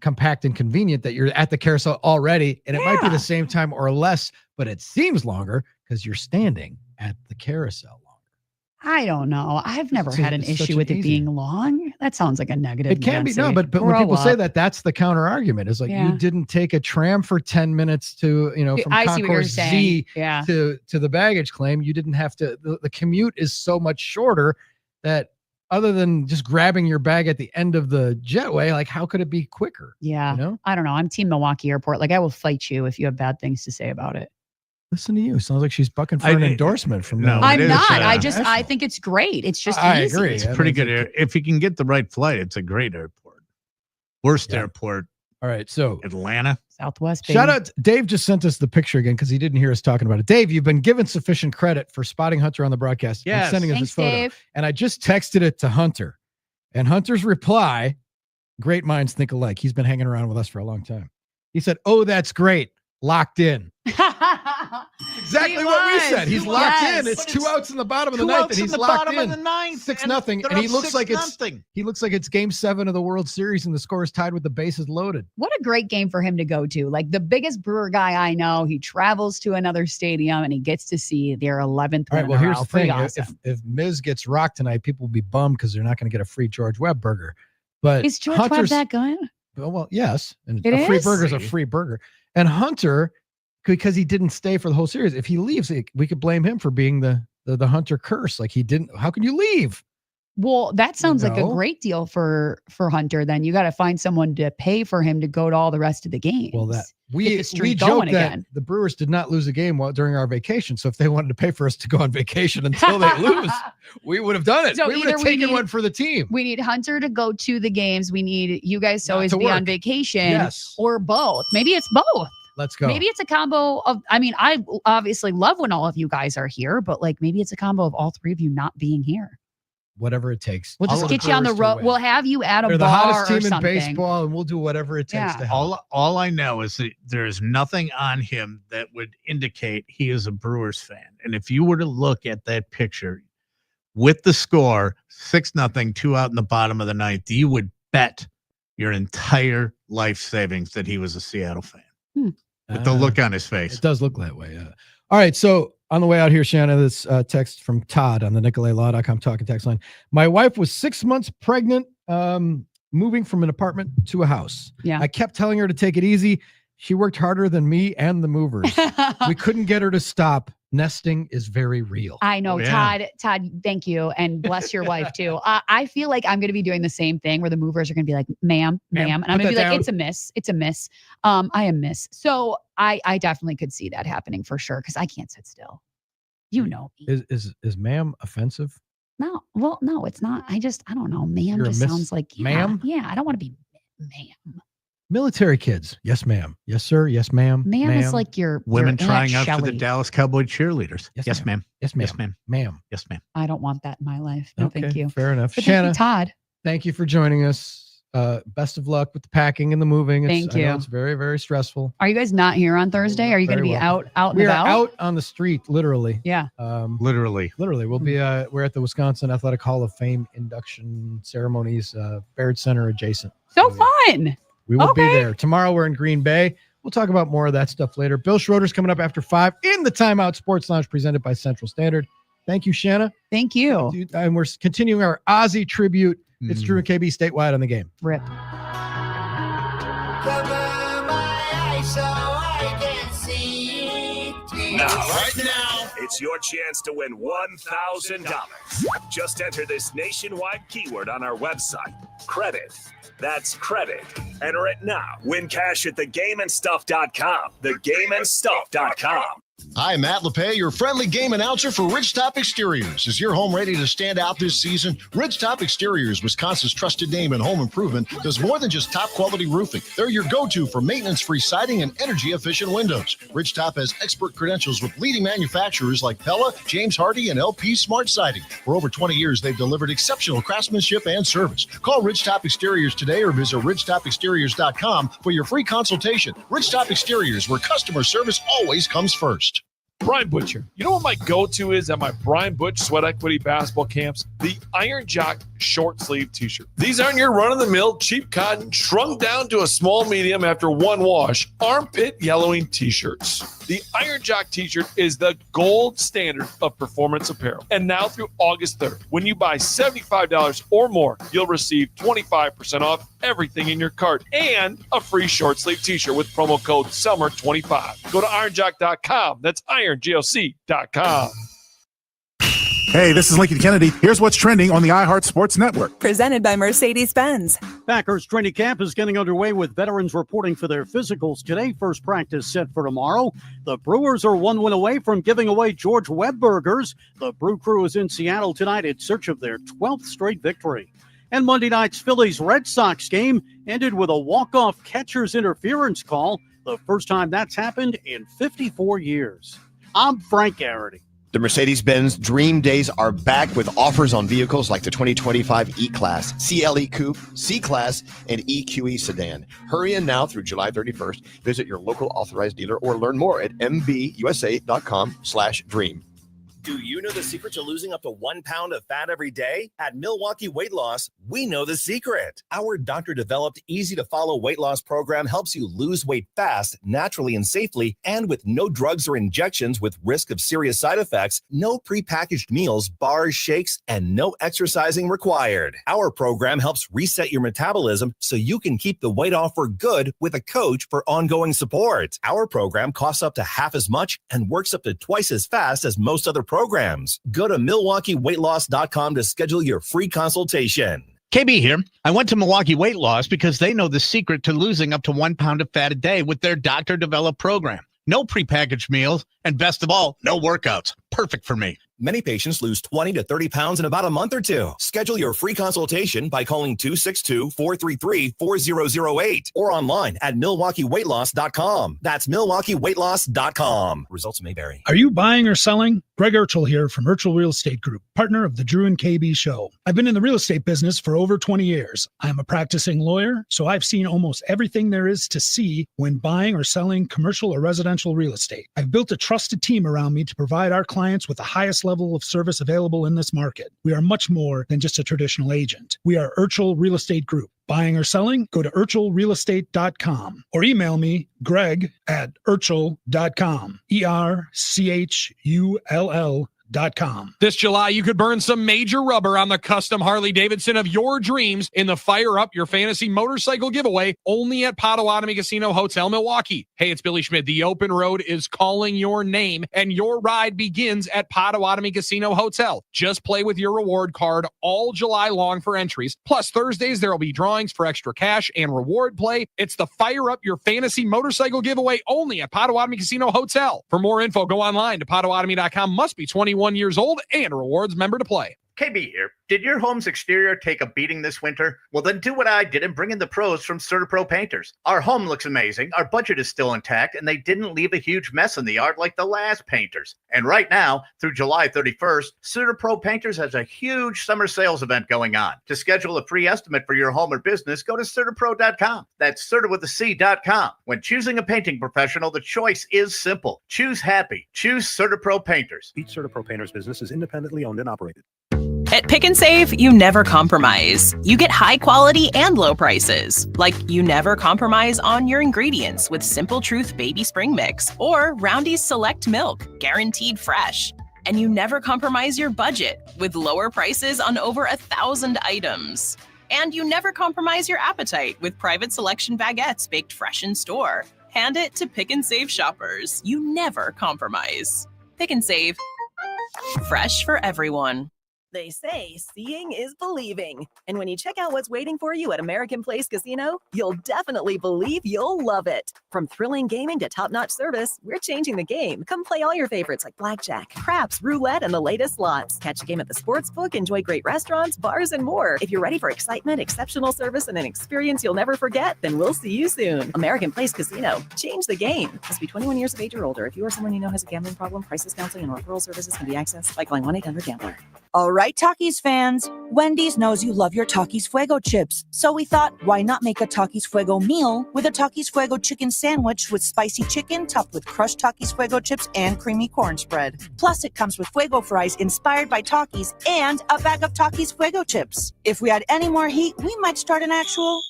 compact and convenient that you're at the carousel already, and it might be the same time or less, but it seems longer because you're standing at the carousel longer. I don't know. I've never had an issue with it being long. That sounds like a negative. It can be but when people say that, that's the counter argument. Is like you didn't take a tram for 10 minutes to from Concourse Z to the baggage claim. You didn't have to. The commute is so much shorter that. Other than just grabbing your bag at the end of the jetway, like how could it be quicker? Yeah. I don't know. I'm team Milwaukee Airport. I will fight you if you have bad things to say about it. Listen to you. Sounds like she's bucking for an endorsement from them. I'm not. I think it's great. It's just I easy. agree. It's pretty good. If you can get the right flight, it's a great airport. Worst airport. All right. So Atlanta. Southwest. Shout out. Dave just sent us the picture again because he didn't hear us talking about it. Dave, you've been given sufficient credit for spotting Hunter on the broadcast and sending us this photo. Dave. And I just texted it to Hunter. And Hunter's reply, great minds think alike. He's been hanging around with us for a long time. He said, "Oh, that's great. Locked in." Exactly what we said. He's locked in. It's 2 outs in the bottom of the ninth, and he's locked in. 6-0, and he looks like it's Game 7 of the World Series, and the score is tied with the bases loaded. What a great game for him to go to! The biggest Brewer guy I know, he travels to another stadium and he gets to see their 11th. All right. Well, here's the thing: if Miz gets rocked tonight, people will be bummed because they're not going to get a free George Webb burger. But is George Webb that good? Well, yes, and a free burger is a free burger. And Hunter, because he didn't stay for the whole series, if he leaves, we could blame him for being the Hunter curse. Like he didn't. How can you leave? Well, that sounds like a great deal for Hunter. Then you got to find someone to pay for him to go to all the rest of the games. Well, we joke that the Brewers did not lose a game during our vacation. So if they wanted to pay for us to go on vacation until they lose, we would have done it. So we would have taken one for the team. We need Hunter to go to the games. We need you guys to always be on vacation, or both. Maybe it's both. Let's go. Maybe it's a combo of. I mean, I obviously love when all of you guys are here, but maybe it's a combo of all three of you not being here. Whatever it takes. We'll just get you on the road. We'll have you at a They're bar the hottest team or something. in baseball, and we'll do whatever it takes to help. All I know is that there's nothing on him that would indicate he is a Brewers fan. And if you were to look at that picture with the score 6-0, 2 out in the bottom of the ninth, you would bet your entire life savings that he was a Seattle fan. With the look on his face. It does look that way. Yeah. All right. So on the way out here, Shanna, this text from Todd on the NicoletLaw.com talking text line. My wife was 6 months pregnant, moving from an apartment to a house. Yeah. I kept telling her to take it easy. She worked harder than me and the movers. We couldn't get her to stop. Nesting is very real. I know, Todd, thank you. And bless your wife too. I feel like I'm going to be doing the same thing where the movers are going to be like, ma'am. And I'm going to be like, it's a miss. It's a miss. I am miss. So I definitely could see that happening for sure. Cause I can't sit still. You know me. Is ma'am offensive? No, well, no, it's not. I don't know. Ma'am just sounds like, ma'am. Yeah. I don't want to be ma'am. Military kids. Yes, ma'am. Yes, sir. Yes, ma'am. Ma'am is like your women your trying Aunt out for the Shelley. Dallas Cowboy cheerleaders. Yes, ma'am. Yes, ma'am. Yes, ma'am. Ma'am. Yes, ma'am. I don't want that in my life. No, Okay, thank you. Fair enough. But Shanna, Todd. thank you for joining us. Best of luck with the packing and the moving. Thank I know you. it's very, very stressful. Are you guys not here on Thursday? Are you going to be out and We are about? out on the street, literally. Yeah. Literally. We'll be we're at the Wisconsin Athletic Hall of Fame induction ceremonies, Baird Center adjacent. So fun. We will be there. Tomorrow we're in Green Bay. We'll talk about more of that stuff later. Bill Schroeder's coming up after 5 in the Timeout Sports Lounge presented by Central Standard. Thank you, Shanna. Thank you. And we're continuing our Ozzy tribute. It's Drew and KB statewide on the game. Rip. Right now, it's your chance to win $1,000. Just enter this nationwide keyword on our website, credit. That's credit. Enter it now. Win cash at thegameandstuff.com. Thegameandstuff.com. Hi, Matt LePay, your friendly game announcer for Ridgetop Exteriors. Is your home ready to stand out this season? Ridgetop Exteriors, Wisconsin's trusted name in home improvement, does more than just top-quality roofing. They're your go-to for maintenance-free siding and energy-efficient windows. Ridgetop has expert credentials with leading manufacturers like Pella, James Hardie, and LP Smart Siding. For over 20 years, they've delivered exceptional craftsmanship and service. Call Ridgetop Exteriors today or visit ridgetopexteriors.com for your free consultation. Ridgetop Exteriors, where customer service always comes first. Brian Butcher. You know what my go-to is at my Brian Butch Sweat Equity basketball camps? The Iron Jock short sleeve t-shirt. These aren't your run-of-the-mill cheap cotton shrunk down to a small medium after one wash armpit yellowing t-shirts. The Iron Jock t-shirt is the gold standard of performance apparel. And now through August 3rd, when you buy $75 or more, you'll receive 25% off everything in your cart and a free short sleeve t-shirt with promo code SUMMER25. Go to ironjock.com. That's ironjoc.com. Hey, this is Lincoln Kennedy. Here's what's trending on the iHeart Sports Network. Presented by Mercedes-Benz. Packers training camp is getting underway with veterans reporting for their physicals today. First practice set for tomorrow. The Brewers are 1 win away from giving away George Webb burgers. The Brew Crew is in Seattle tonight in search of their 12th straight victory. And Monday night's Phillies-Red Sox game ended with a walk-off catcher's interference call. The first time that's happened in 54 years. I'm Frank Garrity. The Mercedes-Benz Dream Days are back with offers on vehicles like the 2025 E-Class, CLE Coupe, C-Class, and EQE Sedan. Hurry in now through July 31st. Visit your local authorized dealer or learn more at mbusa.com/dream. Do you know the secret to losing up to 1 pound of fat every day? At Milwaukee Weight Loss, we know the secret. Our doctor-developed, easy-to-follow weight loss program helps you lose weight fast, naturally and safely, and with no drugs or injections with risk of serious side effects, no prepackaged meals, bars, shakes, and no exercising required. Our program helps reset your metabolism so you can keep the weight off for good with a coach for ongoing support. Our program costs up to half as much and works up to twice as fast as most other programs. Go to MilwaukeeWeightLoss.com to schedule your free consultation. KB here. I went to Milwaukee Weight Loss because they know the secret to losing up to 1 pound of fat a day with their doctor-developed program. No prepackaged meals, and best of all, no workouts. Perfect for me. Many patients lose 20 to 30 pounds in about a month or two. Schedule your free consultation by calling 262-433-4008 or online at MilwaukeeWeightLoss.com. That's MilwaukeeWeightLoss.com. Results may vary. Are you buying or selling? Greg Urchel here from Urchel Real Estate Group, partner of the Drew and KB Show. I've been in the real estate business for over 20 years. I'm a practicing lawyer, so I've seen almost everything there is to see when buying or selling commercial or residential real estate. I've built a trusted team around me to provide our clients with the highest level of service available in this market. We are much more than just a traditional agent. We are Urchel Real Estate Group. Buying or selling? Go to urchelrealestate.com or email me, Greg, at urchel.com. ERCHULL.com. This July, you could burn some major rubber on the custom Harley-Davidson of your dreams in the Fire Up Your Fantasy Motorcycle giveaway only at Potawatomi Casino Hotel, Milwaukee. Hey, it's Billy Schmidt. The open road is calling your name, and your ride begins at Potawatomi Casino Hotel. Just play with your reward card all July long for entries. Plus, Thursdays, there will be drawings for extra cash and reward play. It's the Fire Up Your Fantasy Motorcycle giveaway only at Potawatomi Casino Hotel. For more info, go online to Potawatomi.com. Must be 21 years old and a rewards member to play. KB here. Did your home's exterior take a beating this winter? Well, then do what I did and bring in the pros from CertaPro Painters. Our home looks amazing, our budget is still intact, and they didn't leave a huge mess in the yard like the last painters. And right now, through July 31st, CertaPro Painters has a huge summer sales event going on. To schedule a free estimate for your home or business, go to CertaPro.com. That's Certa with a C.com. When choosing a painting professional, the choice is simple. Choose happy. Choose CertaPro Painters. Each CertaPro Painters business is independently owned and operated. At Pick and Save, you never compromise. You get high quality and low prices. Like you never compromise on your ingredients with Simple Truth Baby Spring Mix or Roundy's Select Milk, guaranteed fresh. And you never compromise your budget with lower prices on over 1,000 items. And you never compromise your appetite with Private Selection baguettes baked fresh in store. Hand it to Pick and Save shoppers. You never compromise. Pick and Save. Fresh for everyone. They say seeing is believing. And when you check out what's waiting for you at American Place Casino, you'll definitely believe you'll love it. From thrilling gaming to top-notch service, we're changing the game. Come play all your favorites like blackjack, craps, roulette, and the latest slots. Catch a game at the sportsbook, enjoy great restaurants, bars, and more. If you're ready for excitement, exceptional service, and an experience you'll never forget, then we'll see you soon. American Place Casino. Change the game. Must be 21 years of age or older. If you or someone you know has a gambling problem, crisis counseling and referral services can be accessed by calling 1-800-GAMBLER. All right, Takis fans. Wendy's knows you love your Takis Fuego chips. So we thought, why not make a Takis Fuego meal with a Takis Fuego chicken sandwich with spicy chicken topped with crushed Takis Fuego chips and creamy corn spread. Plus, it comes with Fuego fries inspired by Takis and a bag of Takis Fuego chips. If we had any more heat, we might start an actual...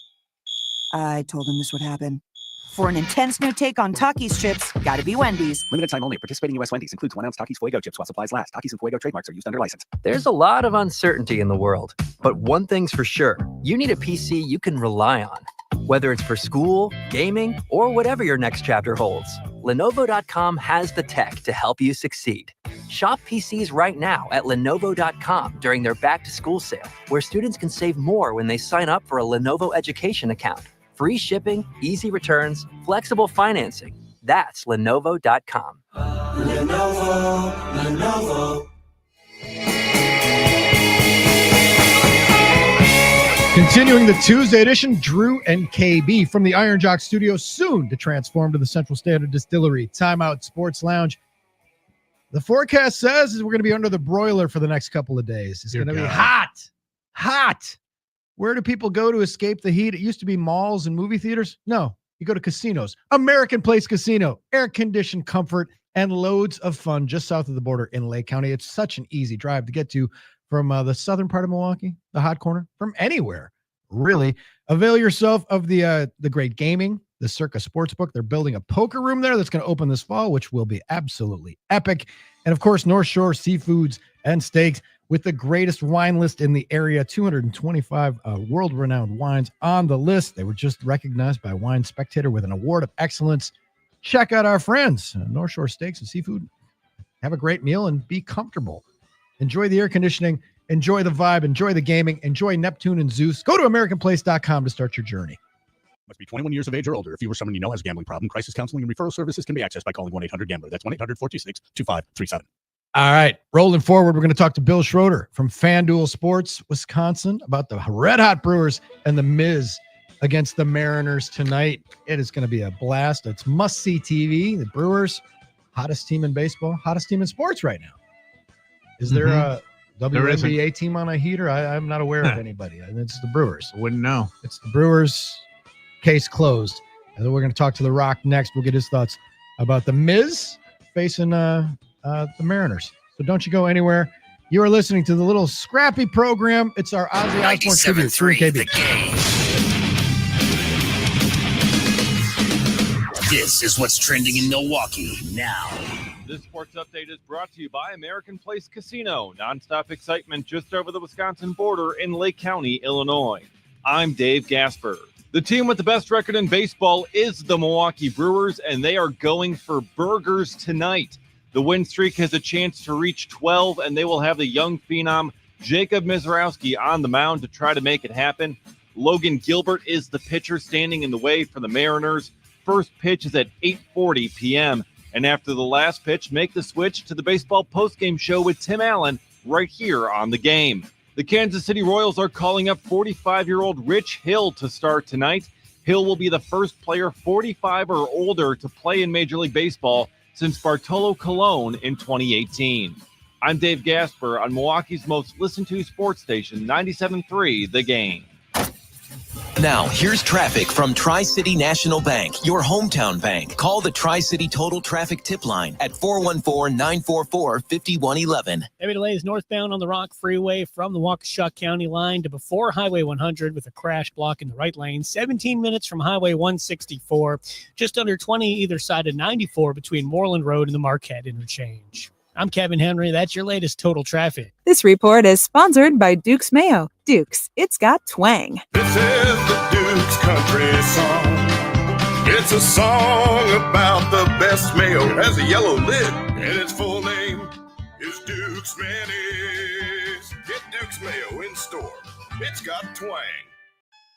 I told him this would happen. For an intense new take on Takis chips, gotta be Wendy's. Limited time only. Participating U.S. Wendy's includes 1 ounce Takis Fuego chips while supplies last. Takis and Fuego trademarks are used under license. There's a lot of uncertainty in the world, but one thing's for sure. You need a PC you can rely on. Whether it's for school, gaming, or whatever your next chapter holds, Lenovo.com has the tech to help you succeed. Shop PCs right now at Lenovo.com during their back-to-school sale, where students can save more when they sign up for a Lenovo education account. Free shipping, easy returns, flexible financing. That's Lenovo.com. Lenovo. Continuing the Tuesday edition, Drew and KB from the Iron Jock Studio, soon to transform to the Central Standard Distillery Timeout Sports Lounge. The forecast says is we're going to be under the broiler for the next couple of days. It's going to be hot. Where do people go to escape the heat? It used to be malls and movie theaters. No, you go to casinos. American Place Casino, air-conditioned comfort and loads of fun just south of the border in Lake County. It's such an easy drive to get to from the southern part of Milwaukee, the hot corner, from anywhere, really. Avail yourself of the great gaming, the Circa Sportsbook. They're building a poker room there that's going to open this fall, which will be absolutely epic. And, of course, North Shore Seafoods and Steaks, with the greatest wine list in the area, 225 world-renowned wines on the list. They were just recognized by Wine Spectator with an award of excellence. Check out our friends, North Shore Steaks and Seafood. Have a great meal and be comfortable. Enjoy the air conditioning, enjoy the vibe, enjoy the gaming, enjoy Neptune and Zeus. Go to AmericanPlace.com to start your journey. Must be 21 years of age or older. If you or someone you know has a gambling problem, crisis counseling and referral services can be accessed by calling 1-800-GAMBLER. That's 1-800-426-2537. All right, rolling forward, we're going to talk to Bill Schroeder from FanDuel Sports, Wisconsin, about the Red Hot Brewers and the Miz against the Mariners tonight. It is going to be a blast. It's must-see TV. The Brewers, hottest team in baseball, hottest team in sports right now. Is there a WNBA team on a heater? I'm not aware of anybody. It's the Brewers. Wouldn't know. It's the Brewers, case closed. And then we're going to talk to The Rock next. We'll get his thoughts about the Miz facing the Mariners. So don't you go anywhere. You are listening to the little scrappy program. It's our Ozzy Osbourne tribute. 97.3 The Game. This is what's trending in Milwaukee now. This sports update is brought to you by American Place Casino. Nonstop excitement just over the Wisconsin border in Lake County, Illinois. I'm Dave Gasper. The team with the best record in baseball is the Milwaukee Brewers, and they are going for burgers tonight. The win streak has a chance to reach 12, and they will have the young phenom Jacob Mizrowski on the mound to try to make it happen. Logan Gilbert is the pitcher standing in the way for the Mariners. First pitch is at 8:40 p.m., and after the last pitch, make the switch to the baseball postgame show with Tim Allen right here on The Game. The Kansas City Royals are calling up 45-year-old Rich Hill to start tonight. Hill will be the first player 45 or older to play in Major League Baseball since Bartolo Colon in 2018. I'm Dave Gasper on Milwaukee's most listened to sports station, 97.3 The Game. Now, here's traffic from Tri-City National Bank, your hometown bank. Call the Tri-City Total Traffic Tip Line at 414-944-5111. Heavy delays northbound on the Rock Freeway from the Waukesha County line to before Highway 100 with a crash block in the right lane. 17 minutes from Highway 164. Just under 20 either side of 94 between Moreland Road and the Marquette Interchange. I'm Kevin Henry. That's your latest total traffic. This report is sponsored by Duke's Mayo. Duke's, it's got twang. This is the Duke's Country Song. It's a song about the best mayo. It has a yellow lid, and its full name is Duke's Mayonnaise. Get Duke's Mayo in store. It's got twang.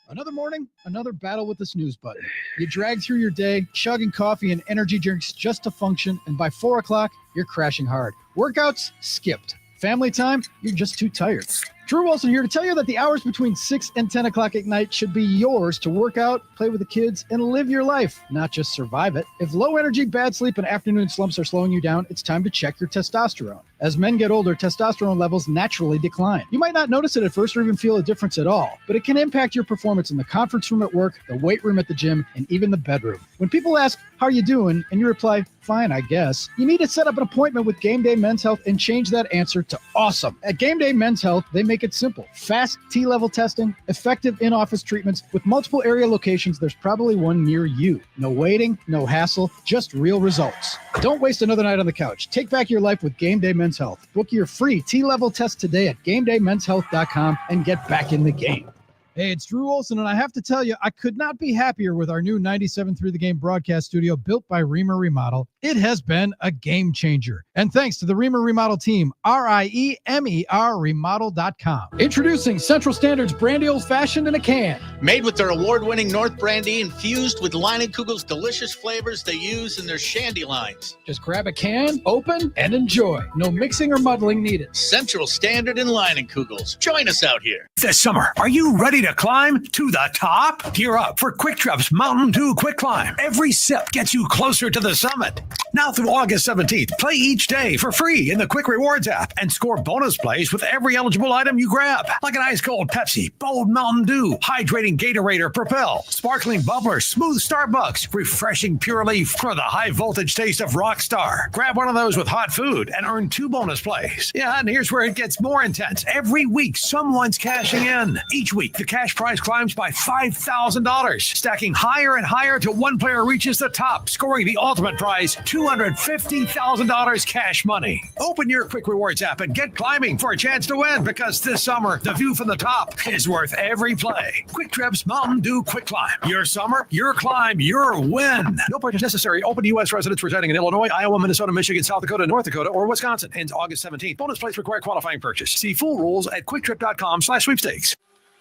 Another morning, another battle with the snooze button. You drag through your day, chugging coffee and energy drinks just to function, and by 4 o'clock, you're crashing hard. Workouts, skipped. Family time, you're just too tired. Drew Wilson here to tell you that the hours between 6 and 10 o'clock at night should be yours to work out, play with the kids, and live your life, not just survive it. If low energy, bad sleep, and afternoon slumps are slowing you down, it's time to check your testosterone. As men get older, testosterone levels naturally decline. You might not notice it at first or even feel a difference at all, but it can impact your performance in the conference room at work, the weight room at the gym, and even the bedroom. When people ask, how are you doing? And you reply, fine, I guess. You need to set up an appointment with Game Day Men's Health and change that answer to awesome. At Game Day Men's Health, they make it simple. Fast T-level testing, effective in-office treatments. With multiple area locations, there's probably one near you. No waiting, no hassle, just real results. Don't waste another night on the couch. Take back your life with Game Day Men's Health. Book your free T-level test today at GameDayMen'sHealth.com and get back in the game. Hey, it's Drew Olson, and I have to tell you, I could not be happier with our new 97.3 The Game broadcast studio built by Reamer Remodel. It has been a game changer. And thanks to the Reamer Remodel team, RIEMER Remodel.com. Introducing Central Standard's Brandy Old Fashioned in a can. Made with their award-winning North Brandy infused with Leinenkugel's delicious flavors they use in their shandy lines. Just grab a can, open, and enjoy. No mixing or muddling needed. Central Standard and Leinenkugel's. Join us out here. This summer, are you ready to climb to the top? Gear up for Quick Trip's Mountain Dew Quick Climb. Every sip gets you closer to the summit. Now through August 17th, play each day for free in the Quick Rewards app and score bonus plays with every eligible item you grab. Like an ice cold Pepsi, bold Mountain Dew, hydrating Gatorade or Propel, sparkling bubbler, smooth Starbucks, refreshing Pure Leaf, or the high voltage taste of Rockstar. Grab one of those with hot food and earn 2 bonus plays. Yeah, and here's where it gets more intense. Every week, someone's cashing in. Each week, the cash prize climbs by $5,000, stacking higher and higher till one player reaches the top, scoring the ultimate prize, $250,000 cash money. Open your Quick Rewards app and get climbing for a chance to win, because this summer, the view from the top is worth every play. Quick Trip's Mountain Dew Quick Climb. Your summer, your climb, your win. No purchase necessary. Open to U.S. residents residing in Illinois, Iowa, Minnesota, Michigan, South Dakota, North Dakota, or Wisconsin. Ends August 17th. Bonus plays require qualifying purchase. See full rules at quicktrip.com/sweepstakes.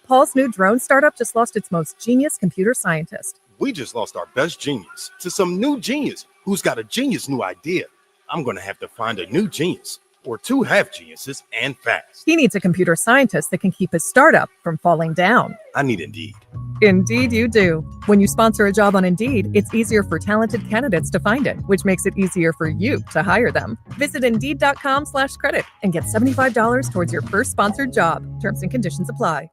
Paul's new drone startup just lost its most genius computer scientist. We just lost our best genius to some new genius who's got a genius new idea. I'm going to have to find a new genius, or 2 half geniuses, and fast. He needs a computer scientist that can keep his startup from falling down. I need Indeed. Indeed you do. When you sponsor a job on Indeed, it's easier for talented candidates to find it, which makes it easier for you to hire them. Visit Indeed.com/credit and get $75 towards your first sponsored job. Terms and conditions apply.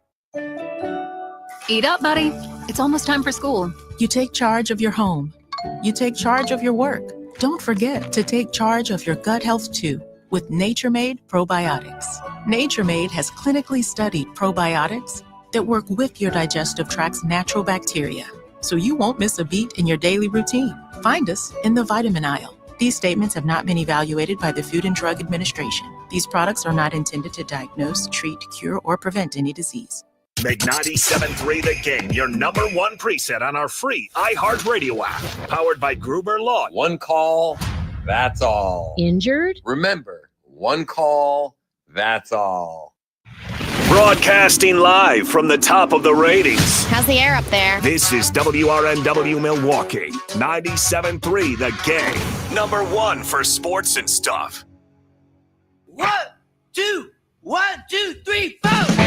Eat up, buddy. It's almost time for school. You take charge of your home. You take charge of your work. Don't forget to take charge of your gut health too with Nature Made Probiotics. Nature Made has clinically studied probiotics that work with your digestive tract's natural bacteria, so you won't miss a beat in your daily routine. Find us in the vitamin aisle. These statements have not been evaluated by the Food and Drug Administration. These products are not intended to diagnose, treat, cure, or prevent any disease. Make 97.3 The Game your #1 preset on our free iHeartRadio app. Powered by Gruber Law. One call, that's all. Injured? Remember, one call, that's all. Broadcasting live from the top of the ratings. How's the air up there? This is WRNW Milwaukee. 97.3 The Game. #1 for sports and stuff. 1, 2, 1, 2, 3, 4.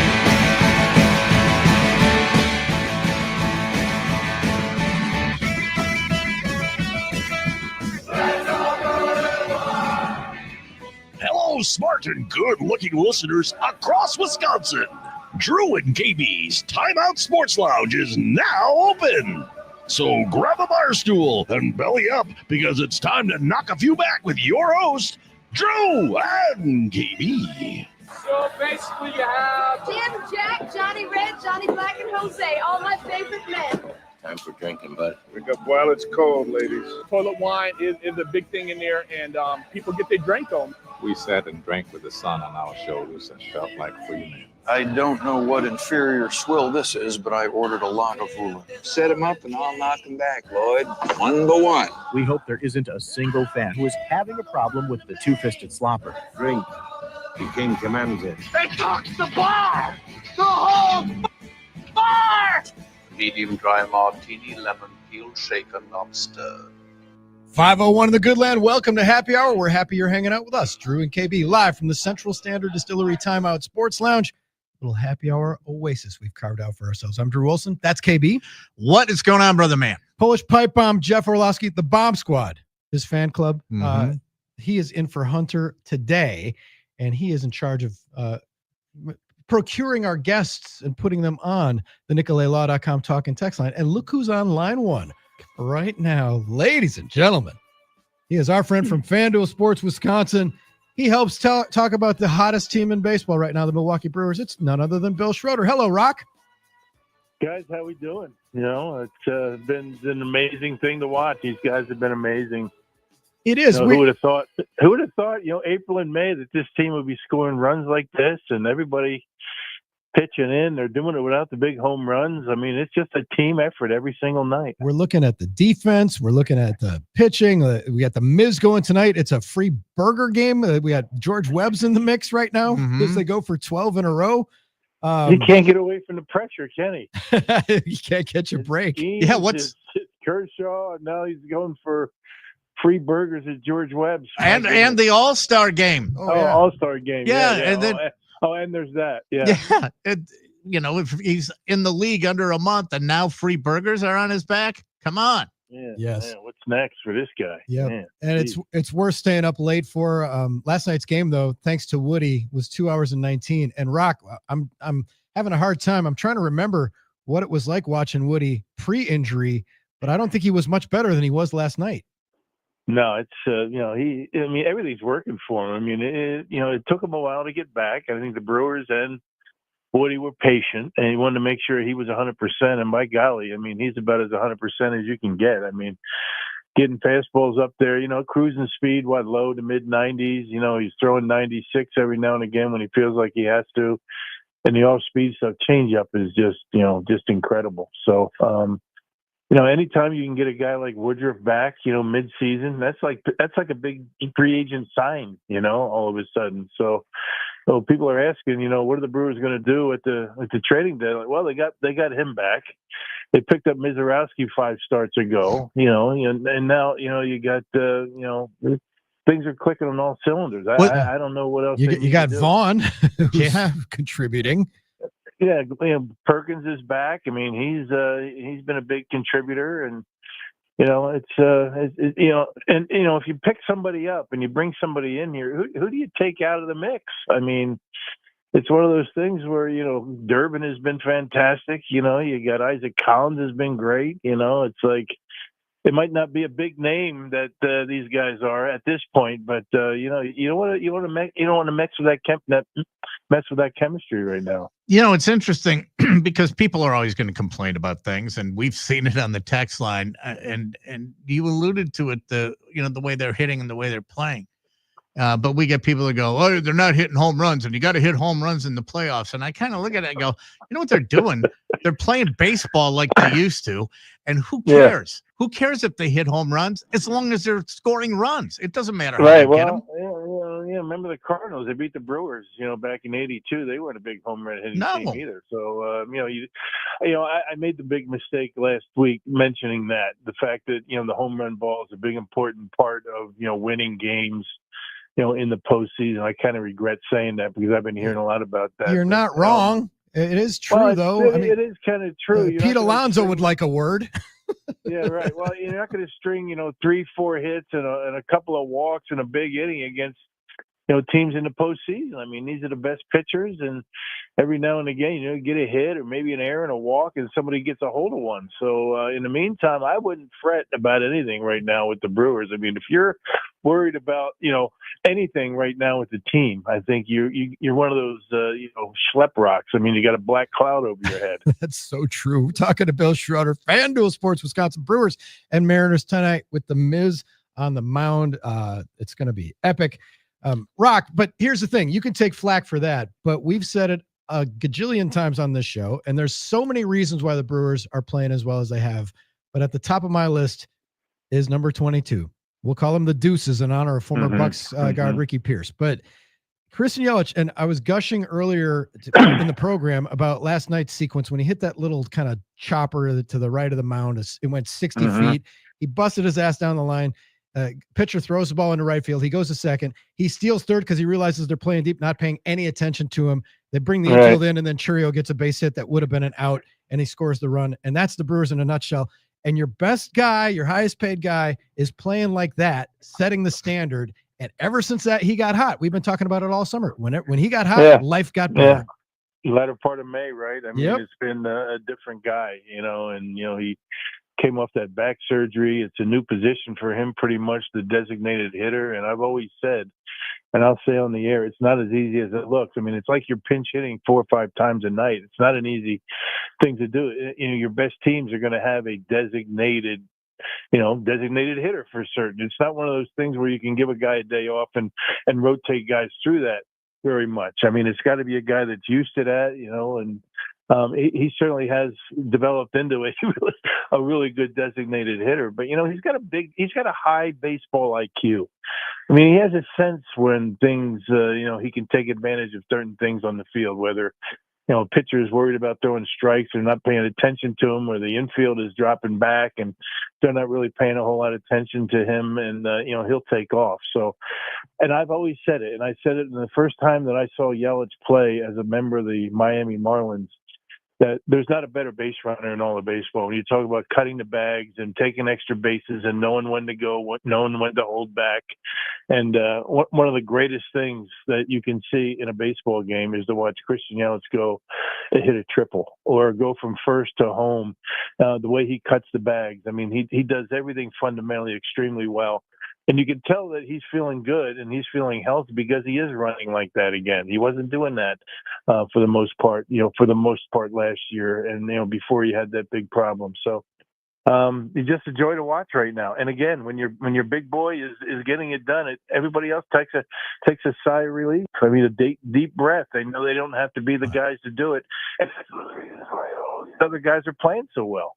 smart and good-looking listeners across Wisconsin. Drew and KB's Timeout Sports Lounge is now open. So grab a bar stool and belly up because it's time to knock a few back with your host, Drew and KB. So basically you have Jim, Jack, Johnny Red, Johnny Black, and Jose, all my favorite men. Time for drinking, bud. Drink up while it's cold, ladies. Toilet wine is a big thing in there, and people get their drink on. We sat and drank with the sun on our shoulders and felt like free men. I don't know what inferior swill this is, but I ordered a Lagavulin. Set him up and I'll knock him back, Lloyd. 1-1. We hope there isn't a single fan who is having a problem with the two-fisted slopper. Drink. The king commands it. They tossed the bar! The whole bar! Medium dry martini, lemon peel, shaken, not stirred. 5:01 in the Good Land. Welcome to Happy Hour. We're happy you're hanging out with us, Drew and KB, live from the Central Standard Distillery Timeout Sports Lounge. Little Happy Hour oasis we've carved out for ourselves. I'm Drew Wilson. That's KB. What is going on, brother man? Polish Pipe Bomb, Jeff Orlowski, the Bomb Squad, his fan club. He is in for Hunter today, and he is in charge of procuring our guests and putting them on the NicoletLaw.com talk and text line. And look who's on line one right now, ladies and gentlemen. He is our friend from FanDuel Sports Wisconsin. He helps talk about the hottest team in baseball right now, the Milwaukee Brewers. It's none other than Bill Schroeder. Hello, Rock. Guys, how we doing? You know, it's been an amazing thing to watch. These guys have been amazing. It is. Who would have thought? Who would have thought? April and May that this team would be scoring runs like this, and everybody pitching in. They're doing it without the big home runs. I mean, it's just a team effort every single night. We're looking at the defense. We're looking at the pitching. We got the Miz going tonight. It's a free burger game. We got George Webb's in the mix right now as they go for 12 in a row. He can't get away from the pressure, can he? You can't catch a break. It's Kershaw, and now he's going for free burgers at George Webb's. And the All-Star game. All-Star game. Yeah, and then and there's that. Yeah. If he's in the league under a month and now free burgers are on his back, come on. Yeah. Yes. Man, what's next for this guy? Yeah. And it's worth staying up late for. Last night's game, though, thanks to Woody, was 2 hours and 19. And Rock, I'm having a hard time. I'm trying to remember what it was like watching Woody pre-injury, but I don't think he was much better than he was last night. No, it's everything's working for him. I mean, it took him a while to get back. I think the Brewers and Woody were patient, and he wanted to make sure he was 100%. And by golly, I mean, he's about as 100% as you can get. I mean, getting fastballs up there, cruising speed, low to mid 90s. He's throwing 96 every now and again when he feels like he has to. And the off-speed stuff, changeup is just incredible. So, anytime you can get a guy like Woodruff back, mid-season, that's like a big free agent sign, all of a sudden. So people are asking, what are the Brewers going to do at the trading deadline? Well, they got him back. They picked up Mizorowski 5 starts ago, and now you got things are clicking on all cylinders. I don't know what else. You got Vaughn, who's contributing. Yeah, Perkins is back. I mean, he's been a big contributor, and if you pick somebody up and you bring somebody in here, who do you take out of the mix? I mean, it's one of those things where Durbin has been fantastic. You got Isaac Collins has been great. It's like it might not be a big name that these guys are at this point, but you don't want to mess with that chemistry right now. It's interesting because people are always going to complain about things, and we've seen it on the text line. And you alluded to it, the way they're hitting and the way they're playing. But we get people that go, oh, they're not hitting home runs, and you got to hit home runs in the playoffs. And I kind of look at it and go, you know what they're doing? They're playing baseball like they used to, and who cares? Who cares if they hit home runs as long as they're scoring runs? It doesn't matter how they get them. Remember the Cardinals? They beat the Brewers, back in '82. They weren't a big home run hitting team either. So, I made the big mistake last week mentioning that the fact that the home run ball is a big important part of winning games. In the postseason. I kind of regret saying that because I've been hearing a lot about that. You're not wrong. It is true, though. It is kind of true. Pete Alonso would like a word. Yeah, right. Well, you're not going to string, 3-4 hits and a couple of walks and a big inning against, teams in the postseason. I mean, these are the best pitchers, and every now and again, you get a hit or maybe an error and a walk, and somebody gets a hold of one. So in the meantime, I wouldn't fret about anything right now with the Brewers. I mean, if you're worried about anything right now with the team, I think you're one of those schlep rocks. I mean, you got a black cloud over your head. That's so true. We're talking to Bill Schroeder, FanDuel Sports, Wisconsin Brewers and Mariners tonight with the Miz on the mound. It's going to be epic. Rock, but here's the thing. You can take flack for that, but we've said it a gajillion times on this show, and there's so many reasons why the Brewers are playing as well as they have. But at the top of my list is number 22. We'll call him the Deuces in honor of former Bucks guard Ricky Pierce. But Christian Yelich, and I was gushing earlier in the program about last night's sequence when he hit that little kind of chopper to the right of the mound. It went 60 feet. He busted his ass down the line. Pitcher throws the ball into right field. He goes to second. He steals third because he realizes they're playing deep, not paying any attention to him. They bring the infield in, and then Churio gets a base hit that would have been an out, and he scores the run. And that's the Brewers in a nutshell. And your best guy, your highest paid guy, is playing like that, setting the standard. And ever since that, he got hot. We've been talking about it all summer. When he got hot, life got better. Latter part of May, right? I mean, it's been a different guy, and he came off that back surgery. It's a new position for him, pretty much the designated hitter. And I've always said, and I'll say on the air, it's not as easy as it looks. I mean, it's like you're pinch hitting 4 or 5 times a night. It's not an easy thing to do. Your best teams are going to have a designated hitter for certain. It's not one of those things where you can give a guy a day off and rotate guys through that very much. I mean, it's got to be a guy that's used to that, and he certainly has developed into a really good designated hitter. But he's got a high baseball IQ. I mean, he has a sense when things, he can take advantage of certain things on the field, whether a pitcher is worried about throwing strikes or not paying attention to him, or the infield is dropping back and they're not really paying a whole lot of attention to him, and he'll take off. So, and I've always said it, and I said it the first time that I saw Yelich play as a member of the Miami Marlins, that there's not a better base runner in all of baseball. When you talk about cutting the bags and taking extra bases and knowing when to go, knowing when to hold back. And one of the greatest things that you can see in a baseball game is to watch Christian Yelich go and hit a triple or go from first to home. The way he cuts the bags. I mean, he does everything fundamentally extremely well. And you can tell that he's feeling good and he's feeling healthy because he is running like that again. He wasn't doing that for the most part last year, and before he had that big problem. So he's just a joy to watch right now. And again, when your big boy is getting it done, everybody else takes a sigh of relief. I mean, a deep breath. They know they don't have to be the guys to do it. And that's one of the reasons why all these other guys are playing so well.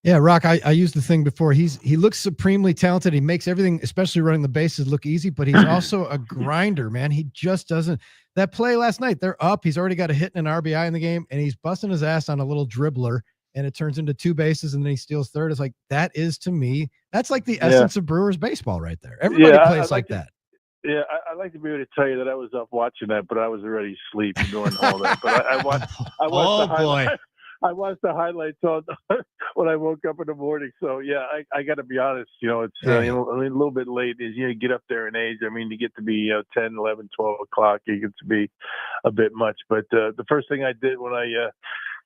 Yeah, Rock, I used the thing before. He looks supremely talented. He makes everything, especially running the bases, look easy, but he's also a grinder, man. He just doesn't. That play last night, they're up. He's already got a hit and an RBI in the game, and he's busting his ass on a little dribbler, and it turns into 2 bases, and then he steals third. It's like, that is, to me, that's like the essence of Brewers baseball right there. Everybody plays like that. Yeah, I'd like to be able to tell you that I was up watching that, but I was already asleep during all that. But I watched I watched the highlights on when I woke up in the morning. So yeah, I got to be honest. It's a little bit late. As you get up there in age, I mean, to get to be 10, 11, 12 o'clock, it gets to be a bit much. But the first thing I did when I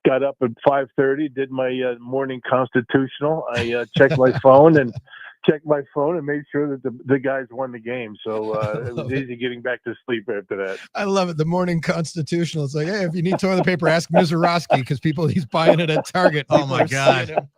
got up at 5:30, did my morning constitutional. I checked my phone and made sure that the guys won the game. So it was easy getting back to sleep after that. I love it. The morning constitutional. It's like, hey, if you need toilet paper, ask Mizorowski, because he's buying it at Target. Oh my God.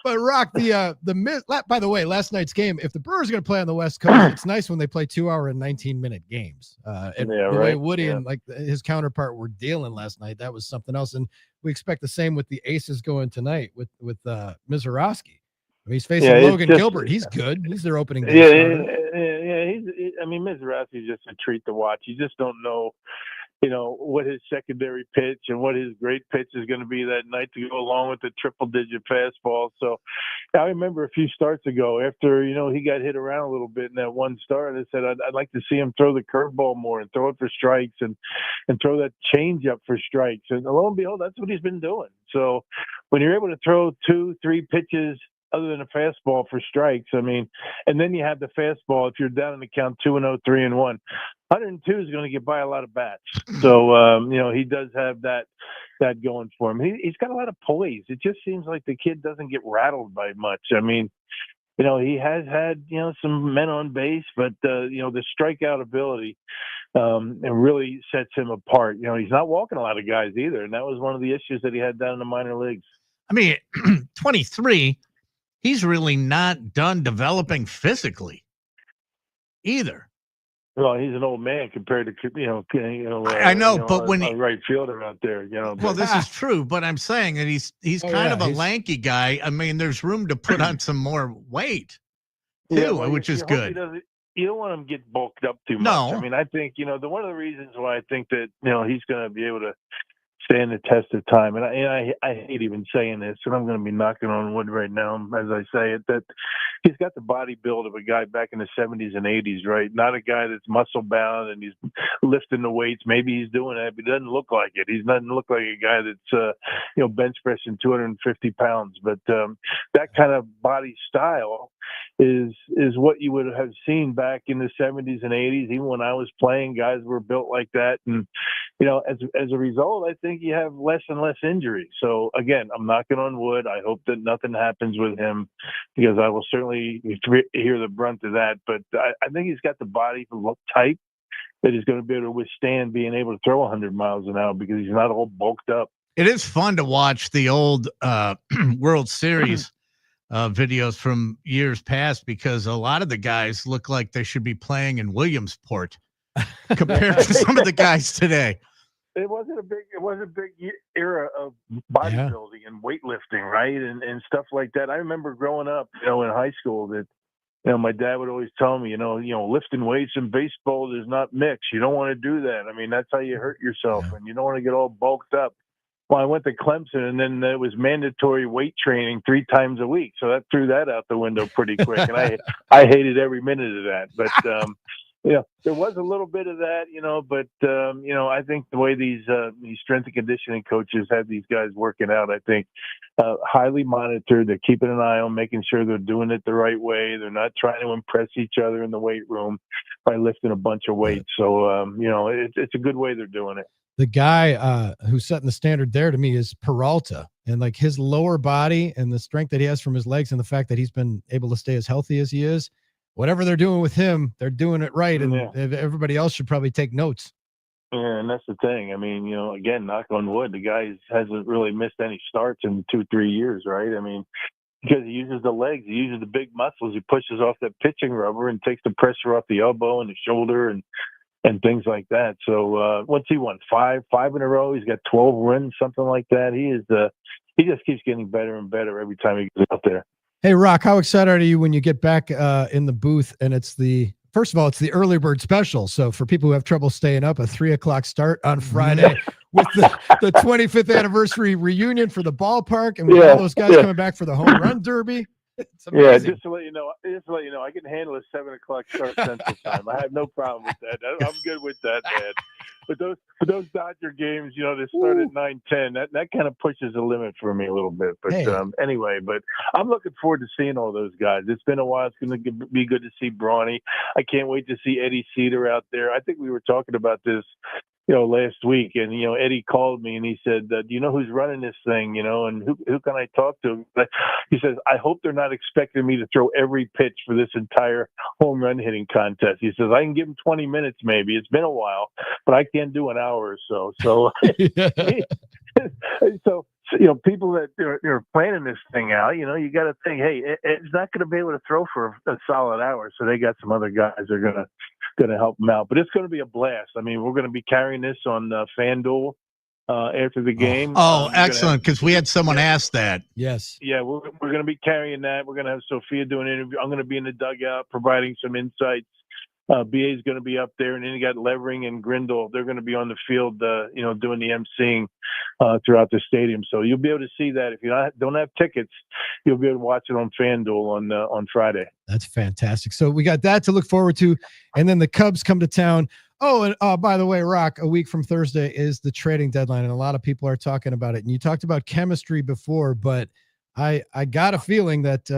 But Rock, by the way, last night's game, if the Brewers are going to play on the West Coast, it's nice when they play 2-hour and 19-minute games. The way Woody and his counterpart were dealing last night, that was something else. And we expect the same with the Aces going tonight with Mizorowski. I mean, he's facing Logan Gilbert. He's good. He's their opening day starter. Mizorowski's just a treat to watch. You just don't know what his secondary pitch and what his great pitch is going to be that night to go along with the triple-digit fastball. So I remember a few starts ago after, he got hit around a little bit in that one start, I said I'd like to see him throw the curveball more and throw it for strikes and throw that changeup for strikes. And lo and behold, that's what he's been doing. So when you're able to throw 2-3 pitches other than a fastball for strikes. I mean, and then you have the fastball if you're down in the count 2-0, 3-1. 102 is going to get by a lot of bats. So, he does have that going for him. He's got a lot of poise. It just seems like the kid doesn't get rattled by much. I mean, he has had, some men on base, but, the strikeout ability it really sets him apart. He's not walking a lot of guys either, and that was one of the issues that he had down in the minor leagues. I mean, 23, he's really not done developing physically either. Well, he's an old man compared to I know, but when a right fielder out there, Well, this is true, but I'm saying that he's kind of a lanky guy. I mean, there's room to put on some more weight too, which is good. You don't want him to get bulked up too much. No. I mean, I think one of the reasons why I think that he's going to be able to stand the test of time, and I hate even saying this, and I'm going to be knocking on wood right now as I say it, that he's got the body build of a guy back in the 70s and 80s, right? Not a guy that's muscle bound and he's lifting the weights. Maybe he's doing that, but he doesn't look like it. He doesn't look like a guy that's bench pressing 250 pounds. But that kind of body style is what you would have seen back in the 70s and 80s. Even when I was playing, guys were built like that, and as a result, I think you have less and less injuries. So again, I'm knocking on wood. I hope that nothing happens with him, because I will certainly hear the brunt of that. But I think he's got the body type that he's going to be able to withstand being able to throw 100 miles an hour, because he's not all bulked up. It is fun to watch the old World Series videos from years past, because a lot of the guys look like they should be playing in Williamsport compared to some of the guys today. It was a big era of bodybuilding and weightlifting, right, and stuff like that. I remember growing up, in high school, that my dad would always tell me, lifting weights in baseball is not mixed. You don't want to do that. I mean, that's how you hurt yourself, and you don't want to get all bulked up. Well, I went to Clemson, and then it was mandatory weight training 3 times a week, so that threw that out the window pretty quick, and I hated every minute of that. But there was a little bit of that, but I think the way these strength and conditioning coaches have these guys working out, I think highly monitored. They're keeping an eye on making sure they're doing it the right way. They're not trying to impress each other in the weight room by lifting a bunch of weights. So, it's a good way they're doing it. The guy who's setting the standard there to me is Peralta, and like his lower body and the strength that he has from his legs, and the fact that he's been able to stay as healthy as he is. Whatever they're doing with him, they're doing it right, and everybody else should probably take notes. Yeah, and that's the thing. I mean, again, knock on wood, the guy hasn't really missed any starts in 2-3 years, right? I mean, because he uses the legs, he uses the big muscles, he pushes off that pitching rubber and takes the pressure off the elbow and the shoulder and things like that. So what's he won? 5 in a row. He's got 12 wins, something like that. He just keeps getting better and better every time he goes out there. Hey, Rock, how excited are you when you get back in the booth and first of all, it's the early bird special. So for people who have trouble staying up, a 3:00 start on Friday with the 25th anniversary reunion for the ballpark, and with all those guys coming back for the home run derby. Yeah, just to let you know, I can handle a 7:00 start Central Time. I have no problem with that. I'm good with that, man. But those Dodger games, they start at 9:10. That kind of pushes the limit for me a little bit. But anyway, I'm looking forward to seeing all those guys. It's been a while. It's going to be good to see Brawny. I can't wait to see Eddie Cedar out there. I think we were talking about this, last week, and Eddie called me and he said, "Do you know who's running this thing? And who can I talk to?" He says, "I hope they're not expecting me to throw every pitch for this entire home run hitting contest." He says, "I can give them 20 minutes maybe. It's been a while, but I can't do an hour or so." So, people that are planning this thing out, you got to think, hey, it's not going to be able to throw for a solid hour, so they got some other guys that are going to help them out. But it's going to be a blast. I mean, we're going to be carrying this on FanDuel after the game. Excellent, because we had someone ask that. Yes. Yeah, we're going to be carrying that. We're going to have Sophia do an interview. I'm going to be in the dugout providing some insights. BA is going to be up there, and then you got Levering and Grindle. They're going to be on the field, doing the emceeing throughout the stadium. So you'll be able to see that. If you don't have tickets, you'll be able to watch it on FanDuel on Friday. That's fantastic. So we got that to look forward to, and then the Cubs come to town. Oh, and by the way, Rock, a week from Thursday is the trading deadline, and a lot of people are talking about it. And you talked about chemistry before, but I got a feeling that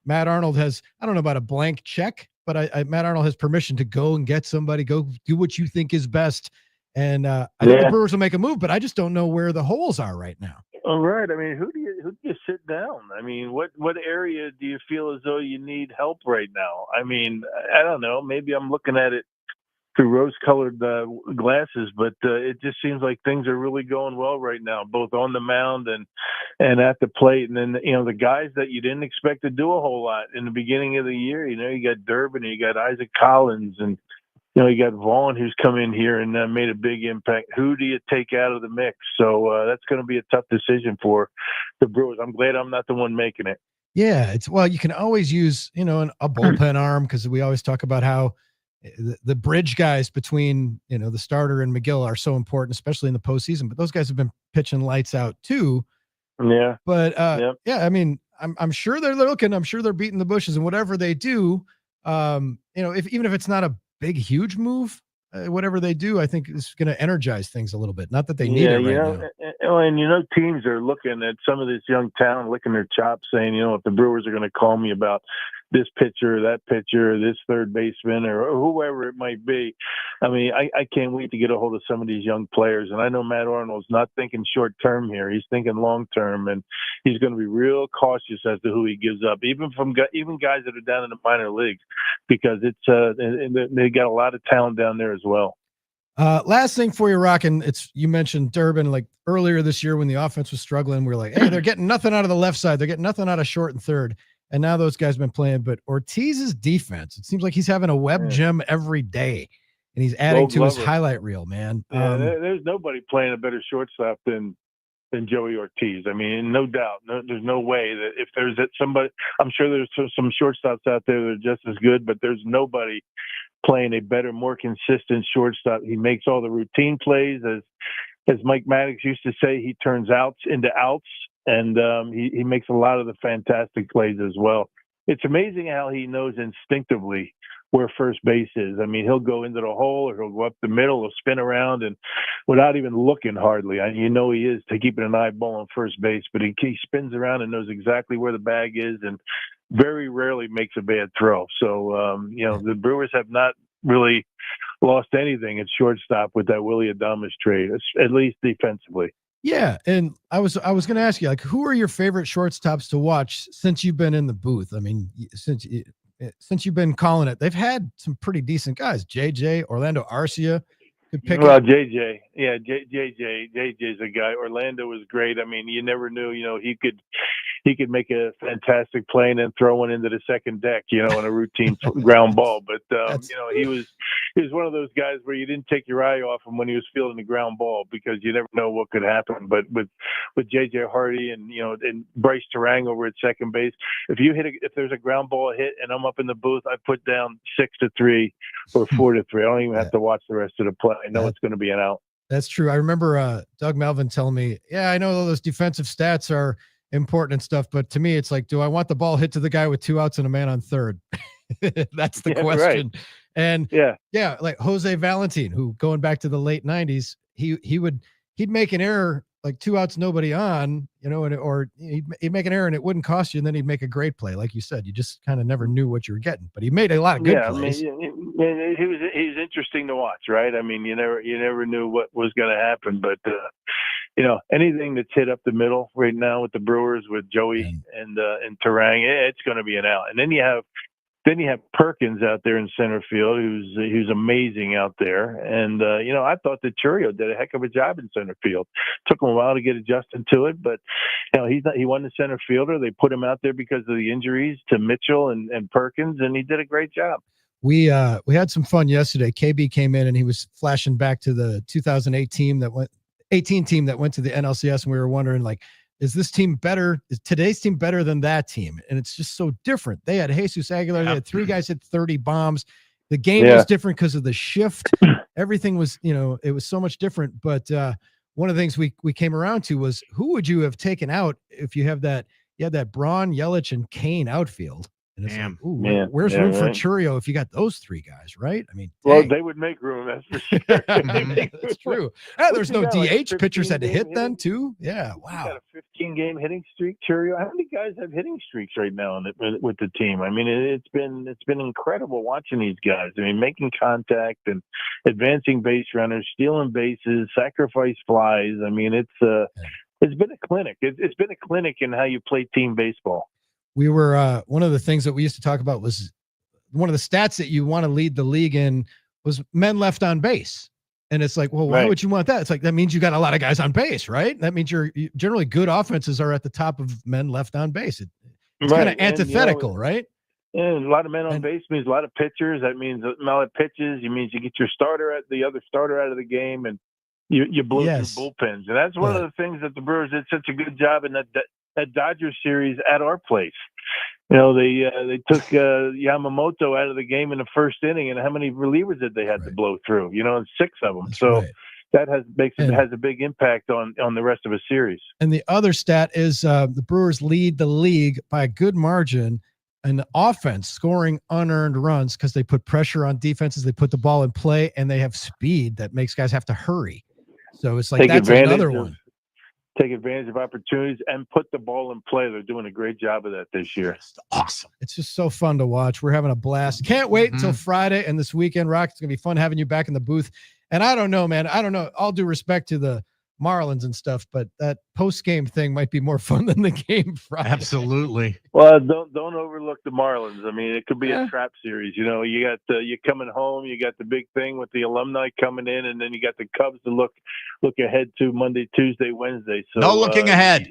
Matt Arnold has, I don't know about a blank check, but Matt Arnold has permission to go and get somebody, go do what you think is best. And I think the Brewers will make a move, but I just don't know where the holes are right now. All right. I mean, who do you sit down? I mean, what area do you feel as though you need help right now? I mean, I don't know. Maybe I'm looking at it through rose-colored glasses, but it just seems like things are really going well right now, both on the mound and at the plate. And then, the guys that you didn't expect to do a whole lot in the beginning of the year, you got Durbin, and you got Isaac Collins, and you got Vaughn, who's come in here and made a big impact. Who do you take out of the mix? So that's going to be a tough decision for the Brewers. I'm glad I'm not the one making it. Yeah, you can always use, a bullpen arm, because we always talk about how the bridge guys between, the starter and McGill are so important, especially in the postseason. But those guys have been pitching lights out too. Yeah. But I mean, I'm sure they're looking. I'm sure they're beating the bushes, and whatever they do, even if it's not a big, huge move, whatever they do, I think is going to energize things a little bit. Not that they need it right now. And teams are looking at some of this young talent, licking their chops, saying, if the Brewers are going to call me about this pitcher, that pitcher, this third baseman, or whoever it might be. I mean, I can't wait to get a hold of some of these young players. And I know Matt Arnold's not thinking short term here; he's thinking long term, and he's going to be real cautious as to who he gives up, even guys that are down in the minor leagues, because they got a lot of talent down there as well. Last thing for you, Rockin', you mentioned Durbin, like earlier this year when the offense was struggling, we were like, hey, they're getting nothing out of the left side. They're getting nothing out of short and third. And now those guys have been playing, but Ortiz's defense, it seems like he's having a web gem every day, and he's adding to his highlight reel, man. Yeah, there's nobody playing a better shortstop than Joey Ortiz. I mean, no doubt. There's no way that if there's somebody, I'm sure there's some shortstops out there that are just as good, but there's nobody playing a better, more consistent shortstop. He makes all the routine plays. As Mike Maddox used to say, he turns outs into outs. And he makes a lot of the fantastic plays as well. It's amazing how he knows instinctively where first base is. I mean, he'll go into the hole, or he'll go up the middle, he'll spin around, and without even looking hardly. He is to keeping an eyeball on first base, but he spins around and knows exactly where the bag is, and very rarely makes a bad throw. So, the Brewers have not really lost anything at shortstop with that Willy Adames trade, at least defensively. Yeah, and I was going to ask you, like, who are your favorite shortstops to watch since you've been in the booth? I mean, since you've been calling it, they've had some pretty decent guys. JJ, Orlando Arcia, could pick. Well, JJ, yeah, JJ's a guy. Orlando was great. I mean, you never knew, he could make a fantastic play and then throw one into the second deck, on a routine ground ball. But he was one of those guys where you didn't take your eye off him when he was fielding the ground ball, because you never know what could happen. But with JJ Hardy and Bryce Terang over at second base, if there's a ground ball hit and I'm up in the booth, I put down 6-3 or 4-3. I don't even have to watch the rest of the play. I know it's going to be an out. That's true. I remember Doug Melvin telling me, I know all those defensive stats are important and stuff, but to me, it's like, do I want the ball hit to the guy with 2 outs and a man on third? That's the question. Right. And like Jose Valentin, who going back to the late 90s, he'd make an error, like 2 outs, nobody on, or he'd make an error and it wouldn't cost you. And then he'd make a great play. Like you said, you just kind of never knew what you were getting, but he made a lot of good plays. I mean, he's interesting to watch, right? I mean, you never knew what was going to happen, but anything that's hit up the middle right now with the Brewers, with Joey and Terang, it's going to be an out. And then you have Perkins out there in center field, who's amazing out there. And I thought that Churio did a heck of a job in center field. Took him a while to get adjusted to it, but he won the center fielder. They put him out there because of the injuries to Mitchell and Perkins, and he did a great job. We had some fun yesterday. KB came in and he was flashing back to the 2018 team that went to the NLCS, and we were wondering, like, is this team better? Is today's team better than that team? And it's just so different. They had Jesus Aguilar. They had 3 guys hit 30 bombs. The game was different because of the shift. Everything was, it was so much different. But one of the things we came around to was, who would you have taken out if you had that Braun, Yelich, and Kane outfield? And it's Damn. like, ooh, where's room for Churio if you got those three guys, right? I mean, well, they would make room. That's for sure. That's true. There's no DH. Pitchers had to hit then too. Yeah. Wow. You got a 15-game hitting streak, Churio. How many guys have hitting streaks right now with the team? I mean, it's been incredible watching these guys. I mean, making contact and advancing base runners, stealing bases, sacrifice flies. I mean, it's been a clinic. It's been a clinic in how you play team baseball. We were one of the things that we used to talk about was one of the stats that you want to lead the league in was men left on base. And it's like, well, why would you want that? It's like, that means you got a lot of guys on base, right? That means you're generally good offenses are at the top of men left on base. It's kind of antithetical, right? And a lot of men on base means a lot of pitchers. That means a lot of pitches. It means you get the other starter out of the game, and you blow through bullpens. And that's one of the things that the Brewers did such a good job in that Dodgers series at our place. You know, they took Yamamoto out of the game in the first inning, and how many relievers did they have to blow through? You know, and 6 of them. That has a big impact on the rest of a series. And the other stat is the Brewers lead the league by a good margin in the offense, scoring unearned runs because they put pressure on defenses, they put the ball in play, and they have speed that makes guys have to hurry. So it's like that's another one. Take advantage of opportunities and put the ball in play. They're doing a great job of that this year. It's awesome. It's just so fun to watch. We're having a blast. Can't wait until Friday and this weekend, Rock. It's going to be fun having you back in the booth. And I don't know, man. I don't know. All due respect to the Marlins and stuff, but that post-game thing might be more fun than the game Friday. Absolutely. Well, don't overlook the Marlins. I mean, it could be a trap series. You know, you got you're coming home. You got the big thing with the alumni coming in, and then you got the Cubs to look ahead to Monday, Tuesday, Wednesday. So no looking ahead.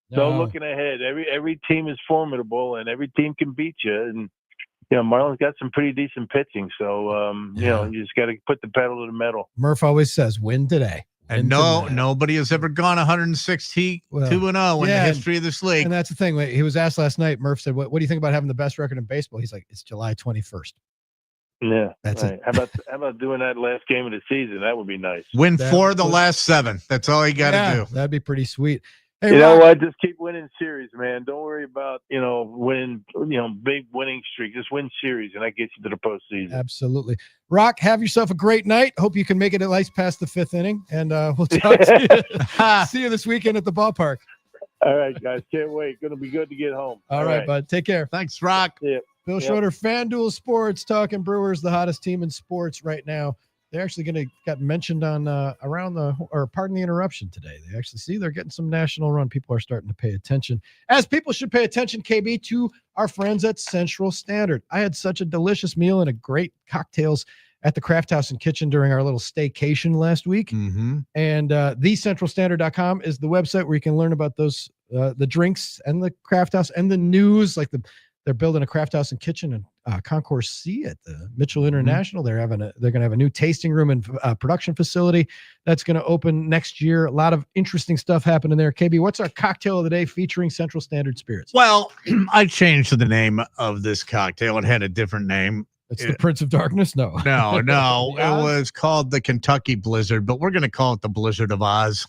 No looking ahead. Every team is formidable, and every team can beat you. And you know, Marlins got some pretty decent pitching. So you know, you just got to put the pedal to the metal. Murph always says, "Win today." And nobody has ever gone 162-0 in the history of this league. And that's the thing. He was asked last night. Murph said, "What do you think about having the best record in baseball?" He's like, "It's July 21st." Yeah, that's it. How about doing that last game of the season? That would be nice. Win 4 of the last 7. That's all you got to do. That'd be pretty sweet. Hey, you know what? Just keep winning series, man. Don't worry about winning big winning streak. Just win series, and that gets you to the postseason. Absolutely. Rock, have yourself a great night. Hope you can make it at least past the 5th inning, and we'll talk to you. See you this weekend at the ballpark. All right, guys. Can't wait. Going to be good to get home. All right, bud. Take care. Thanks, Rock. Yeah. Bill Schroeder, FanDuel Sports, talking Brewers, the hottest team in sports right now. They're actually got mentioned on pardon the interruption today. They actually they're getting some national run. People are starting to pay attention, as people should pay attention, KB, to our friends at Central Standard. I had such a delicious meal and a great cocktails at the Craft House and Kitchen during our little staycation last week. Mm-hmm. And thecentralstandard.com is the website where you can learn about those, the drinks and the Craft House and the news, like they're building a Craft House and Kitchen in Concourse C at the Mitchell International. They're going to have a new tasting room and production facility that's going to open next year. A lot of interesting stuff happening there. KB, what's our cocktail of the day featuring Central Standard Spirits? Well, I changed the name of this cocktail. It had a different name. It's the Prince of Darkness? No. No. It was called the Kentucky Blizzard, but we're going to call it the Blizzard of Oz.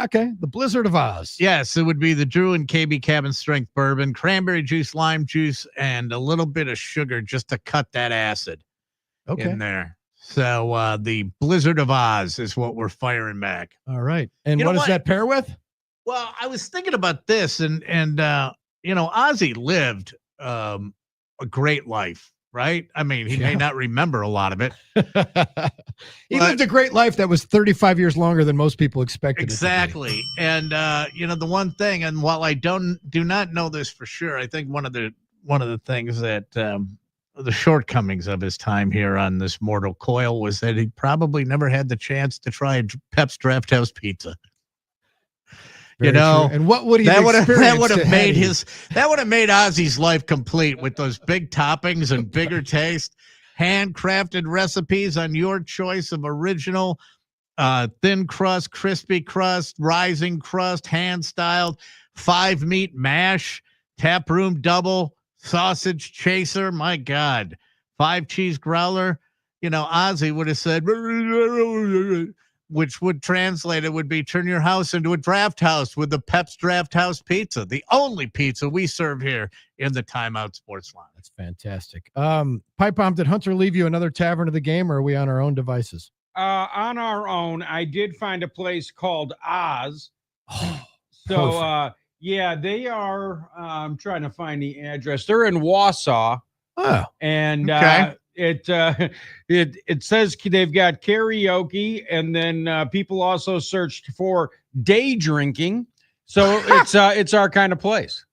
Okay. The Blizzard of Oz. Yes, it would be the Drew and KB Cabin Strength Bourbon, cranberry juice, lime juice, and a little bit of sugar just to cut that acid in there. So the Blizzard of Oz is what we're firing back. All right. And what does that pair with? Well, I was thinking about this, and Ozzy lived a great life. Right? I mean, he may not remember a lot of it. He lived a great life that was 35 years longer than most people expected. Exactly. And the one thing, and while I do not know this for sure, I think one of the things that the shortcomings of his time here on this mortal coil was that he probably never had the chance to try Pep's Draft House Pizza. Very true. And what would he that would have made Ozzy's life complete with those big toppings and bigger taste, handcrafted recipes on your choice of original, thin crust, crispy crust, rising crust, hand styled, 5-meat mash, taproom double, sausage chaser. My God, 5-cheese growler. Ozzy would have said, which would translate, it would be turn your house into a draft house with the Pep's Draft House Pizza, the only pizza we serve here in the Timeout Sports Lounge. That's fantastic. Pipe Bomb, did Hunter leave you another tavern of the game, or are we on our own devices? On our own. I did find a place called Oz. Yeah, they are. I'm trying to find the address. They're in Wausau. Oh, and okay. It says they've got karaoke, and then people also searched for day drinking. So it's our kind of place.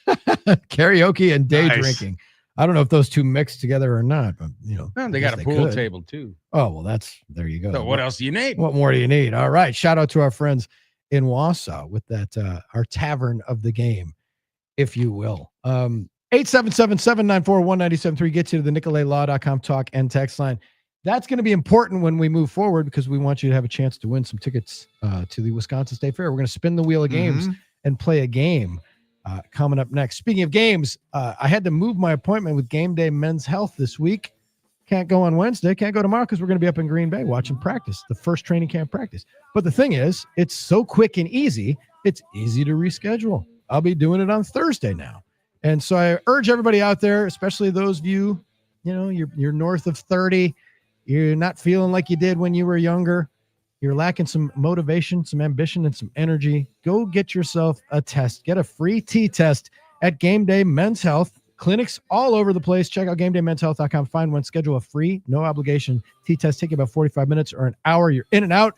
Karaoke and day drinking. I don't know if those two mix together or not, but they got a pool table too. Oh well, there you go. So what else do you need? What more do you need? All right, shout out to our friends in Wausau with that our tavern of the game, if you will. 877-794-1973 gets you to the NicolaLaw.com talk and text line. That's going to be important when we move forward because we want you to have a chance to win some tickets to the Wisconsin State Fair. We're going to spin the wheel of games and play a game coming up next. Speaking of games, I had to move my appointment with Game Day Men's Health this week. Can't go on Wednesday. Can't go tomorrow because we're going to be up in Green Bay watching practice, the first training camp practice. But the thing is, it's so quick and easy. It's easy to reschedule. I'll be doing it on Thursday now. And so I urge everybody out there, especially those of you, you're north of 30, you're not feeling like you did when you were younger, you're lacking some motivation, some ambition, and some energy. Go get yourself a test. Get a free T-test at Game Day Men's Health. Clinics all over the place. Check out GameDayMen'sHealth.com. Find one. Schedule a free, no obligation T-test. Take about 45 minutes or an hour. You're in and out.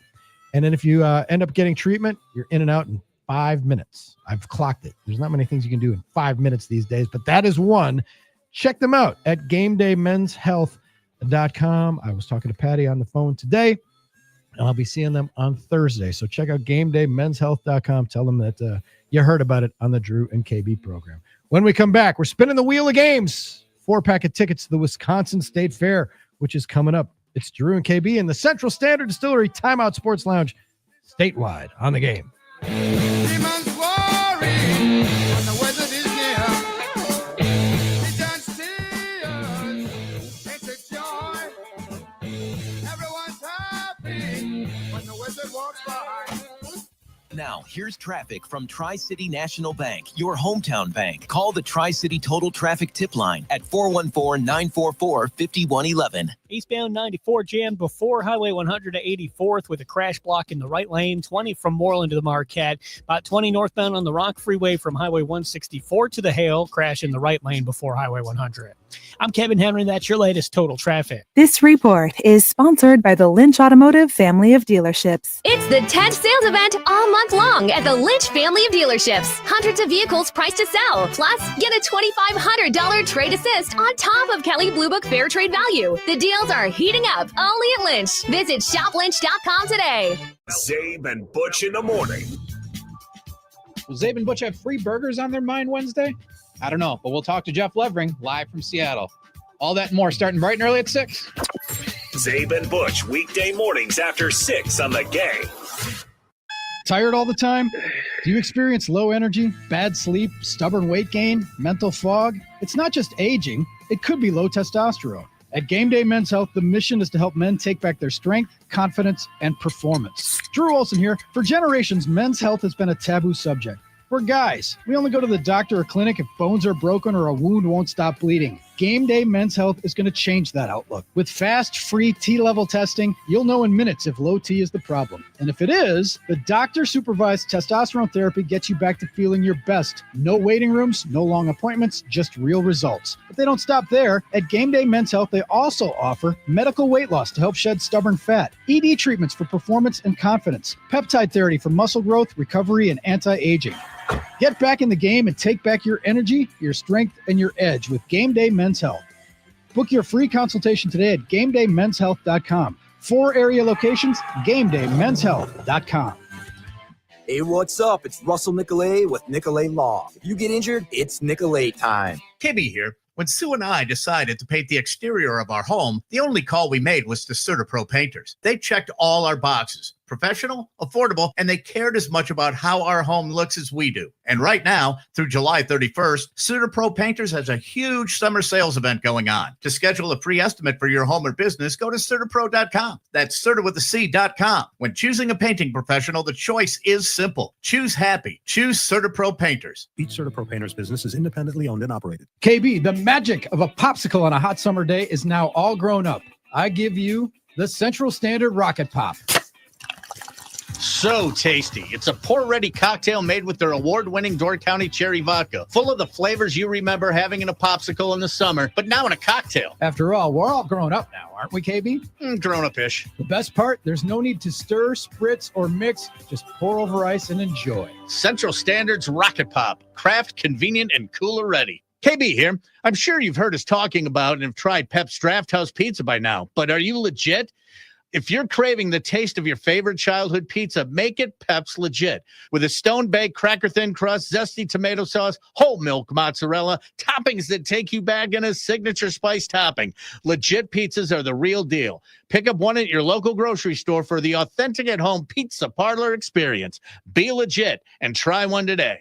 And then if you end up getting treatment, you're in and out in 5 minutes. I've clocked it. There's not many things you can do in 5 minutes these days, but that is one. Check them out at GameDayMen'sHealth.com. I was talking to Patty on the phone today, and I'll be seeing them on Thursday. So check out GameDayMen'sHealth.com. Tell them that you heard about it on the Drew and KB program. When we come back, we're spinning the wheel of games. 4-pack of tickets to the Wisconsin State Fair, which is coming up. It's Drew and KB in the Central Standard Distillery Timeout Sports Lounge, statewide on the game. Demons worry when the wizard is near. He turns tears into joy. Everyone's happy when the wizard walks by. Now, here's traffic from Tri-City National Bank, your hometown bank. Call the Tri-City Total Traffic Tip Line at 414-944-5111. Eastbound 94 jammed before Highway 100 to 84th with a crash block in the right lane, 20 from Moreland to the Marquette, about 20 northbound on the Rock Freeway from Highway 164 to the Hale, crash in the right lane before Highway 100. I'm Kevin Henry. That's your latest Total Traffic. This report is sponsored by the Lynch Automotive family of dealerships. It's the Ted sales event all month long at the Lynch family of dealerships. Hundreds of vehicles priced to sell. Plus, get a $2,500 trade assist on top of Kelley Blue Book Fair Trade Value. The deals are heating up only at Lynch. Visit shoplynch.com today. Zabe and Butch in the morning. Will Zabe and Butch have free burgers on their mind Wednesday? I don't know, but we'll talk to Jeff Levering live from Seattle. All that and more starting bright and early at 6. Zabe and Butch, weekday mornings after 6 on the Game. Tired all the time? Do you experience low energy, bad sleep, stubborn weight gain, mental fog? It's not just aging, it could be low testosterone. At Game Day Men's Health, the mission is to help men take back their strength, confidence, and performance. Drew Olson here. For generations, men's health has been a taboo subject. We're guys. We only go to the doctor or clinic if bones are broken or a wound won't stop bleeding. Game Day Men's Health is going to change that outlook. With fast, free T-level testing, you'll know in minutes if low T is the problem. And if it is, the doctor-supervised testosterone therapy gets you back to feeling your best. No waiting rooms, no long appointments, just real results. But they don't stop there. At Game Day Men's Health, they also offer medical weight loss to help shed stubborn fat, ED treatments for performance and confidence, peptide therapy for muscle growth, recovery, and anti-aging. Get back in the game and take back your energy, your strength, and your edge with Game Day Men's Health. Book your free consultation today at GameDayMen'sHealth.com. 4 area locations, GameDayMen'sHealth.com. Hey, what's up? It's Russell Nicolay with Nicolay Law. If you get injured, it's Nicolay time. Kibby here. When Sue and I decided to paint the exterior of our home, the only call we made was to CertaPro Painters. They checked all our boxes. Professional, affordable, and they cared as much about how our home looks as we do. And right now, through July 31st, Suter Pro Painters has a huge summer sales event going on. To schedule a free estimate for your home or business, go to SuterPro.com. That's Suter with a C.com. When choosing a painting professional, the choice is simple. Choose happy. Choose Suter Pro Painters. Each Suter Pro Painters business is independently owned and operated. KB, the magic of a popsicle on a hot summer day is now all grown up. I give you the Central Standard Rocket Pop. So tasty. It's a pour-ready cocktail made with their award-winning Door County Cherry Vodka, full of the flavors you remember having in a popsicle in the summer, but now in a cocktail. After all, we're all grown up now, aren't we, KB? Grown-up-ish. The best part, there's no need to stir, spritz, or mix. Just pour over ice and enjoy. Central Standard's Rocket Pop. Craft, convenient, and cooler ready. KB here. I'm sure you've heard us talking about and have tried Pep's Draft House Pizza by now, but are you legit? If you're craving the taste of your favorite childhood pizza, make it Pep's Legit. With a stone-baked, cracker-thin crust, zesty tomato sauce, whole milk mozzarella, toppings that take you back in a signature spice topping. Legit pizzas are the real deal. Pick up one at your local grocery store for the authentic at-home pizza parlor experience. Be legit and try one today.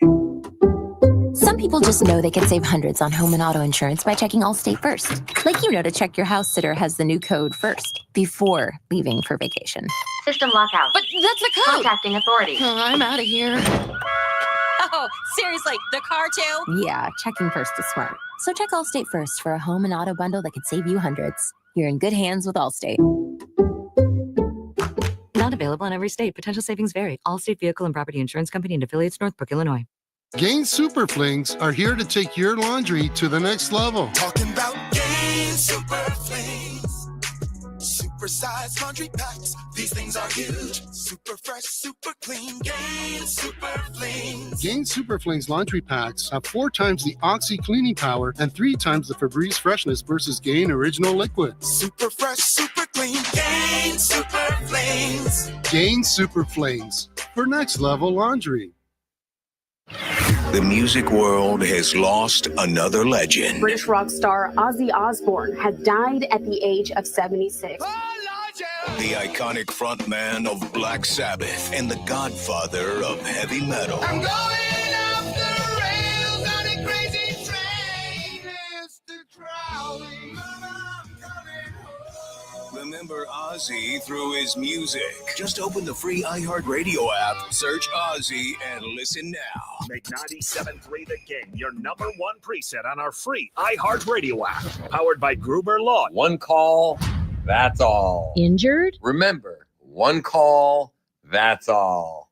Some people just know they can save hundreds on home and auto insurance by checking Allstate first. Like to check your house sitter has the new code first before leaving for vacation. System lockout. But that's the code. Contacting authorities. I'm out of here. Oh, seriously, the car too? Yeah, checking first is smart. So check Allstate first for a home and auto bundle that could save you hundreds. You're in good hands with Allstate. Not available in every state. Potential savings vary. Allstate Vehicle and Property Insurance Company and affiliates, Northbrook, Illinois. Gain Super Flings are here to take your laundry to the next level. Talking about Gain Super Flings. Super-sized laundry packs. These things are huge. Super fresh, super clean. Gain Super Flings. Gain Super Flings laundry packs have 4 times the Oxy cleaning power and 3 times the Febreze freshness versus Gain Original Liquid. Super fresh, super clean. Gain Super Flings. Gain Super Flings for next level laundry. The music world has lost another legend. British rock star Ozzy Osbourne had died at the age of 76. The iconic frontman of Black Sabbath and the godfather of heavy metal. I'm going off the rails on a crazy train, Mr. Crowley. Remember Ozzy through his music. Just open the free iHeartRadio app, search Ozzy, and listen now. Make 97.3 The Game your number one preset on our free iHeartRadio app. Powered by Gruber Law. One call, that's all. Injured? Remember, one call, that's all.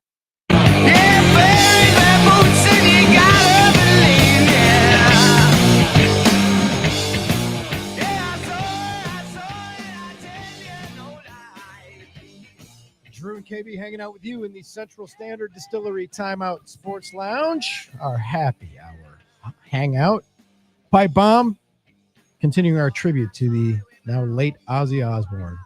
Drew and KB hanging out with you in the Central Standard Distillery Timeout Sports Lounge, our happy hour hangout. Pipe Bomb, continuing our tribute to the now late Ozzy Osbourne.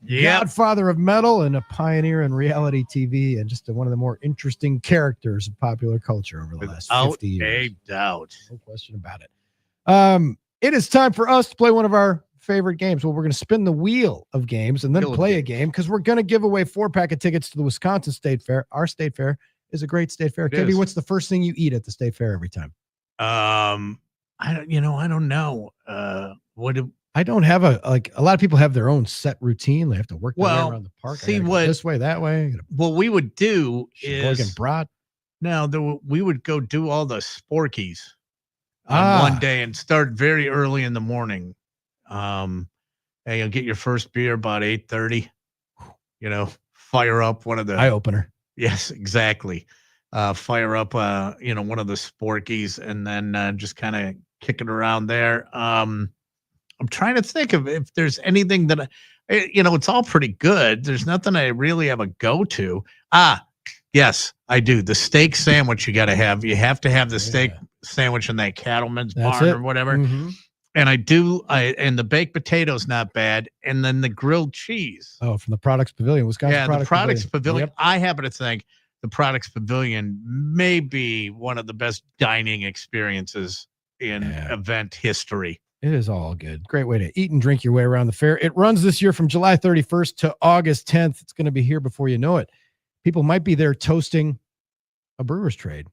Godfather of metal and a pioneer in reality TV and just one of the more interesting characters of popular culture over the last 50 years. No doubt. No question about it. It is time for us to play one of our favorite games. Well, we're going to spin the wheel of games and then play a game because we're going to give away 4-pack of tickets to the Wisconsin State Fair. Our State Fair is a great State Fair. KB, what's the first thing you eat at the State Fair every time? I don't know. I don't have a lot of people have their own set routine. They have to work their way around the park. See what this way, that way. What we would do is brat. No, we would go do all the sporkies on one day and start very early in the morning. And you'll get your first beer about 8:30. Fire up one of the eye opener. Yes, exactly. Fire up one of the sporkies and then just kind of kick it around there. I'm trying to think of if there's anything that it's all pretty good. There's nothing I really have a go-to. Yes, I do. The steak sandwich you got to have. You have to have the steak sandwich in that Cattleman's Barn or whatever. Mm-hmm. And and the baked potatoes not bad, and then the grilled cheese. Oh, from the Products Pavilion, Wisconsin. Yeah, the Products Pavilion. Yep. I happen to think the Products Pavilion may be one of the best dining experiences in event history. It is all good. Great way to eat and drink your way around the fair. It runs this year from July 31st to August 10th. It's going to be here before you know it. People might be there toasting a Brewers trade.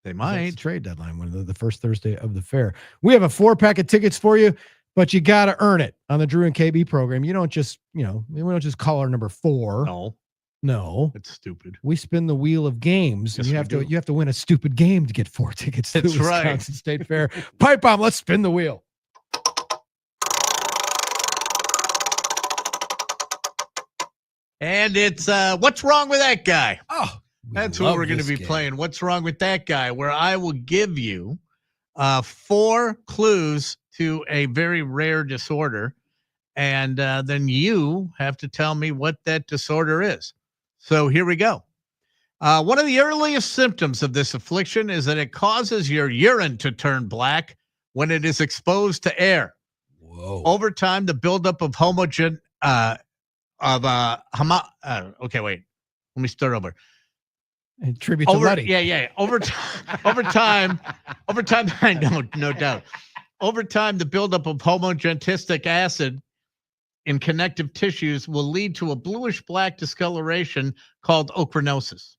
They might. That's the trade deadline, one of the first Thursday of the fair. We have a 4-pack of tickets for you, but you got to earn it on the Drew and KB program. You don't just, we don't just call our number 4. No, it's stupid. We spin the wheel of games, Yes, and you have to win a stupid game to get 4 tickets to the That's right. Wisconsin State Fair. Pipe bomb, let's spin the wheel. And it's What's Wrong with That Guy? Oh, that's what we're going to be playing. What's Wrong with That Guy? Where I will give you 4 clues to a very rare disorder, and then you have to tell me what that disorder is. So here we go. One of the earliest symptoms of this affliction is that it causes your urine to turn black when it is exposed to air. Whoa. Over time, the buildup of okay, wait. Let me start over. And tribute to Letty. Yeah. Over time, I know, no doubt. Over time, the buildup of homogentistic acid in connective tissues will lead to a bluish-black discoloration called ochronosis.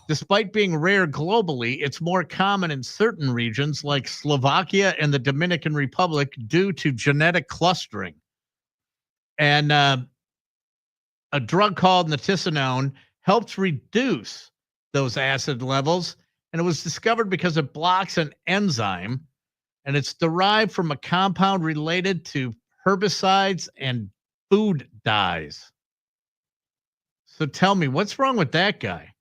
Despite being rare globally, it's more common in certain regions like Slovakia and the Dominican Republic due to genetic clustering. And a drug called nitisinone helps reduce those acid levels, and it was discovered because it blocks an enzyme, and it's derived from a compound related to herbicides and food dyes. So tell me, what's wrong with that guy?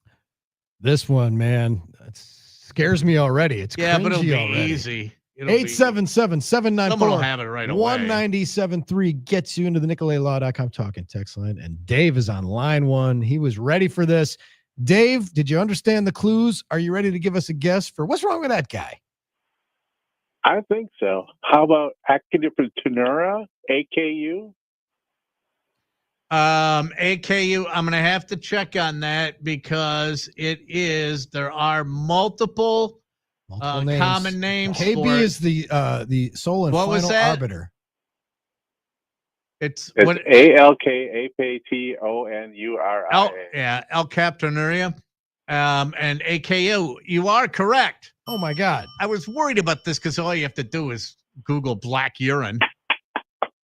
This one, man, it scares me already. It's but it'll be already. easy. 877-794. Someone will have it right away. 1973 gets you into the NicolaLaw.com talking text line, and Dave is on line 1. He was ready for this. Dave, did you understand the clues? Are you ready to give us a guess for what's wrong with that guy? I think so. How about Acadiptenura, AKU? AKU, I'm going to have to check on that because there are multiple names. common names. KB for is the sole and what final arbiter. It's ALKAPTONURIA. Yeah, L-captonuria. And AKU, you are correct. Oh my God. I was worried about this because all you have to do is Google black urine.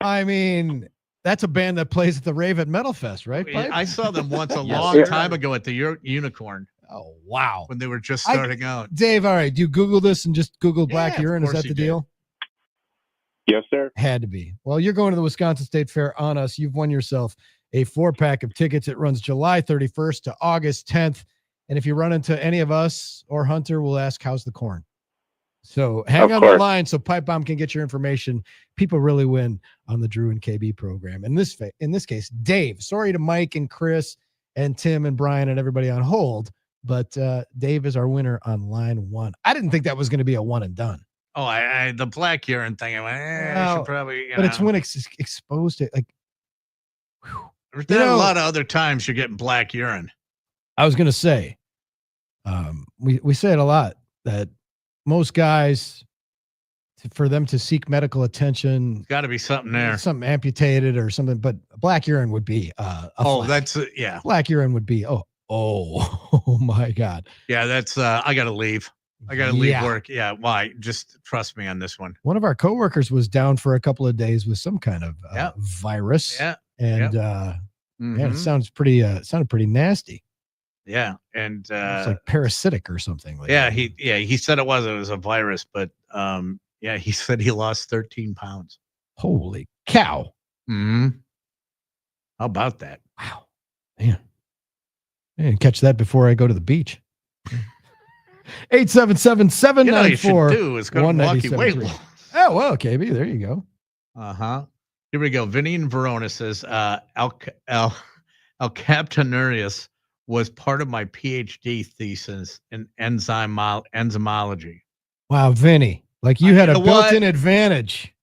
I mean, that's a band that plays at the Rave at Metal Fest, right? Pipe? I saw them once a long time ago at the Unicorn. Oh, wow. When they were just starting out. Dave, all right. Do you Google this and just Google black urine? Is that the deal? Yes, sir. Had to be. Well, you're going to the Wisconsin State Fair on us. You've won yourself a 4-pack of tickets. It runs July 31st to August 10th. And if you run into any of us or Hunter, we'll ask, how's the corn? So hang on the line so Pipe Bomb can get your information. People really win on the Drew and KB program. In this case, Dave, sorry to Mike and Chris and Tim and Brian and everybody on hold, but Dave is our winner on line 1. I didn't think that was going to be a one and done. Oh, the black urine thing. I went, I should probably, but it's when it's exposed to, like, there's not a lot of other times you're getting black urine. I was going to say, we say it a lot that most guys, for them to seek medical attention, got to be something there, something amputated or something. But black urine would be black urine would be oh my God. Yeah, that's I got to leave. I got to leave work. Yeah, why? Just trust me on this one. One of our coworkers was down for a couple of days with some kind of virus. Yeah, and it sounded pretty nasty. Yeah, and it's like parasitic or something. Like he said it was a virus, but he said he lost 13 pounds. Holy cow! Mm-hmm. How about that? Wow, man! I didn't catch that before I go to the beach. 877-794. Is go to Milwaukee Weight Loss. Oh well, KB, there you go. Here we go. Vinny in Verona says Alcaptonurius was part of my PhD thesis in enzymology. Wow, Vinny. Like you had a built-in advantage.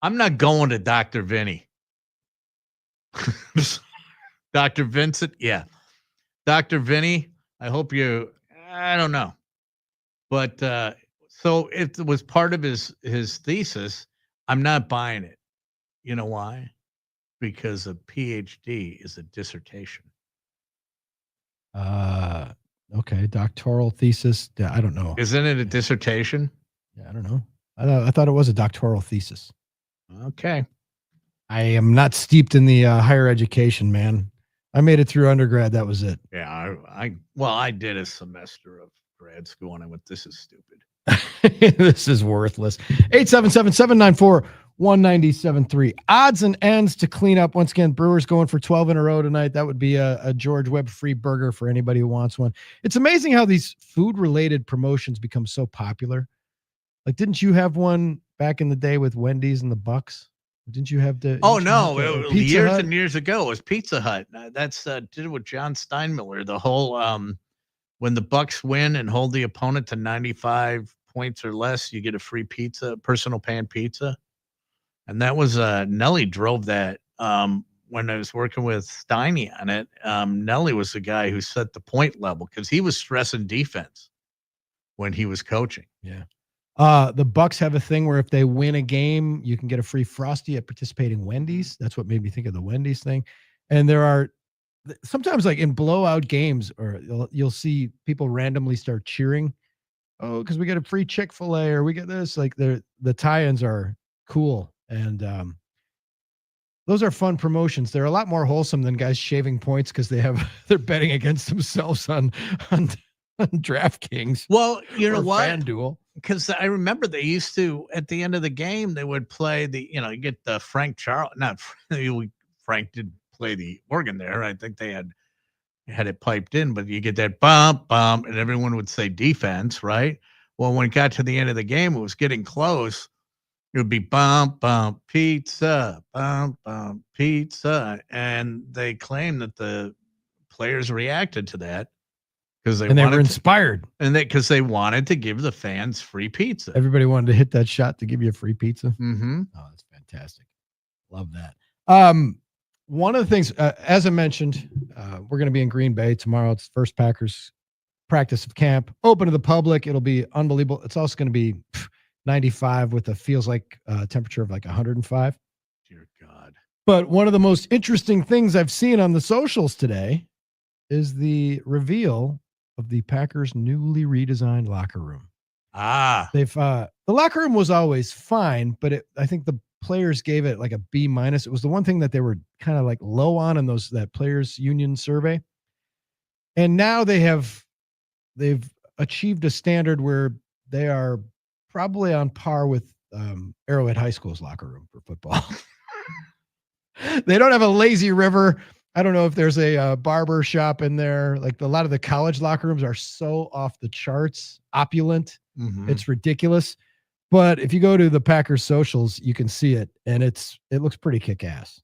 I'm not going to Dr. Vinny. Dr. Vincent? Yeah. Dr. Vinny, I hope I don't know. But so it was part of his thesis I'm not buying it. You know why? Because a PhD is a dissertation. Okay, doctoral thesis. I don't know. Isn't it a dissertation? Yeah, I don't know. I thought it was a doctoral thesis. Okay. I am not steeped in the higher education, man. I made it through undergrad. That was it. Yeah, I did a semester of grad school and I went, this is stupid. This is worthless. 877-794-1973. Odds and ends to clean up. Once again, Brewers going for 12 in a row tonight. That would be a George Webb free burger for anybody who wants one. It's amazing how these food-related promotions become so popular. Like, didn't you have one back in the day with Wendy's and the Bucks? Didn't you have the? Oh no! Years Hut? And years ago, it was Pizza Hut. That's did it with John Steinmiller. The whole when the Bucks win and hold the opponent to 95 points or less, you get a free pizza, personal pan pizza, and that was Nelly drove that. When I was working with Steiny on it, Nelly was the guy who set the point level because he was stressing defense when he was coaching. Yeah. The Bucks have a thing where if they win a game, you can get a free Frosty at participating Wendy's. That's what made me think of the Wendy's thing. And there are sometimes, like in blowout games, or you'll see people randomly start cheering. Oh, because we get a free Chick-fil-A or we get this. Like the tie-ins are cool. And those are fun promotions. They're a lot more wholesome than guys shaving points because they're betting against themselves on DraftKings. Well, you know what? FanDuel. Because I remember they used to, at the end of the game, they would play you get the Frank Charles. Frank did play the organ there. I think they had it piped in, but you get that bump, and everyone would say defense, right? Well, when it got to the end of the game, it was getting close. It would be bump, bump, pizza, bump, bump, pizza. And they claimed that the players reacted to that. Because they were inspired, because they wanted to give the fans free pizza. Everybody wanted to hit that shot to give you a free pizza. Mm-hmm. Oh, that's fantastic. Love that. One of the things, as I mentioned, we're going to be in Green Bay tomorrow. It's the first Packers practice of camp, open to the public. It'll be unbelievable. It's also going to be 95 with a feels like temperature of like 105. Dear God. But one of the most interesting things I've seen on the socials today is the reveal of the Packers' newly redesigned locker room. They've the locker room was always fine, but I think the players gave it like a B-. It was the one thing that they were kind of like low on in that players union survey. And now they've achieved a standard where they are probably on par with Arrowhead High School's locker room for football. They don't have a lazy river. I don't know if there's a barber shop in there. Like a lot of the college locker rooms are so off the charts, opulent. Mm-hmm. It's ridiculous. But if you go to the Packers socials, you can see it, and it looks pretty kick-ass.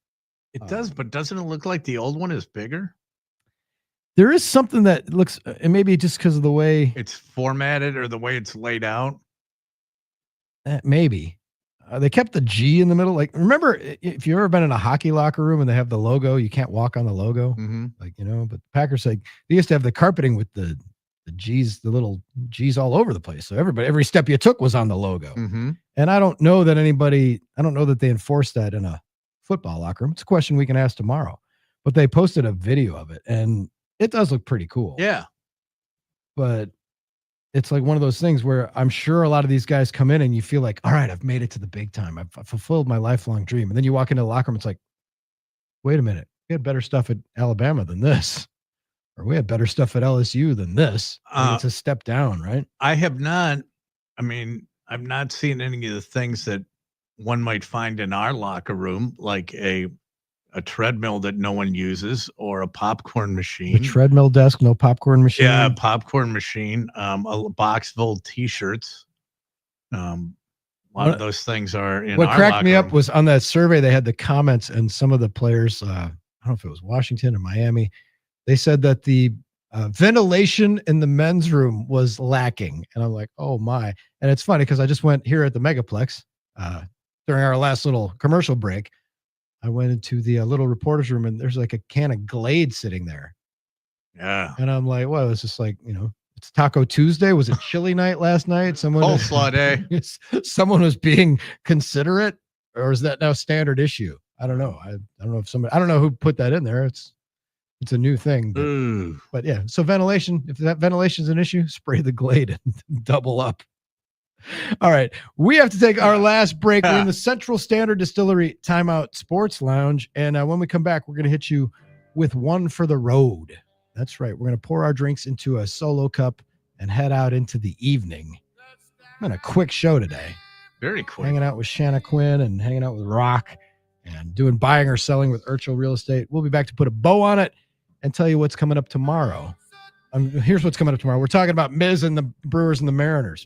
It does, but doesn't it look like the old one is bigger? There is something that looks, and maybe just because of the way it's formatted or the way it's laid out. Maybe. They kept the G in the middle. Like, remember, if you've ever been in a hockey locker room and they have the logo, you can't walk on the logo. Mm-hmm. Like, but Packers, like, they used to have the carpeting with the G's, the little G's all over the place. So every step you took was on the logo. Mm-hmm. And I don't know that they enforced that in a football locker room. It's a question we can ask tomorrow. But they posted a video of it, and it does look pretty cool. Yeah. But it's like one of those things where I'm sure a lot of these guys come in and you feel like, all right, I've made it to the big time. I've fulfilled my lifelong dream. And then you walk into the locker room, it's like, wait a minute, we had better stuff at Alabama than this. Or we had better stuff at LSU than this. It's a step down, right? I've not seen any of the things that one might find in our locker room, like a treadmill that no one uses or a popcorn machine. A treadmill desk, no popcorn machine. Yeah, a popcorn machine, a box full of t-shirts. A lot of those things are in what our cracked locker me room. up was on that survey, they had the comments, and some of the players, I don't know if it was Washington or Miami, they said that the ventilation in the men's room was lacking. And I'm like, oh my. And it's funny because I just went here at the Megaplex during our last little commercial break. I went into the little reporter's room, and there's like a can of Glade sitting there. Yeah. And I'm like, well, it's just like, it's Taco Tuesday. Was it chili night last night? Someone coleslaw day. Someone was being considerate. or is that now standard issue? I don't know. I don't know if somebody, I don't know who put that in there. It's a new thing. But yeah, so ventilation, if that ventilation is an issue, spray the Glade and double up. All right. We have to take our last break. We're in the Central Standard Distillery Timeout Sports Lounge. And when we come back, we're going to hit you with one for the road. That's right. We're going to pour our drinks into a solo cup and head out into the evening. On a quick show today. Very quick. Hanging out with Shanna Quinn and hanging out with Rock and doing buying or selling with Urchel Real Estate. We'll be back to put a bow on it and tell you what's coming up tomorrow. Here's what's coming up tomorrow. We're talking about Miz and the Brewers and the Mariners.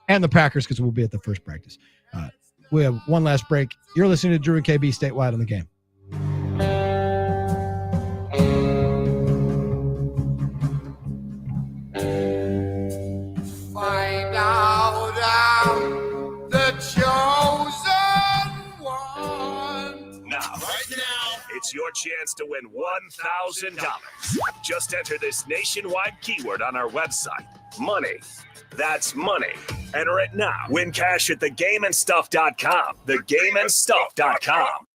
And the Packers, because we'll be at the first practice. We have one last break. You're listening to Drew and KB statewide on the game. Find out I'm the chosen one. Right now, it's your chance to win $1,000. Just enter this nationwide keyword on our website, money. That's money. Enter it now. Win cash at thegameandstuff.com. Thegameandstuff.com.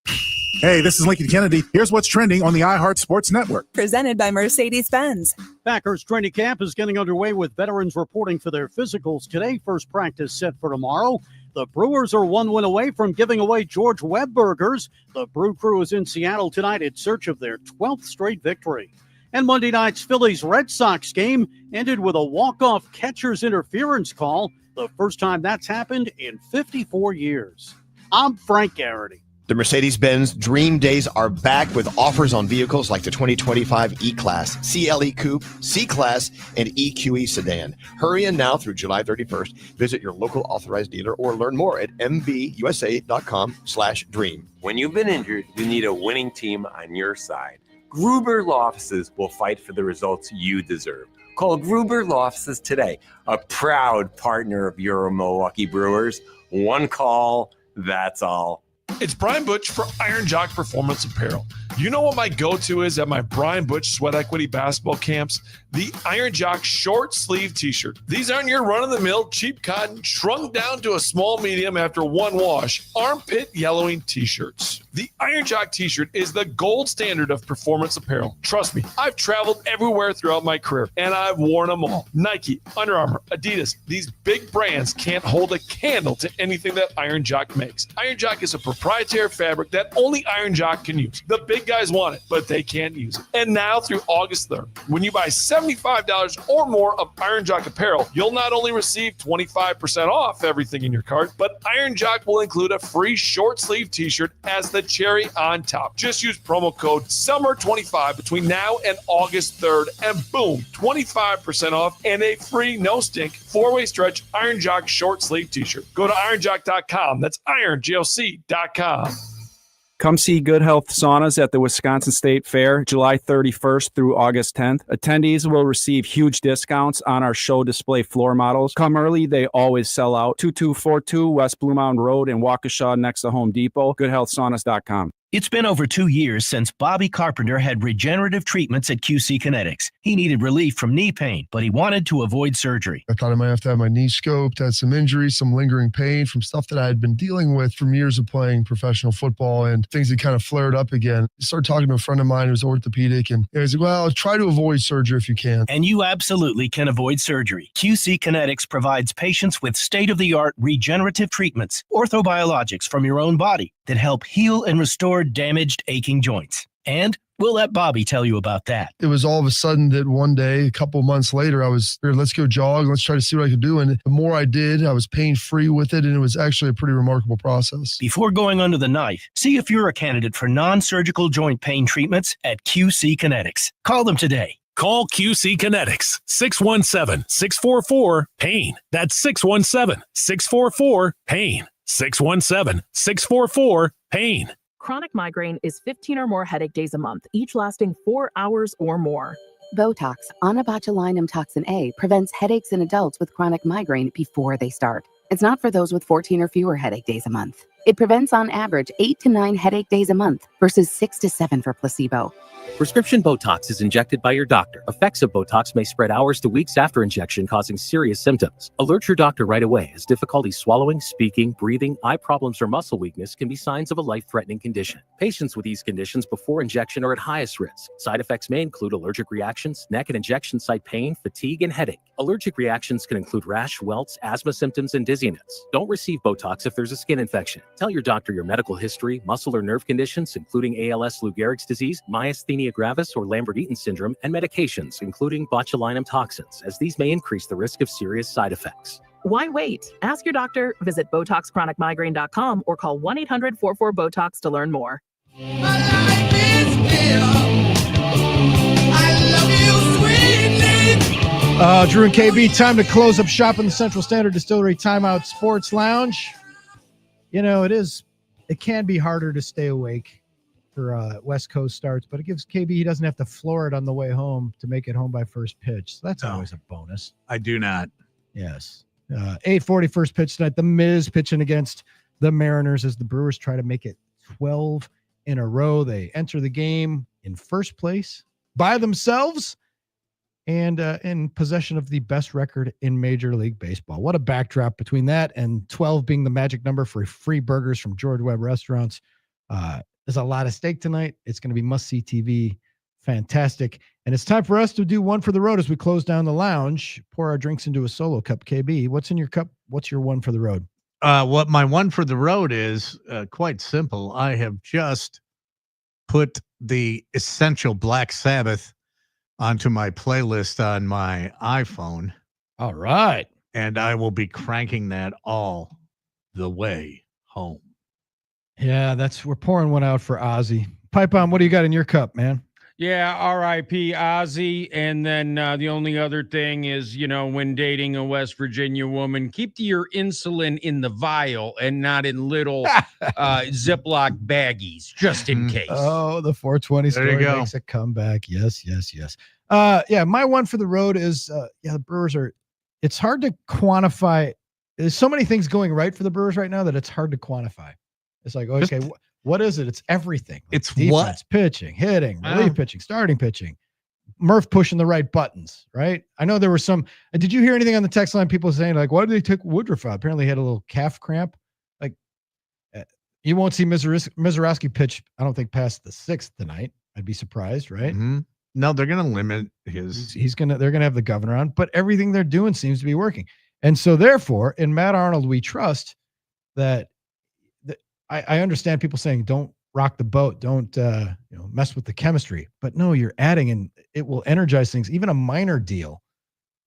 Hey, this is Lincoln Kennedy. Here's what's trending on the iHeart Sports Network. Presented by Mercedes-Benz. Packers training camp is getting underway with veterans reporting for their physicals today. First practice set for tomorrow. The Brewers are 1 win away from giving away George Webb burgers. The Brew Crew is in Seattle tonight in search of their 12th straight victory. And Monday night's Phillies-Red Sox game ended with a walk-off catcher's interference call, the first time that's happened in 54 years. I'm Frank Garrity. The Mercedes-Benz Dream Days are back with offers on vehicles like the 2025 E-Class, CLE Coupe, C-Class, and EQE Sedan. Hurry in now through July 31st. Visit your local authorized dealer or learn more at mbusa.com/dream. When you've been injured, you need a winning team on your side. Gruber Law Offices will fight for the results you deserve. Call Gruber Law Offices today, a proud partner of your Milwaukee Brewers. One call, that's all. It's Brian Butch for Iron Jock Performance Apparel. You know what my go-to is at my Brian Butch Sweat Equity basketball camps? The Iron Jock short sleeve t-shirt. These aren't your run-of-the-mill cheap cotton shrunk down to a small medium after one wash, armpit yellowing t-shirts. The Iron Jock t-shirt is the gold standard of performance apparel. Trust me, I've traveled everywhere throughout my career, and I've worn them all. Nike, Under Armour, Adidas, these big brands can't hold a candle to anything that Iron Jock makes. Iron Jock is a proprietary fabric that only Iron Jock can use. The big guys want it, but they can't use it. And now through August 3rd, when you buy $75 or more of Iron Jock apparel, you'll not only receive 25% off everything in your cart, but Iron Jock will include a free short sleeve t-shirt as the cherry on top. Just use promo code SUMMER25 between now and August 3rd, and boom, 25% off and a free no stink 4-way stretch Iron Jock short sleeve t-shirt. Go to ironjock.com. That's ironjoc.com. Come see Good Health Saunas at the Wisconsin State Fair, July 31st through August 10th. Attendees will receive huge discounts on our show display floor models. Come early, they always sell out. 2242 West Blue Mountain Road in Waukesha next to Home Depot. GoodHealthSaunas.com. It's been over 2 years since Bobby Carpenter had regenerative treatments at QC Kinetics. He needed relief from knee pain, but he wanted to avoid surgery. I thought I might have to have my knee scoped, had some injuries, some lingering pain from stuff that I had been dealing with from years of playing professional football, and things had kind of flared up again. I started talking to a friend of mine who's orthopedic, and he was like, well, try to avoid surgery if you can. And you absolutely can avoid surgery. QC Kinetics provides patients with state-of-the-art regenerative treatments, orthobiologics from your own body that help heal and restore damaged, aching joints. And we'll let Bobby tell you about that. It was all of a sudden that one day, a couple months later, I was here, let's go jog, let's try to see what I could do. And the more I did, I was pain-free with it, and it was actually a pretty remarkable process. Before going under the knife, see if you're a candidate for non-surgical joint pain treatments at QC Kinetics. Call them today. Call QC Kinetics, 617-644-PAIN. That's 617-644-PAIN. 617-644-PAIN. Chronic migraine is 15 or more headache days a month, each lasting 4 hours or more. Botox, onabotulinum toxin A, prevents headaches in adults with chronic migraine before they start. It's not for those with 14 or fewer headache days a month. It prevents on average 8 to 9 headache days a month versus 6 to 7 for placebo. Prescription Botox is injected by your doctor. Effects of Botox may spread hours to weeks after injection, causing serious symptoms. Alert your doctor right away, as difficulty swallowing, speaking, breathing, eye problems, or muscle weakness can be signs of a life-threatening condition. Patients with these conditions before injection are at highest risk. Side effects may include allergic reactions, neck and injection site pain, fatigue, and headache. Allergic reactions can include rash, welts, asthma symptoms, and dizziness. Don't receive Botox if there's a skin infection. Tell your doctor your medical history, muscle or nerve conditions, including ALS, Lou Gehrig's disease, myasthenia gravis, or Lambert-Eaton syndrome, and medications, including botulinum toxins, as these may increase the risk of serious side effects. Why wait? Ask your doctor, visit BotoxChronicMigraine.com, or call 1-800-44-BOTOX to learn more. Drew and KB, time to close up shop in the Central Standard Distillery Timeout Sports Lounge. You know, it can be harder to stay awake for West Coast starts, but it gives KB, he doesn't have to floor it on the way home to make it home by first pitch. So that's always a bonus. I do not. Yes. 8:40 first pitch tonight. The Miz pitching against the Mariners as the Brewers try to make it 12 in a row. They enter the game in first place by themselves and in possession of the best record in Major League Baseball. What a backdrop between that and 12 being the magic number for free burgers from George Webb Restaurants. There's a lot of stake tonight. It's going to be must-see TV. Fantastic. And it's time for us to do one for the road as we close down the lounge, pour our drinks into a solo cup. KB, what's in your cup? What's your one for the road? What my one for the road is quite simple. I have just put the Essential Black Sabbath onto my playlist on my iPhone. All right. And I will be cranking that all the way home. Yeah, we're pouring one out for Ozzy. Pipe on, what do you got in your cup, man? Yeah, R.I.P. Ozzy. And then the only other thing is, when dating a West Virginia woman, keep your insulin in the vial and not in little Ziploc baggies, just in case. Oh, the 420 story makes a comeback. Yes. Yeah, my one for the road is, the Brewers it's hard to quantify. There's so many things going right for the Brewers right now that it's hard to quantify. It's like, okay, what is it? It's everything. Like it's defense, pitching, hitting, relief pitching, starting pitching, Murph pushing the right buttons, right? I know there were some. Did you hear anything on the text line? People saying like, why did they take Woodruff out? Apparently he had a little calf cramp. Like, you won't see Mizorowski pitch, I don't think, past the 6th tonight. I'd be surprised, right? Mm-hmm. No, they're going to limit his. They're going to have the governor on, but everything they're doing seems to be working. And so therefore, in Matt Arnold, we trust that. I understand people saying don't rock the boat, don't mess with the chemistry, but no, you're adding and it will energize things. Even a minor deal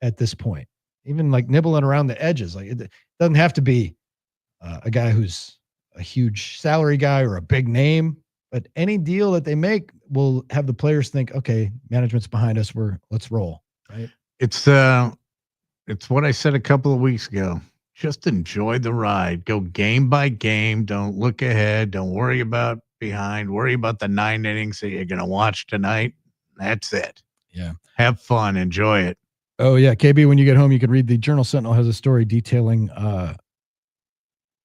at this point, even like nibbling around the edges, like it doesn't have to be a guy who's a huge salary guy or a big name, but any deal that they make will have the players think, okay, management's behind us. Let's roll. Right. It's what I said a couple of weeks ago. Just enjoy the ride. Go game by game. Don't look ahead. Don't worry about behind. Worry about the 9 innings that you're going to watch tonight. That's it. Yeah. Have fun. Enjoy it. Oh, yeah. KB, when you get home, you can read the Journal Sentinel has a story detailing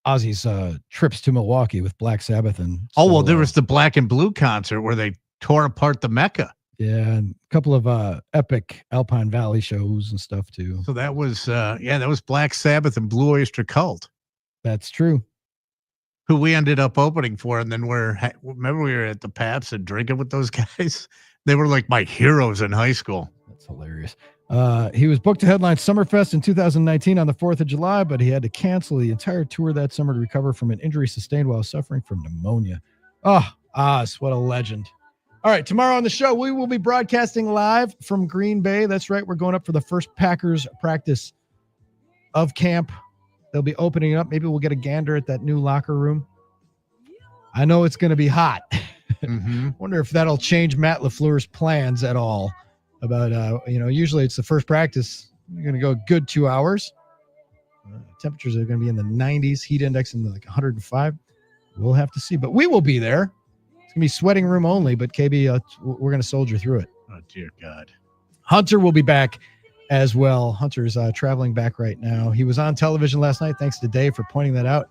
Ozzy's trips to Milwaukee with Black Sabbath. And there was the Black and Blue concert where they tore apart the Mecca. Yeah, and a couple of epic Alpine Valley shows and stuff too. So that was that was Black Sabbath and Blue Oyster Cult. That's true. Who we ended up opening for, and then remember we were at the Paps and drinking with those guys. They were like my heroes in high school. That's hilarious. He was booked to headline Summerfest in 2019 on the 4th of July, but he had to cancel the entire tour that summer to recover from an injury sustained while suffering from pneumonia. Oh, Oz, what a legend. All right, tomorrow on the show, we will be broadcasting live from Green Bay. That's right. We're going up for the first Packers practice of camp. They'll be opening it up. Maybe we'll get a gander at that new locker room. I know it's going to be hot. Mm-hmm. Wonder if that'll change Matt LaFleur's plans at all about, usually it's the first practice. You're going to go a good 2 hours. Temperatures are going to be in the 90s, heat index in like 105. We'll have to see, but we will be there. It's going to be sweating room only, but KB, we're going to soldier through it. Oh, dear God. Hunter will be back as well. Hunter's traveling back right now. He was on television last night. Thanks to Dave for pointing that out.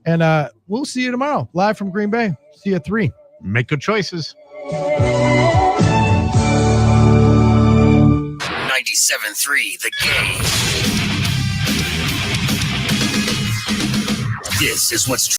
And we'll see you tomorrow, live from Green Bay. See you at 3. Make good choices. 97.3 The Game. This is what's